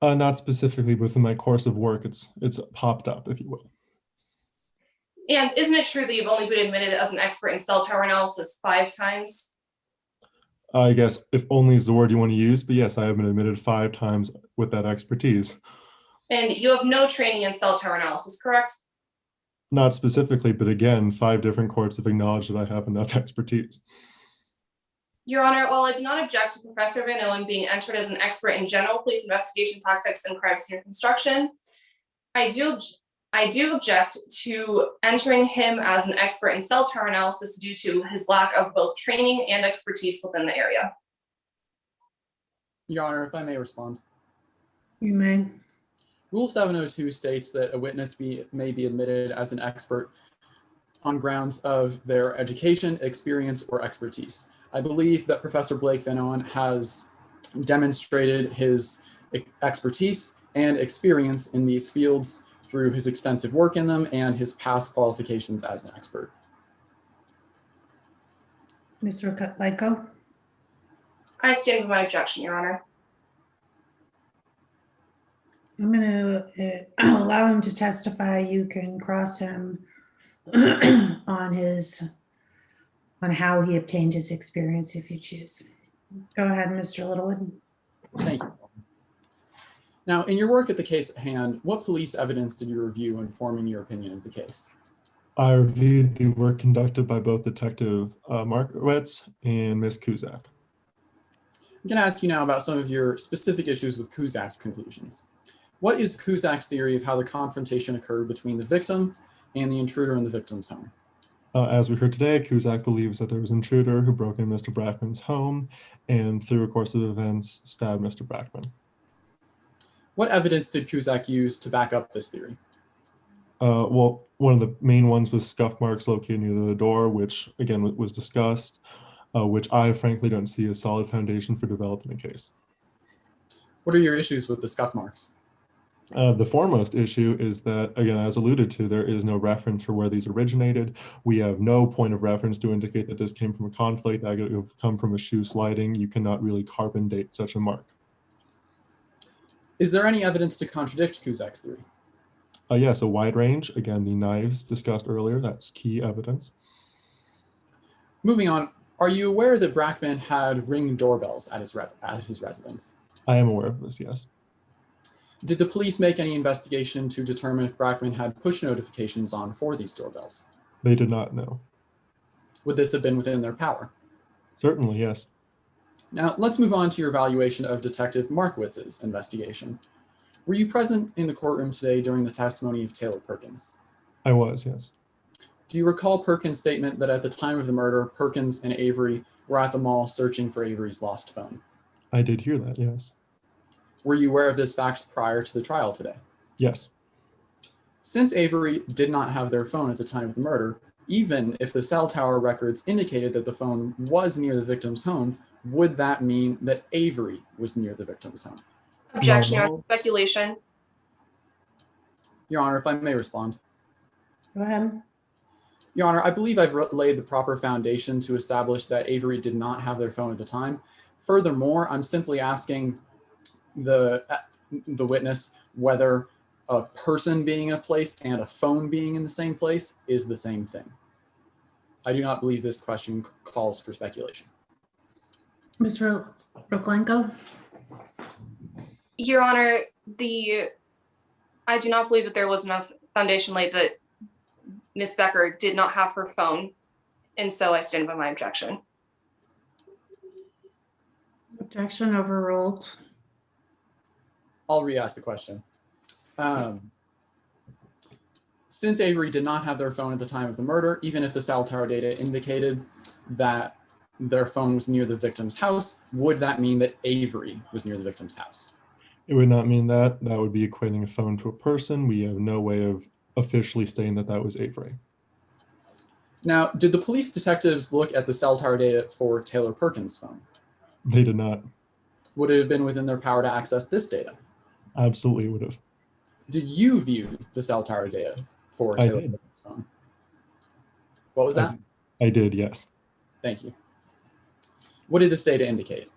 Not specifically within my course of work. It's popped up, if you will. And isn't it true that you've only been admitted as an expert in cell tower analysis 5 times? I guess if only is the word you want to use, but yes, I have been admitted 5 times with that expertise. And you have no training in cell tower analysis, correct? Not specifically, but again, 5 different courts have acknowledged that I have enough expertise. Your Honor, while I do not object to Professor Van Owen being entered as an expert in general police investigation tactics and crime scene reconstruction, I do object to entering him as an expert in cell tower analysis due to his lack of both training and expertise within the area. Your Honor, if I may respond. You may. Rule 702 states that a witness may be admitted as an expert on grounds of their education, experience, or expertise. I believe that Professor Blake Van Owen has demonstrated his expertise and experience in these fields through his extensive work in them and his past qualifications as an expert. Mr. Lyko, I stand with my objection, Your Honor. I'm going to allow him to testify. You can cross him on how he obtained his experience if you choose. Go ahead, Mr. Littlewood. Thank you. Now, in your work at the case at hand, what police evidence did you review in forming your opinion of the case? I reviewed the work conducted by both Detective Markowitz and Ms. Kuzak. I'm going to ask you now about some of your specific issues with Kuzak's conclusions. What is Kuzak's theory of how the confrontation occurred between the victim and the intruder in the victim's home? As we heard today, Kuzak believes that there was an intruder who broke into Mr. Brackman's home and through a course of events stabbed Mr. Brackman. What evidence did Kuzak use to back up this theory? Well, one of the main ones was scuff marks located near the door, which again was discussed, which I frankly don't see a solid foundation for developing a case. What are your issues with the scuff marks? The foremost issue is that, again, as alluded to, there is no reference for where these originated. We have no point of reference to indicate that this came from a conflict, that could have come from a shoe sliding. You cannot really carbon date such a mark. Is there any evidence to contradict Kuzak's theory? Yes, a wide range. Again, the knives discussed earlier, that's key evidence. Moving on, are you aware that Brackman had Ring doorbells at his residence? I am aware of this, yes. Did the police make any investigation to determine if Brackman had push notifications on for these doorbells? They did not know. Would this have been within their power? Certainly, yes. Now, let's move on to your evaluation of Detective Markowitz's investigation. Were you present in the courtroom today during the testimony of Taylor Perkins? I was, yes. Do you recall Perkins' statement that at the time of the murder, Perkins and Avery were at the mall searching for Avery's lost phone? I did hear that, yes. Were you aware of this fact prior to the trial today? Yes. Since Avery did not have their phone at the time of the murder, even if the cell tower records indicated that the phone was near the victim's home, would that mean that Avery was near the victim's home? Objection, Your Honor. Speculation. Your Honor, if I may respond. Go ahead. Your Honor, I believe I've laid the proper foundation to establish that Avery did not have their phone at the time. Furthermore, I'm simply asking the the witness whether a person being in a place and a phone being in the same place is the same thing. I do not believe this question calls for speculation. Ms. Roklenko? Your Honor, I do not believe that there was enough foundation laid that Ms. Becker did not have her phone, and so I stand by my objection. Objection overruled. I'll re-ask the question. Since Avery did not have their phone at the time of the murder, even if the cell tower data indicated that their phone was near the victim's house, would that mean that Avery was near the victim's house? It would not mean that. That would be equating a phone to a person. We have no way of officially stating that that was Avery. Now, did the police detectives look at the cell tower data for Taylor Perkins' phone? They did not. Would it have been within their power to access this data? Absolutely would have. Did you view the cell tower data for Taylor Perkins' phone? What was that? I did, yes. Thank you. What did this data indicate?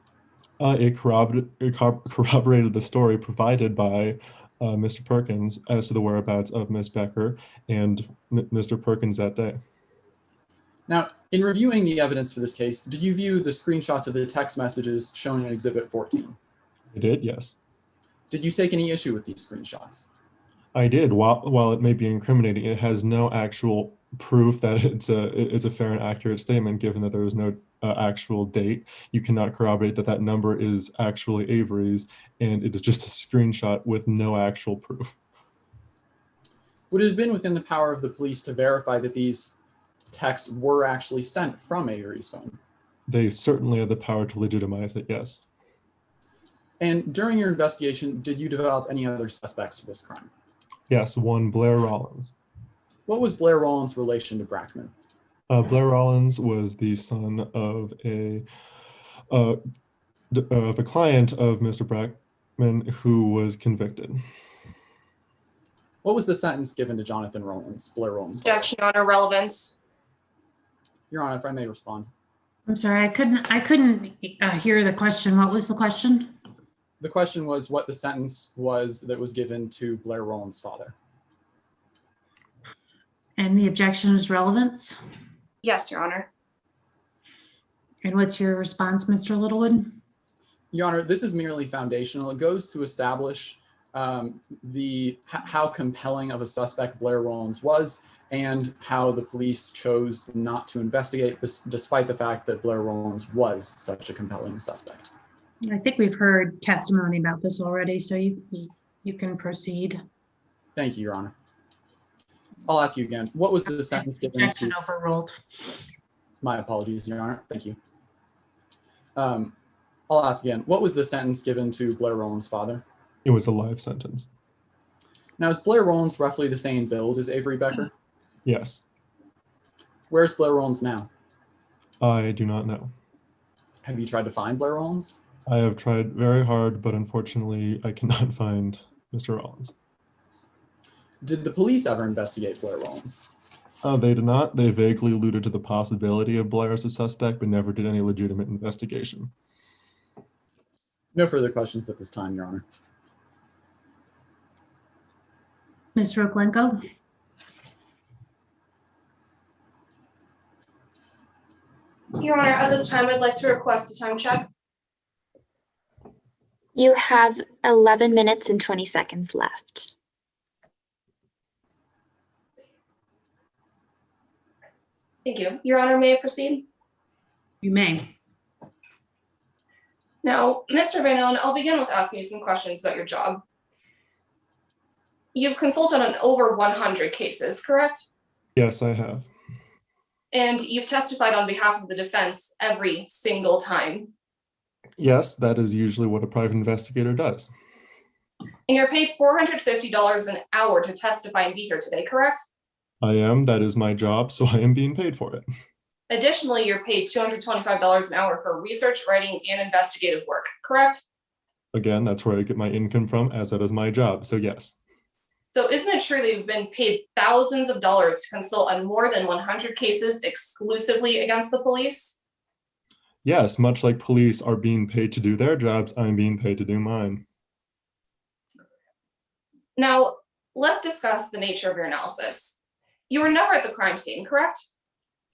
It corroborated the story provided by Mr. Perkins as to the whereabouts of Ms. Becker and Mr. Perkins that day. Now, in reviewing the evidence for this case, did you view the screenshots of the text messages shown in Exhibit 14? I did, yes. Did you take any issue with these screenshots? I did. While it may be incriminating, it has no actual proof that it's a fair and accurate statement, given that there was no actual date. You cannot corroborate that that number is actually Avery's, and it is just a screenshot with no actual proof. Would it have been within the power of the police to verify that these texts were actually sent from Avery's phone? They certainly have the power to legitimize it, yes. And during your investigation, did you develop any other suspects for this crime? Yes, one Blair Rollins. What was Blair Rollins' relation to Brackman? Blair Rollins was the son of a client of Mr. Brackman who was convicted. What was the sentence given to Jonathan Rollins, Blair Rollins' father? Objection, Your Honor, relevance. Your Honor, if I may respond. I'm sorry, I couldn't hear the question. What was the question? The question was what the sentence was that was given to Blair Rollins' father. And the objection is relevance? Yes, Your Honor. And what's your response, Mr. Littlewood? Your Honor, this is merely foundational. It goes to establish how compelling of a suspect Blair Rollins was and how the police chose not to investigate this, despite the fact that Blair Rollins was such a compelling suspect. I think we've heard testimony about this already, so you can proceed. Thank you, Your Honor. I'll ask you again. What was the sentence given Objection to? overruled. My apologies, Your Honor. Thank you. I'll ask again. What was the sentence given to Blair Rollins' father? It was a life sentence. Now, is Blair Rollins roughly the same build as Avery Becker? Yes. Where's Blair Rollins now? I do not know. Have you tried to find Blair Rollins? I have tried very hard, but unfortunately, I cannot find Mr. Rollins. Did the police ever investigate Blair Rollins? They did not. They vaguely alluded to the possibility of Blair as a suspect, but never did any legitimate investigation. No further questions at this time, Your Honor. Ms. Roklenko? Your Honor, at this time, I'd like to request a time check. You have 11 minutes and 20 seconds left. Thank you. Your Honor, may I proceed? You may. Now, Mr. Van Allen, I'll begin with asking you some questions about your job. You've consulted on over 100 cases, correct? Yes, I have. And you've testified on behalf of the defense every single time. Yes, that is usually what a private investigator does. And you're paid $450 an hour to testify and be here today, correct? I am. That is my job, so I am being paid for it. Additionally, you're paid $225 an hour for research, writing, and investigative work, correct? Again, that's where I get my income from, as that is my job, so yes. So isn't it true that you've been paid thousands of dollars to consult on more than 100 cases exclusively against the police? Yes, much like police are being paid to do their jobs, I'm being paid to do mine. Now, let's discuss the nature of your analysis. You were never at the crime scene, correct?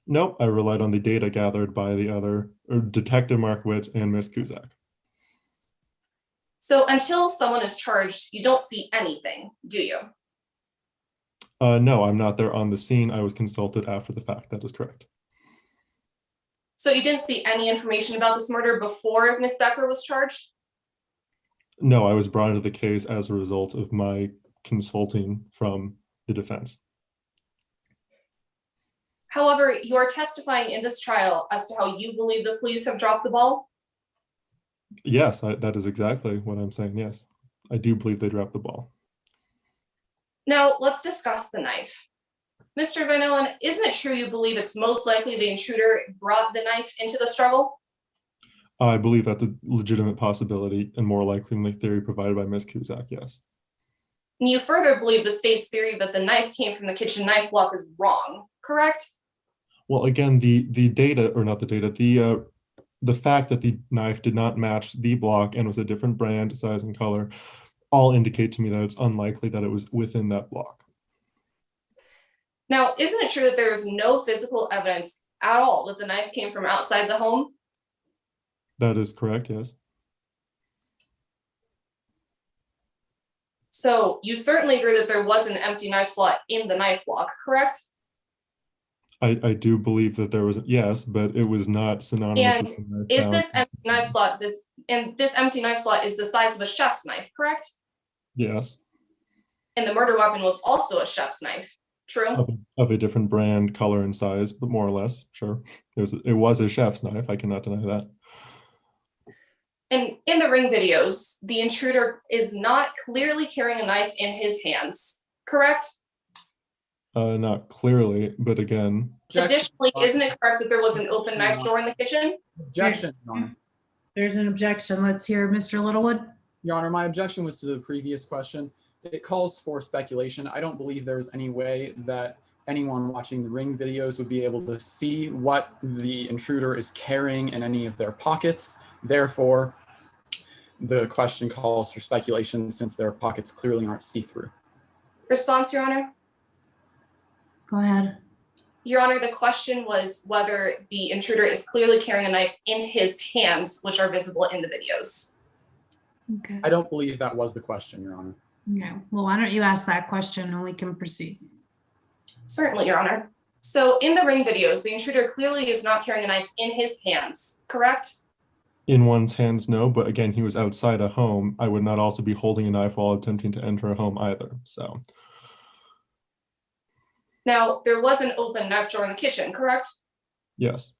Nope, I relied on the data gathered by the other Detective Markowitz and Miss Kuzak. So until someone is charged, you don't see anything, do you? No, I'm not there on the scene. I was consulted after the fact. That is correct. So you didn't see any information about this murder before Miss Becker was charged? No, I was brought into the case as a result of my consulting from the defense. However, you are testifying in this trial as to how you believe the police have dropped the ball? Yes, that is exactly what I'm saying. Yes, I do believe they dropped the ball. Now, let's discuss the knife. Mr. Van Allen, isn't it true you believe it's most likely the intruder brought the knife into the struggle? I believe that's a legitimate possibility and more likely than the theory provided by Ms. Kuzak, yes. And you further believe the state's theory that the knife came from the kitchen knife block is wrong, correct? Well, again, the data, or not the data, the fact that the knife did not match the block and was a different brand, size, and color all indicate to me that it's unlikely that it was within that block. Now, isn't it true that there is no physical evidence at all that the knife came from outside the home? That is correct, yes. So you certainly agree that there was an empty knife slot in the knife block, correct? I do believe that there was, yes, but it was not synonymous And with the knife is found. this empty knife slot, this empty knife slot is the size of a chef's knife, correct? Yes, And the murder weapon was also a chef's knife, true? of a different brand, color, and size, but more or less, sure. It was a chef's knife, I cannot deny that. And in the ring videos, the intruder is not clearly carrying a knife in his hands, correct? Not clearly, but again. Additionally, isn't it correct that there was an open knife drawer in the kitchen? Objection, Your Honor. There's an objection. Let's hear Mr. Littlewood. Your Honor, my objection was to the previous question. It calls for speculation. I don't believe there's any way that anyone watching the ring videos would be able to see what the intruder is carrying in any of their pockets. Therefore, the question calls for speculation since their pockets clearly aren't see-through. Response, Your Honor? Go ahead. Your Honor, the question was whether the intruder is clearly carrying a knife in his hands, which are visible in the videos. Okay. I don't believe that was the question, Your Honor. No. Well, why don't you ask that question and we can proceed. Certainly, Your Honor. So in the ring videos, the intruder clearly is not carrying a knife in his hands, correct? In one's hands, no, but again, he was outside a home. I would not also be holding a knife while attempting to enter a home either, so. Now, there was an open knife drawer in the kitchen, correct? Yes,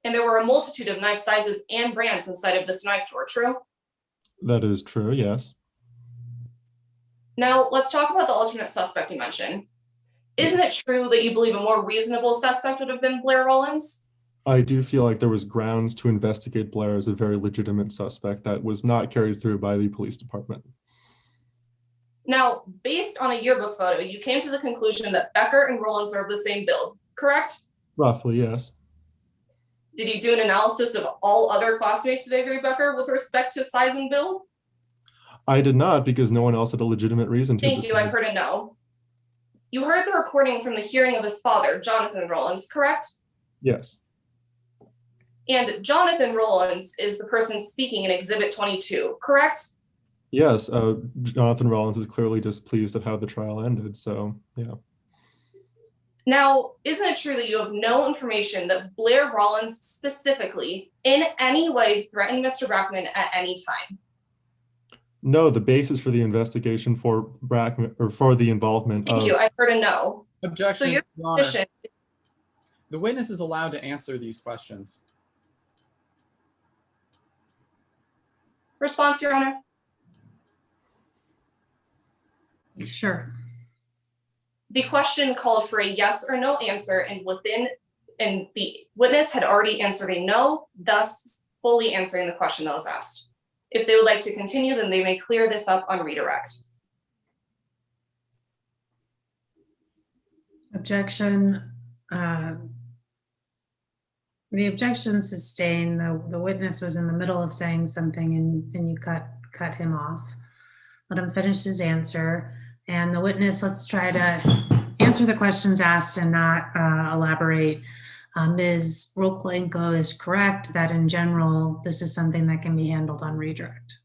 And there were a multitude of knife sizes and brands inside of this knife drawer, true? that is true, yes. Now, let's talk about the alternate suspect you mentioned. Isn't it true that you believe a more reasonable suspect would have been Blair Rollins? I do feel like there was grounds to investigate Blair as a very legitimate suspect that was not carried through by the police department. Now, based on a yearbook photo, you came to the conclusion that Becker and Rollins are of the same build, correct? Roughly, yes. Did you do an analysis of all other classmates of Avery Becker with respect to size and build? I did not because no one else had a legitimate reason to. Thank you, I've heard a no. You heard the recording from the hearing of his father, Jonathan Rollins, correct? Yes, And Jonathan Rollins is the person speaking in Exhibit 22, correct? yes. Jonathan Rollins is clearly displeased at how the trial ended, so yeah. Now, isn't it true that you have no information that Blair Rollins specifically in any way threatened Mr. Brackman at any time? No, the basis for the investigation for Brackman, or for the involvement Thank of. you, I've heard a no. Objection, So your Your Honor. position, The witness is allowed to answer these questions. response, Your Honor? Sure. The question called for a yes or no answer, and the witness had already answered a no, thus fully answering the question that was asked. If they would like to continue, then they may clear this up on redirect. Objection. The objection sustained. The witness was in the middle of saying something and you cut him off. Let him finish his answer. And the witness, let's try to answer the questions asked and not elaborate. Ms. Rokolenko is correct that in general, this is something that can be handled on redirect.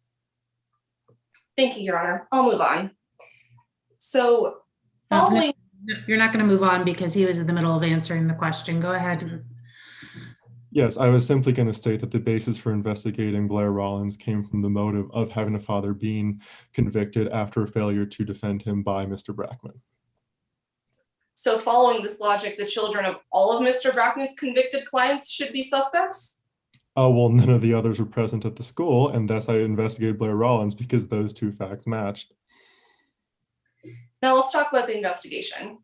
Thank you, Your Honor. I'll move on. So following. You're not going to move on because he was in the middle of answering the question. Go ahead. Yes, I was simply going to state that the basis for investigating Blair Rollins came from the motive of having a father being convicted after a failure to defend him by Mr. Brackman. So following this logic, the children of all of Mr. Brackman's convicted clients should be suspects? Well, none of the others were present at the school, and thus I investigated Blair Rollins because those two facts matched. Now let's talk about the investigation.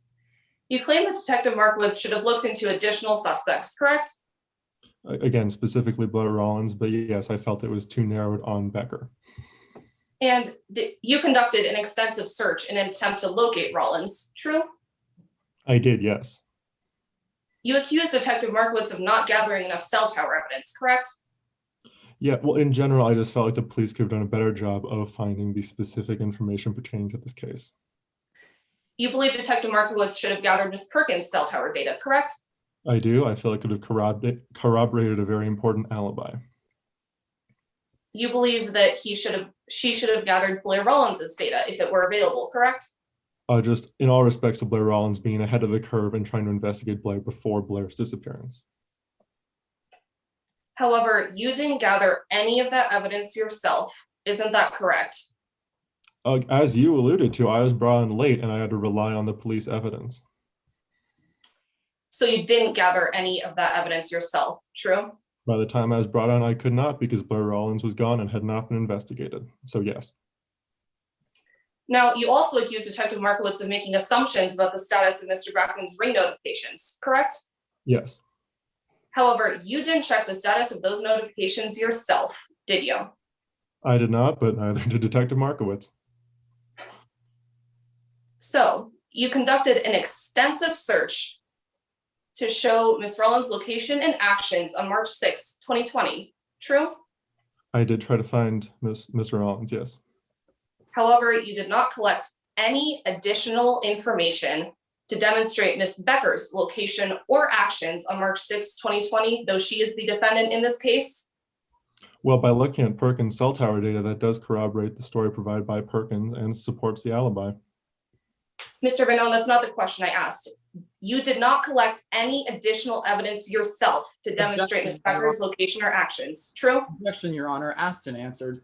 You claim that Detective Markowitz should have looked into additional suspects, correct? Again, specifically Blair Rollins, but yes, I felt it was too narrowed on Becker. And you conducted an extensive search in an attempt to locate Rollins, true? I did, yes. You accused Detective Markowitz of not gathering enough cell tower evidence, correct? Yeah, well, in general, I just felt like the police could have done a better job of finding the specific information pertaining to this case. You believe Detective Markowitz should have gathered Ms. Perkins' cell tower data, correct? I do. I feel it could have corroborated a very important alibi. You believe that she should have gathered Blair Rollins' data if it were available, correct? Just in all respects to Blair Rollins being ahead of the curve and trying to investigate Blair before Blair's disappearance. However, you didn't gather any of that evidence yourself. Isn't that correct? As you alluded to, I was brought in late and I had to rely on the police evidence. So you didn't gather any of that evidence yourself, true? By the time I was brought on, I could not because Blair Rollins was gone and had not been investigated. So yes. Now, you also accused Detective Markowitz of making assumptions about the status of Mr. Brackman's ring notifications, correct? Yes. However, you didn't check the status of those notifications yourself, did you? I did not, but neither did Detective Markowitz. So you conducted an extensive search to show Ms. Rollins' location and actions on March 6, 2020, true? I did try to find Mr. Rollins, yes. However, you did not collect any additional information to demonstrate Ms. Becker's location or actions on March 6, 2020, though she is the defendant in this case? Well, by looking at Perkins' cell tower data, that does corroborate the story provided by Perkins and supports the alibi. Mr. Vanone, that's not the question I asked. You did not collect any additional evidence yourself to demonstrate Ms. Becker's location or actions, true? Objection, Your Honor, asked and answered.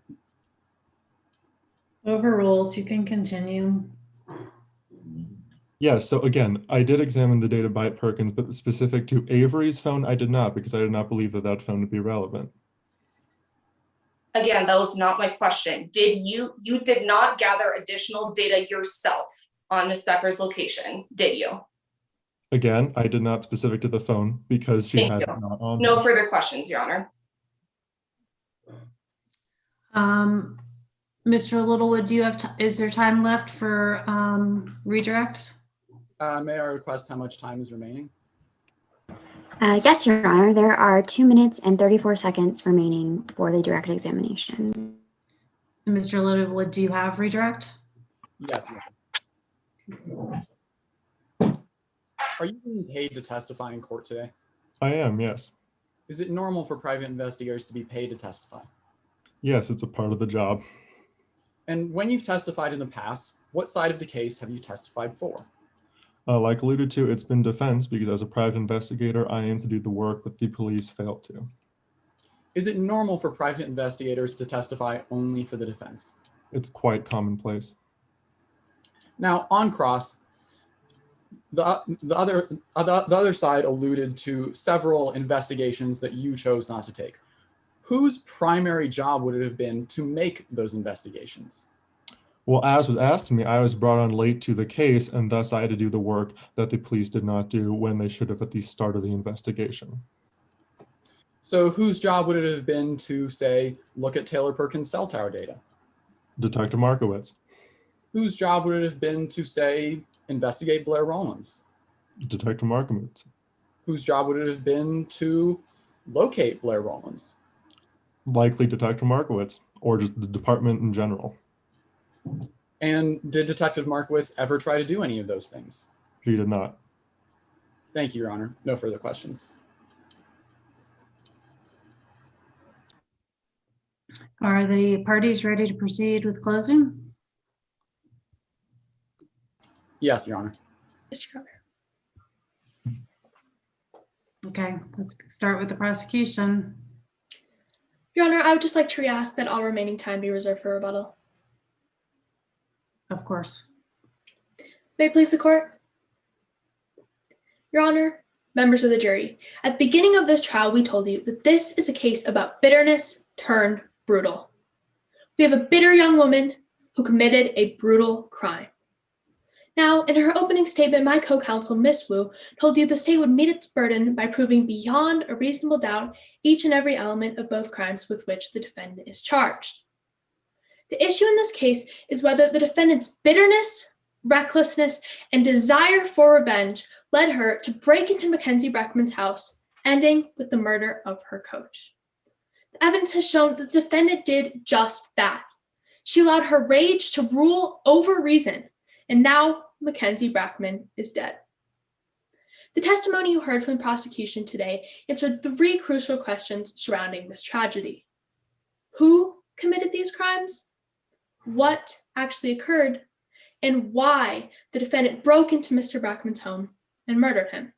Overruled. You can continue. Yes, so again, I did examine the data by Perkins, but specific to Avery's phone, I did not, because I did not believe that that phone would be relevant. Again, that was not my question. You did not gather additional data yourself on Ms. Becker's location, did you? Again, I did not specific to the phone because she had it not on. No further questions, Your Honor. Mr. Littlewood, do you have, is there time left for redirect? May I request how much time is remaining? Yes, Your Honor. There are 2 minutes and 34 seconds remaining for the direct examination. Mr. Littlewood, do you have redirect? Yes. Are you being paid to testify in court today? I am, yes. Is it normal for private investigators to be paid to testify? Yes, it's a part of the job. And when you've testified in the past, what side of the case have you testified for? Like alluded to, it's been defense because as a private investigator, I aim to do the work that the police failed to. Is it normal for private investigators to testify only for the defense? It's quite commonplace. Now, on cross, the other side alluded to several investigations that you chose not to take. Whose primary job would it have been to make those investigations? Well, as was asked of me, I was brought on late to the case, and thus I had to do the work that the police did not do when they should have at the start of the investigation. So whose job would it have been to, say, look at Taylor Perkins' cell tower data? Detective Markowitz. Whose job would it have been to, say, investigate Blair Rollins? Detective Markowitz. Whose job would it have been to locate Blair Rollins? Likely Detective Markowitz, or just the department in general. And did Detective Markowitz ever try to do any of those things? He did not. Thank you, Your Honor. No further questions. Are the parties ready to proceed with closing? Yes, Your Honor. Mr. Governor. Okay, let's start with the prosecution. Your Honor, I would just like to re-ask that all remaining time be reserved for rebuttal. Of course. May it please the court? Your Honor, members of the jury, at the beginning of this trial, we told you that this is a case about bitterness turned brutal. We have a bitter young woman who committed a brutal crime. Now, in her opening statement, my co-counsel, Ms. Wu, told you the state would meet its burden by proving beyond a reasonable doubt each and every element of both crimes with which the defendant is charged. The issue in this case is whether the defendant's bitterness, recklessness, and desire for revenge led her to break into Mackenzie Breckman's house, ending with the murder of her coach. The evidence has shown that the defendant did just that. She allowed her rage to rule over reason, and now Mackenzie Breckman is dead. The testimony you heard from the prosecution today answered 3 crucial questions surrounding this tragedy. Who committed these crimes? What actually occurred? And why the defendant broke into Mr. Breckman's home and murdered him.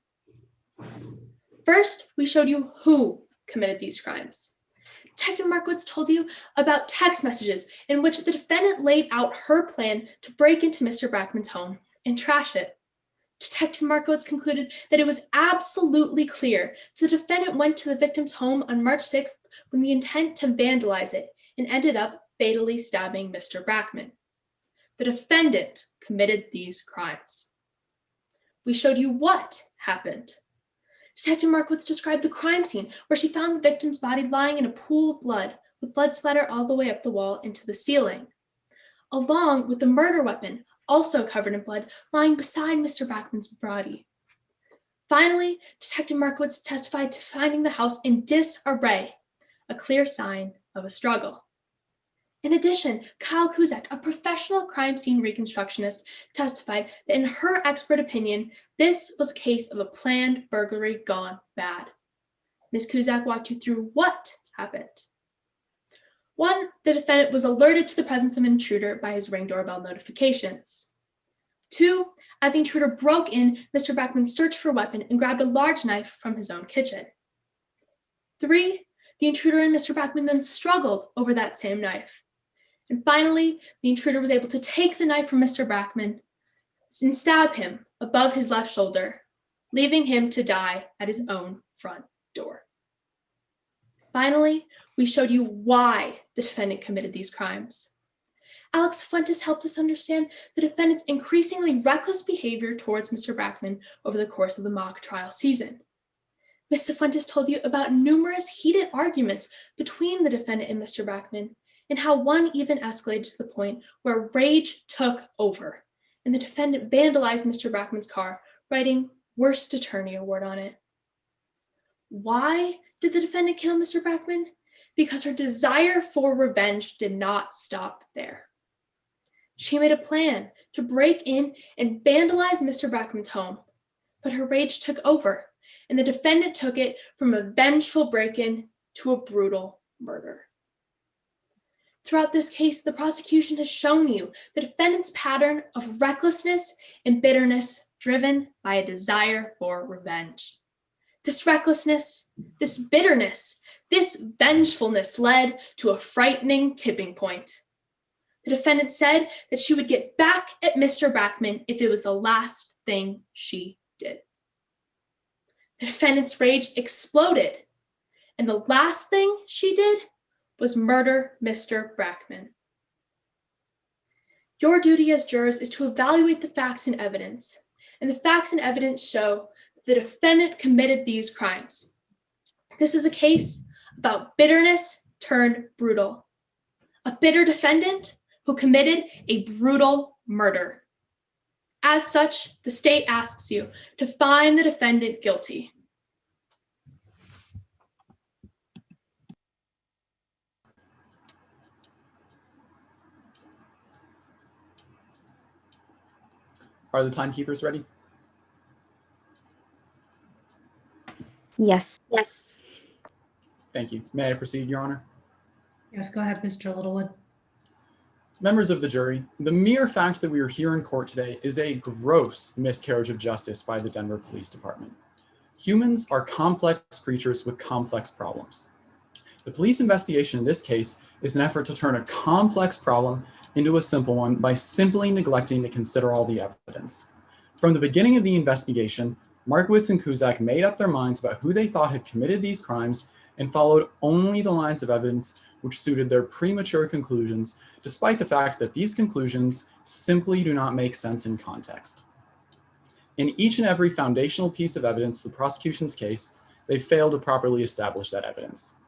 First, we showed you who committed these crimes. Detective Markowitz told you about text messages in which the defendant laid out her plan to break into Mr. Breckman's home and trash it. Detective Markowitz concluded that it was absolutely clear the defendant went to the victim's home on March 6th with the intent to vandalize it and ended up fatally stabbing Mr. Breckman. The defendant committed these crimes. We showed you what happened. Detective Markowitz described the crime scene where she found the victim's body lying in a pool of blood with blood splatter all the way up the wall into the ceiling, along with the murder weapon, also covered in blood, lying beside Mr. Breckman's body. Finally, Detective Markowitz testified to finding the house in disarray, a clear sign of a struggle. In addition, Kyle Kuzak, a professional crime scene reconstructionist, testified that in her expert opinion, this was a case of a planned burglary gone bad. Ms. Kuzak walked you through what happened. 1, the defendant was alerted to the presence of an intruder by his Ring doorbell notifications. 2, as the intruder broke in, Mr. Breckman searched for a weapon and grabbed a large knife from his own kitchen. 3, the intruder and Mr. Breckman then struggled over that same knife. And finally, the intruder was able to take the knife from Mr. Breckman and stab him above his left shoulder, leaving him to die at his own front door. Finally, we showed you why the defendant committed these crimes. Alex Fuentes helped us understand the defendant's increasingly reckless behavior towards Mr. Breckman over the course of the mock trial season. Ms. Fuentes told you about numerous heated arguments between the defendant and Mr. Breckman, and how one even escalated to the point where rage took over, and the defendant vandalized Mr. Breckman's car, writing Worst Attorney Award on it. Why did the defendant kill Mr. Breckman? Because her desire for revenge did not stop there. She made a plan to break in and vandalize Mr. Breckman's home, but her rage took over, and the defendant took it from a vengeful break-in to a brutal murder. Throughout this case, the prosecution has shown you the defendant's pattern of recklessness and bitterness driven by a desire for revenge. This recklessness, this bitterness, this vengefulness led to a frightening tipping point. The defendant said that she would get back at Mr. Breckman if it was the last thing she did. The defendant's rage exploded, and the last thing she did was murder Mr. Breckman. Your duty as jurors is to evaluate the facts and evidence, and the facts and evidence show that the defendant committed these crimes. This is a case about bitterness turned brutal. A bitter defendant who committed a brutal murder. As such, the state asks you to find the defendant guilty. Are the timekeepers ready? Yes. Yes. Thank you. May I proceed, Your Honor? Yes, go ahead, Mr. Littlewood. Members of the jury, the mere fact that we are here in court today is a gross miscarriage of justice by the Denver Police Department. Humans are complex creatures with complex problems. The police investigation in this case is an effort to turn a complex problem into a simple one by simply neglecting to consider all the evidence. From the beginning of the investigation, Markowitz and Cusack made up their minds about who they thought had committed these crimes and followed only the lines of evidence which suited their premature conclusions, despite the fact that these conclusions simply do not make sense in context. In each and every foundational piece of evidence in the prosecution's case, they failed to properly establish that evidence.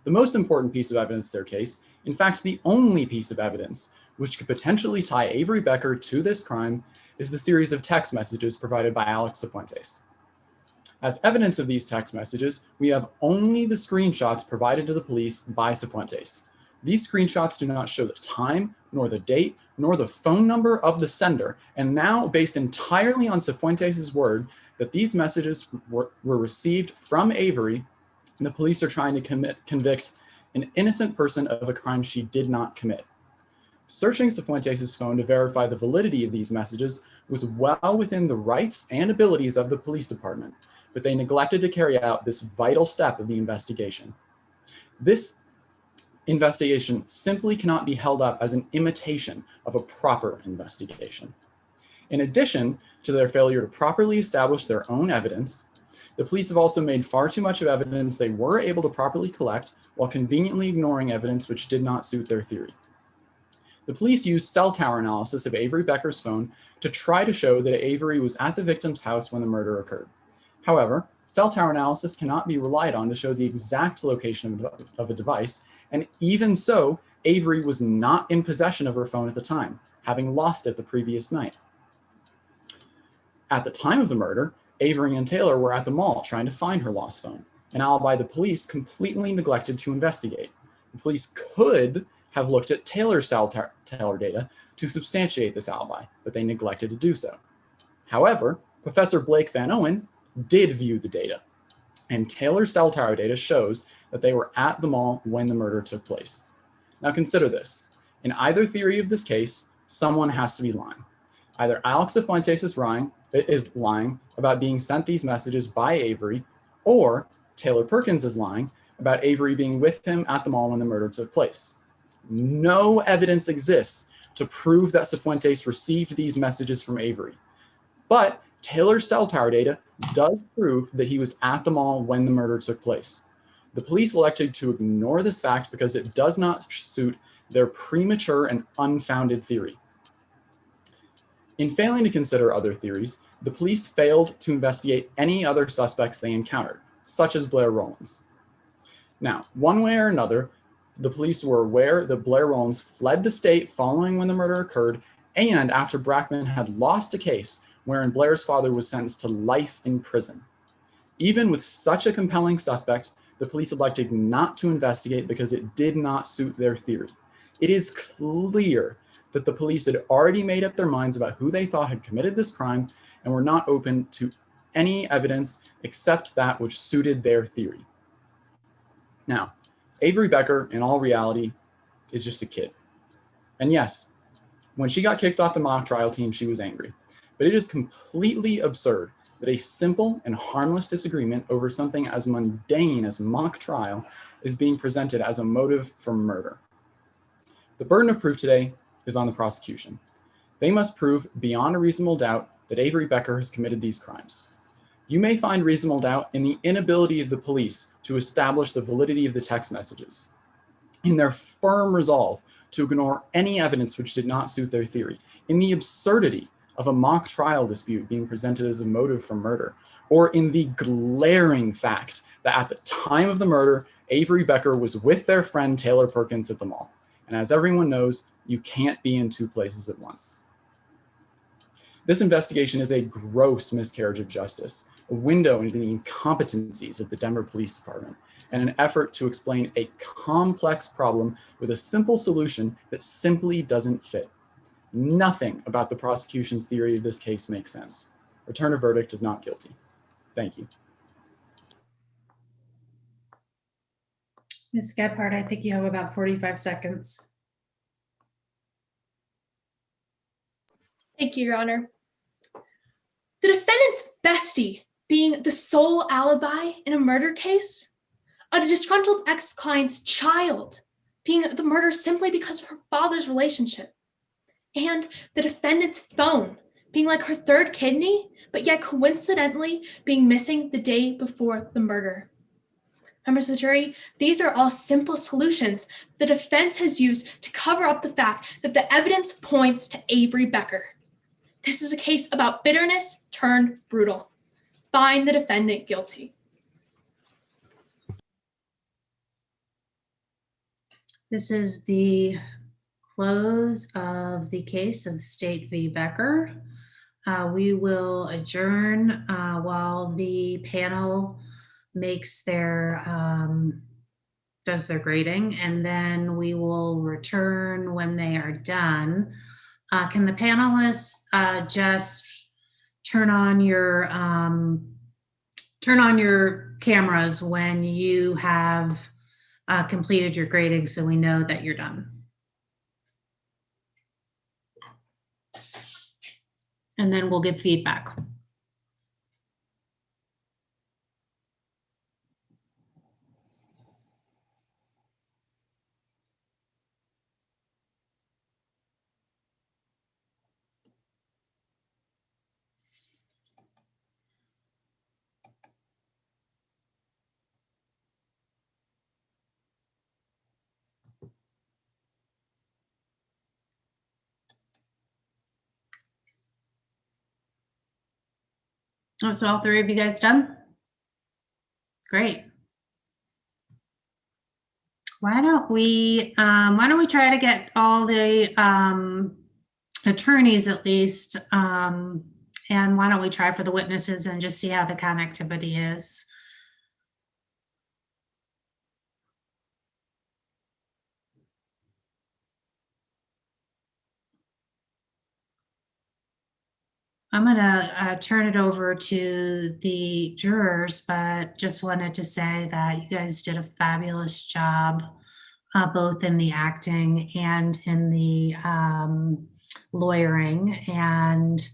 The most important piece of evidence in their case, in fact, the only piece of evidence which could potentially tie Avery Becker to this crime, is the series of text messages provided by Alex Cifuentes. As evidence of these text messages, we have only the screenshots provided to the police by Cifuentes. These screenshots do not show the time, nor the date, nor the phone number of the sender, and now based entirely on Cifuentes' word that these messages were received from Avery, and the police are trying to convict an innocent person of a crime she did not commit. Searching Cifuentes' phone to verify the validity of these messages was well within the rights and abilities of the police department, but they neglected to carry out this vital step of the investigation. This investigation simply cannot be held up as an imitation of a proper investigation. In addition to their failure to properly establish their own evidence, the police have also made far too much of evidence they were able to properly collect while conveniently ignoring evidence which did not suit their theory. The police used cell tower analysis of Avery Becker's phone to try to show that Avery was at the victim's house when the murder occurred. However, cell tower analysis cannot be relied on to show the exact location of a device, and even so, Avery was not in possession of her phone at the time, having lost it the previous night. At the time of the murder, Avery and Taylor were at the mall trying to find her lost phone, an alibi the police completely neglected to investigate. The police could have looked at Taylor's cell tower data to substantiate this alibi, but they neglected to do so. However, Professor Blake Van Owen did view the data, and Taylor's cell tower data shows that they were at the mall when the murder took place. Now consider this. In either theory of this case, someone has to be lying. Either Alex Cifuentes is lying about being sent these messages by Avery, or Taylor Perkins is lying about Avery being with him at the mall when the murder took place. No evidence exists to prove that Cifuentes received these messages from Avery, but Taylor's cell tower data does prove that he was at the mall when the murder took place. The police elected to ignore this fact because it does not suit their premature and unfounded theory. In failing to consider other theories, the police failed to investigate any other suspects they encountered, such as Blair Rollins. Now, one way or another, the police were aware that Blair Rollins fled the state following when the murder occurred and after Brackman had lost a case wherein Blair's father was sentenced to life in prison. Even with such a compelling suspect, the police elected not to investigate because it did not suit their theory. It is clear that the police had already made up their minds about who they thought had committed this crime and were not open to any evidence except that which suited their theory. Now, Avery Becker, in all reality, is just a kid. And yes, when she got kicked off the mock trial team, she was angry. But it is completely absurd that a simple and harmless disagreement over something as mundane as mock trial is being presented as a motive for murder. The burden of proof today is on the prosecution. They must prove beyond a reasonable doubt that Avery Becker has committed these crimes. You may find reasonable doubt in the inability of the police to establish the validity of the text messages, in their firm resolve to ignore any evidence which did not suit their theory, in the absurdity of a mock trial dispute being presented as a motive for murder, or in the glaring fact that at the time of the murder, Avery Becker was with their friend Taylor Perkins at the mall. And as everyone knows, you can't be in two places at once. This investigation is a gross miscarriage of justice, a window into the incompetencies of the Denver Police Department, and an effort to explain a complex problem with a simple solution that simply doesn't fit. Nothing about the prosecution's theory of this case makes sense. Return a verdict of not guilty. Thank you. Ms. Gephardt, I think you have about 45 seconds. Thank you, Your Honor. The defendant's bestie being the sole alibi in a murder case, a disgruntled ex-client's child being the murder simply because of her father's relationship, and the defendant's phone being like her third kidney, but yet coincidentally being missing the day before the murder. Members of the jury, these are all simple solutions the defense has used to cover up the fact that the evidence points to Avery Becker. This is a case about bitterness turned brutal. Find the defendant guilty. This is the close of the case of State v. Becker. We will adjourn while the panel makes their does their grading, and then we will return when they are done. Can the panelists just turn on your cameras when you have completed your grading, so we know that you're done? And then we'll give feedback. Oh, so all three of you guys done? Great. Why don't we try to get all the attorneys at least, and why don't we try for the witnesses and just see how the connectivity is? I'm gonna turn it over to the jurors, but just wanted to say that you guys did a fabulous job, both in the acting and in the lawyering. And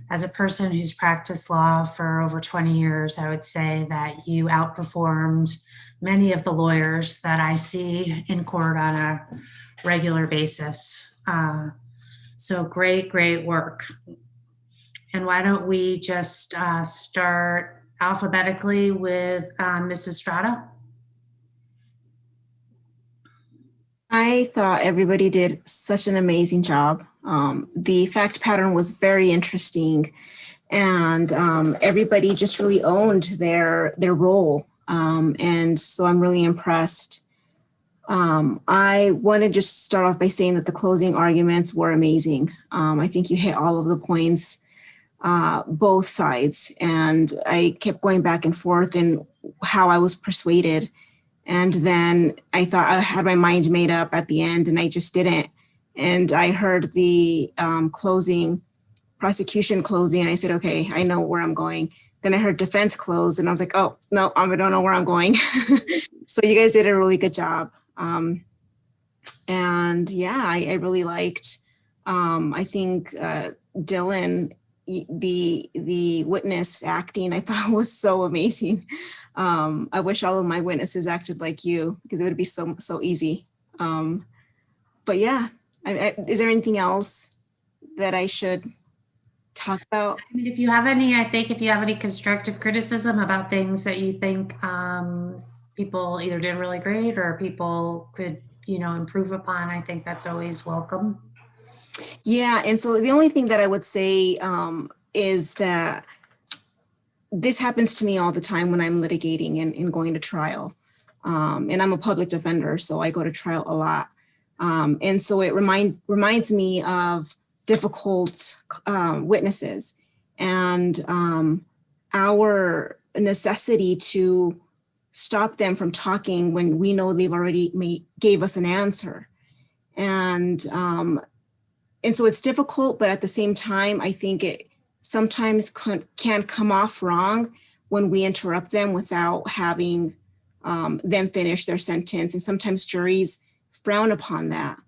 as a person who's practiced law for over 20 years, I would say that you outperformed many of the lawyers that I see in court on a regular basis. So great, great work. And why don't we just start alphabetically with Mrs. Strada? I thought everybody did such an amazing job. The fact pattern was very interesting, and everybody just really owned their role. And so I'm really impressed. I want to just start off by saying that the closing arguments were amazing. I think you hit all of the points, both sides, and I kept going back and forth in how I was persuaded. And then I thought I had my mind made up at the end, and I just didn't. And I heard the prosecution closing, and I said, okay, I know where I'm going. Then I heard defense close, and I was like, oh, no, I don't know where I'm going. So you guys did a really good job. And yeah, I really liked, I think Dylan, the witness acting, I thought was so amazing. I wish all of my witnesses acted like you, because it would be so easy. But yeah, is there anything else that I should talk about? I mean, if you have any constructive criticism about things that you think people either did really great or people could, improve upon, I think that's always welcome. Yeah, and so the only thing that I would say is that this happens to me all the time when I'm litigating and going to trial. And I'm a public defender, so I go to trial a lot. And so it reminds me of difficult witnesses and our necessity to stop them from talking when we know they've already gave us an answer. And and so it's difficult, but at the same time, I think it sometimes can come off wrong when we interrupt them without having them finish their sentence. And sometimes juries frown upon that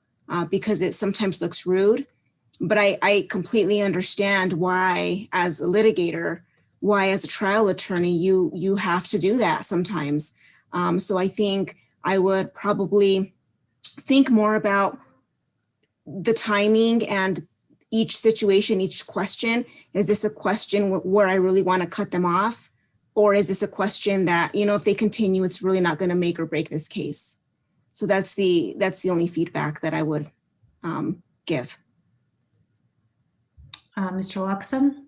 because it sometimes looks rude. But I completely understand why, as a litigator, why as a trial attorney, you have to do that sometimes. So I think I would probably think more about the timing and each situation, each question. Is this a question where I really want to cut them off? Or is this a question that, you know, if they continue, it's really not going to make or break this case? So that's the only feedback that I would give. Mr. Luxon?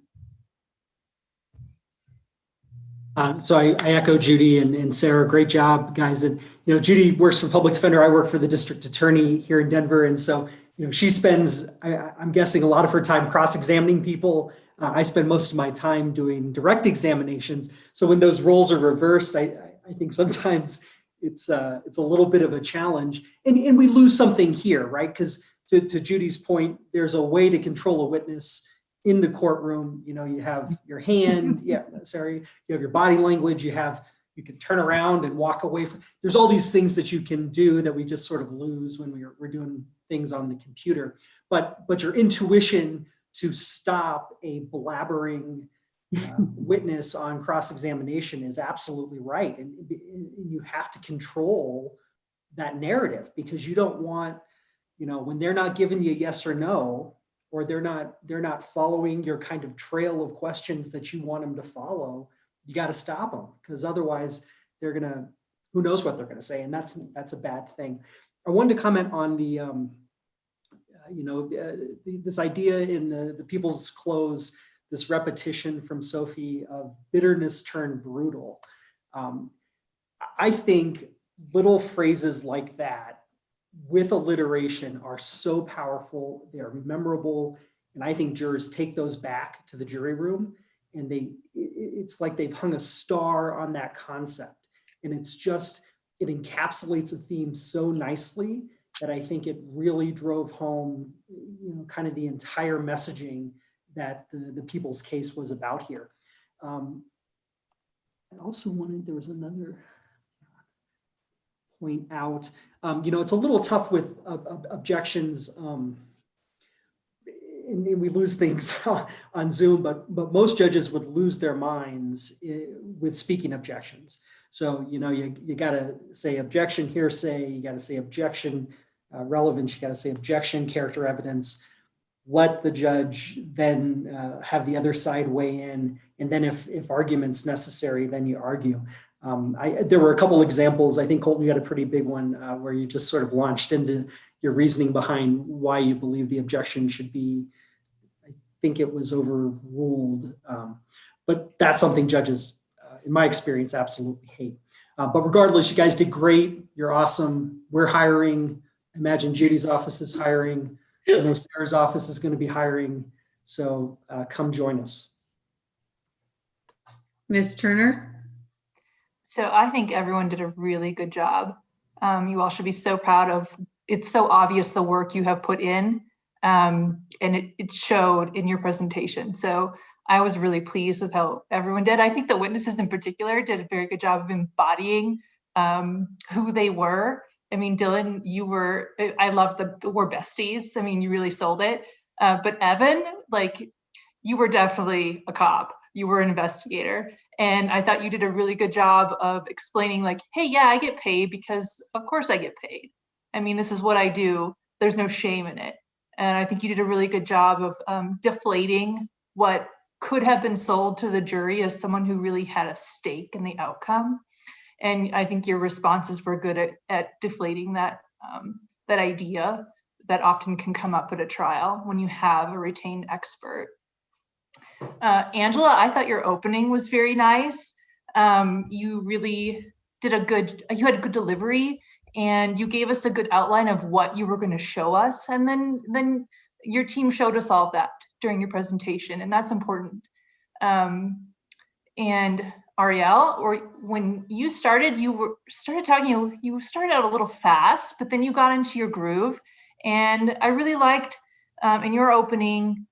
So I echo Judy and Sarah. Great job, guys. And Judy works for public defender. I work for the district attorney here in Denver, and so she spends, I'm guessing, a lot of her time cross-examining people. I spend most of my time doing direct examinations. So when those roles are reversed, I think sometimes it's a little bit of a challenge, and we lose something here, right? Because to Judy's point, there's a way to control a witness in the courtroom. You have your hand, you have your body language, you can turn around and walk away from. There's all these things that you can do that we just sort of lose when we're doing things on the computer. But your intuition to stop a blabbering witness on cross-examination is absolutely right, and you have to control that narrative, because you don't want, when they're not giving you yes or no, or they're not following your kind of trail of questions that you want them to follow, you got to stop them, because otherwise they're gonna, who knows what they're gonna say, and that's a bad thing. I wanted to comment on the this idea in the People's Close, this repetition from Sophie of bitterness turned brutal. I think little phrases like that with alliteration are so powerful, they're memorable, and I think jurors take those back to the jury room, and it's like they've hung a star on that concept, and it encapsulates a theme so nicely that I think it really drove home, kind of the entire messaging that the People's Case was about here. I also there was another point out. It's a little tough with objections, and we lose things on Zoom, but most judges would lose their minds with speaking objections. So, you got to say objection, hearsay, you got to say objection, relevance, you got to say objection, character evidence, let the judge then have the other side weigh in. And then if argument's necessary, then you argue. There were a couple examples. I think, Colton, you had a pretty big one where you just sort of launched into your reasoning behind why you believe the objection should be, I think it was overruled. But that's something judges, in my experience, absolutely hate. But regardless, you guys did great. You're awesome. We're hiring. I imagine Judy's office is hiring. I know Sarah's office is going to be hiring. So come join us. Ms. Turner? So I think everyone did a really good job. You all should be so proud of, it's so obvious the work you have put in, and it showed in your presentation. So I was really pleased with how everyone did. I think the witnesses in particular did a very good job of embodying who they were. I mean, Dylan, I loved we're besties. I mean, you really sold it. But Evan, you were definitely a cop. You were an investigator. And I thought you did a really good job of explaining hey, yeah, I get paid because of course I get paid. I mean, this is what I do. There's no shame in it. And I think you did a really good job of deflating what could have been sold to the jury as someone who really had a stake in the outcome. And I think your responses were good at deflating that idea that often can come up at a trial when you have a retained expert. Angela, I thought your opening was very nice. You really did you had a good delivery, and you gave us a good outline of what you were going to show us. And then your team showed us all of that during your presentation, and that's important. And Ariel, or when you started, you started out a little fast, but then you got into your groove. And I really liked in your opening,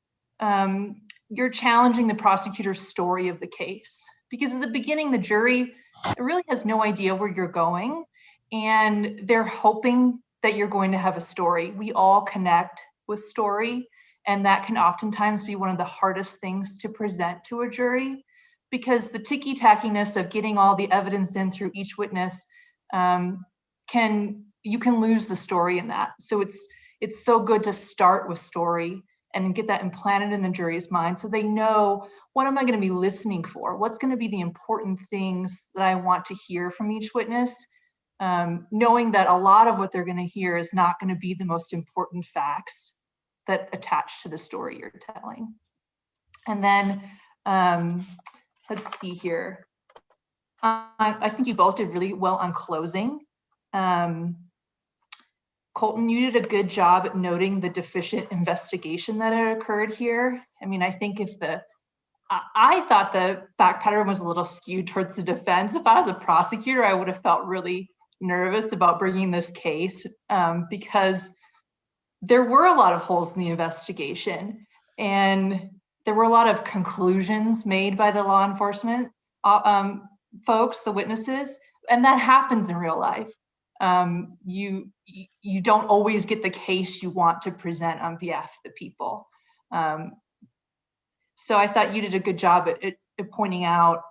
you're challenging the prosecutor's story of the case. Because at the beginning, the jury really has no idea where you're going, and they're hoping that you're going to have a story. We all connect with story, and that can oftentimes be one of the hardest things to present to a jury, because the ticky-tackiness of getting all the evidence in through each witness, you can lose the story in that. So it's so good to start with story and get that implanted in the jury's mind so they know, what am I going to be listening for? What's going to be the important things that I want to hear from each witness? Knowing that a lot of what they're going to hear is not going to be the most important facts that attach to the story you're telling. And then, let's see here. I think you both did really well on closing. Colton, you did a good job at noting the deficient investigation that had occurred here. I mean, I think I thought the fact pattern was a little skewed towards the defense. If I was a prosecutor, I would have felt really nervous about bringing this case because there were a lot of holes in the investigation, and there were a lot of conclusions made by the law enforcement folks, the witnesses, and that happens in real life. You don't always get the case you want to present on behalf of the people. So I thought you did a good job at pointing out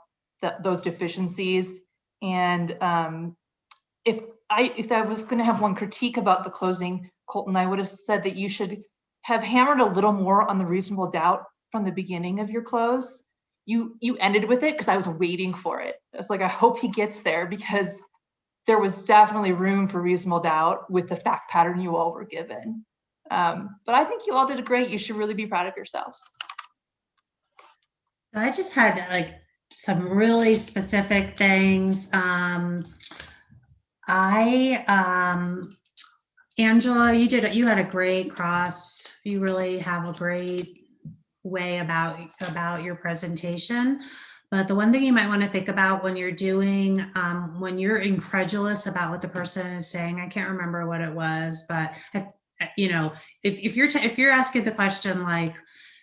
those deficiencies. And if I was going to have one critique about the closing, Colton, I would have said that you should have hammered a little more on the reasonable doubt from the beginning of your close. You ended with it because I was waiting for it. I was like, I hope he gets there, because there was definitely room for reasonable doubt with the fact pattern you all were given. But I think you all did great. You should really be proud of yourselves. I just had like some really specific things. Angela, you had a great cross. You really have a great way about your presentation. But the one thing you might want to think about when you're doing, when you're incredulous about what the person is saying, I can't remember what it was, but you know, if you're asking the question like,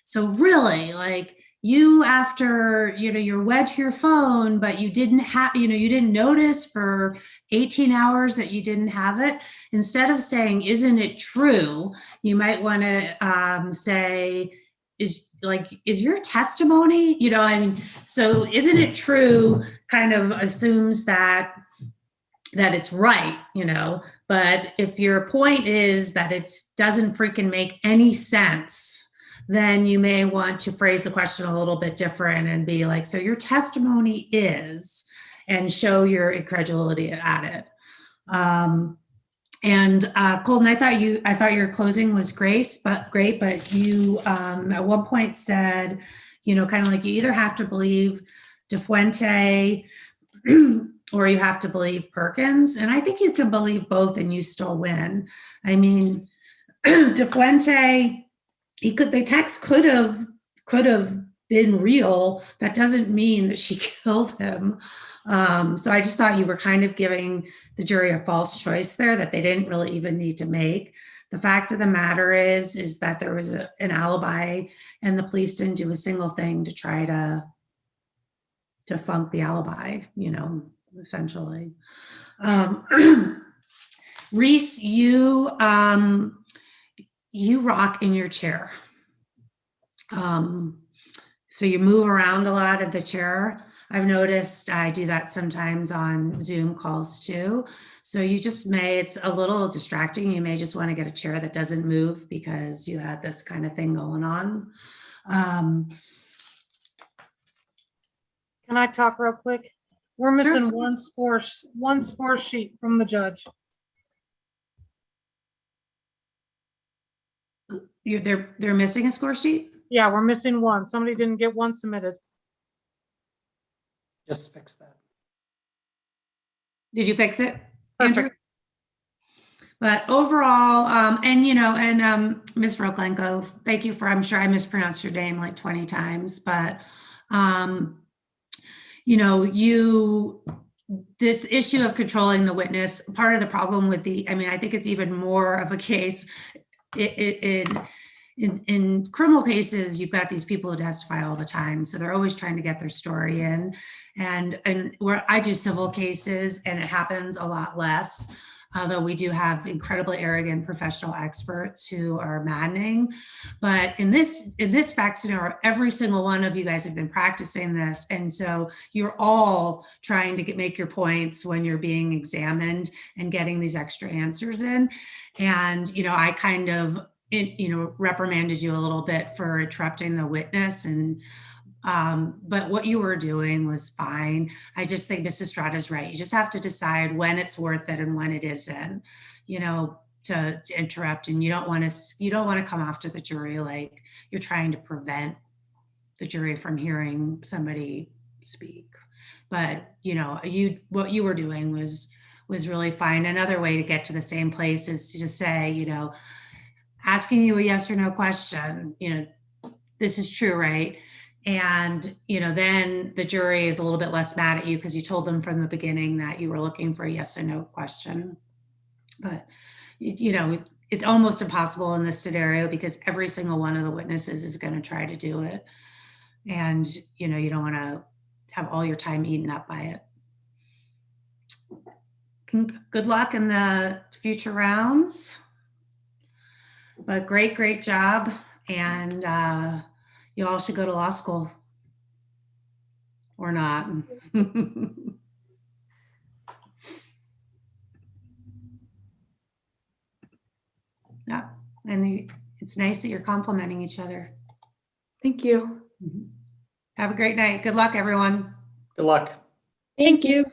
so really, like you after, you know, you're wed to your phone, but you didn't have, you know, you didn't notice for 18 hours that you didn't have it. Instead of saying, isn't it true? You might want to say, is your testimony, you know, I mean, so isn't it true kind of assumes that it's right, you know, but if your point is that it doesn't freaking make any sense, then you may want to phrase the question a little bit different and be like, so your testimony is, and show your incredulity at it. And Colton, I thought your closing was great, but you at one point said, you know, kind of like you either have to believe De Fuente or you have to believe Perkins. And I think you can believe both and you still win. I mean, De Fuente, the text could have been real. That doesn't mean that she killed him. So I just thought you were kind of giving the jury a false choice there that they didn't really even need to make. The fact of the matter is that there was an alibi and the police didn't do a single thing to try to funk the alibi, you know, essentially. Reese, you rock in your chair. So you move around a lot of the chair. I've noticed I do that sometimes on Zoom calls too. So it's a little distracting. You may just want to get a chair that doesn't move because you had this kind of thing going on. Can I talk real quick? We're missing one score sheet from the judge. They're missing a score sheet? Yeah, we're missing one. Somebody didn't get one submitted. Just fix that. Did you fix it, Perfect. Andrew? But overall, and you know, and Ms. Roklenko, thank you for, I'm sure I mispronounced your name like 20 times, but you know, this issue of controlling the witness, part of the problem with I mean, I think it's even more of a case in criminal cases, you've got these people who testify all the time. So they're always trying to get their story in. And where I do civil cases, and it happens a lot less, although we do have incredibly arrogant professional experts who are maddening. But in this fact scenario, every single one of you guys have been practicing this. And so you're all trying to make your points when you're being examined and getting these extra answers in. And, I kind of, reprimanded you a little bit for interrupting the witness, and but what you were doing was fine. I just think Mrs. Strada's right. You just have to decide when it's worth it and when it isn't, to interrupt. And you don't want to come after the jury like you're trying to prevent the jury from hearing somebody speak. But what you were doing was really fine. Another way to get to the same place is to just say, asking you a yes or no question, this is true, right? And, then the jury is a little bit less mad at you because you told them from the beginning that you were looking for a yes or no question. But, it's almost impossible in this scenario because every single one of the witnesses is going to try to do it. And, you don't want to have all your time eaten up by it. Good luck in the future rounds. But great job. And you all should go to law school. Or not. Yeah. And it's nice that you're complimenting each other. Thank you. Have a great night. Good luck, everyone. Good luck. Thank you.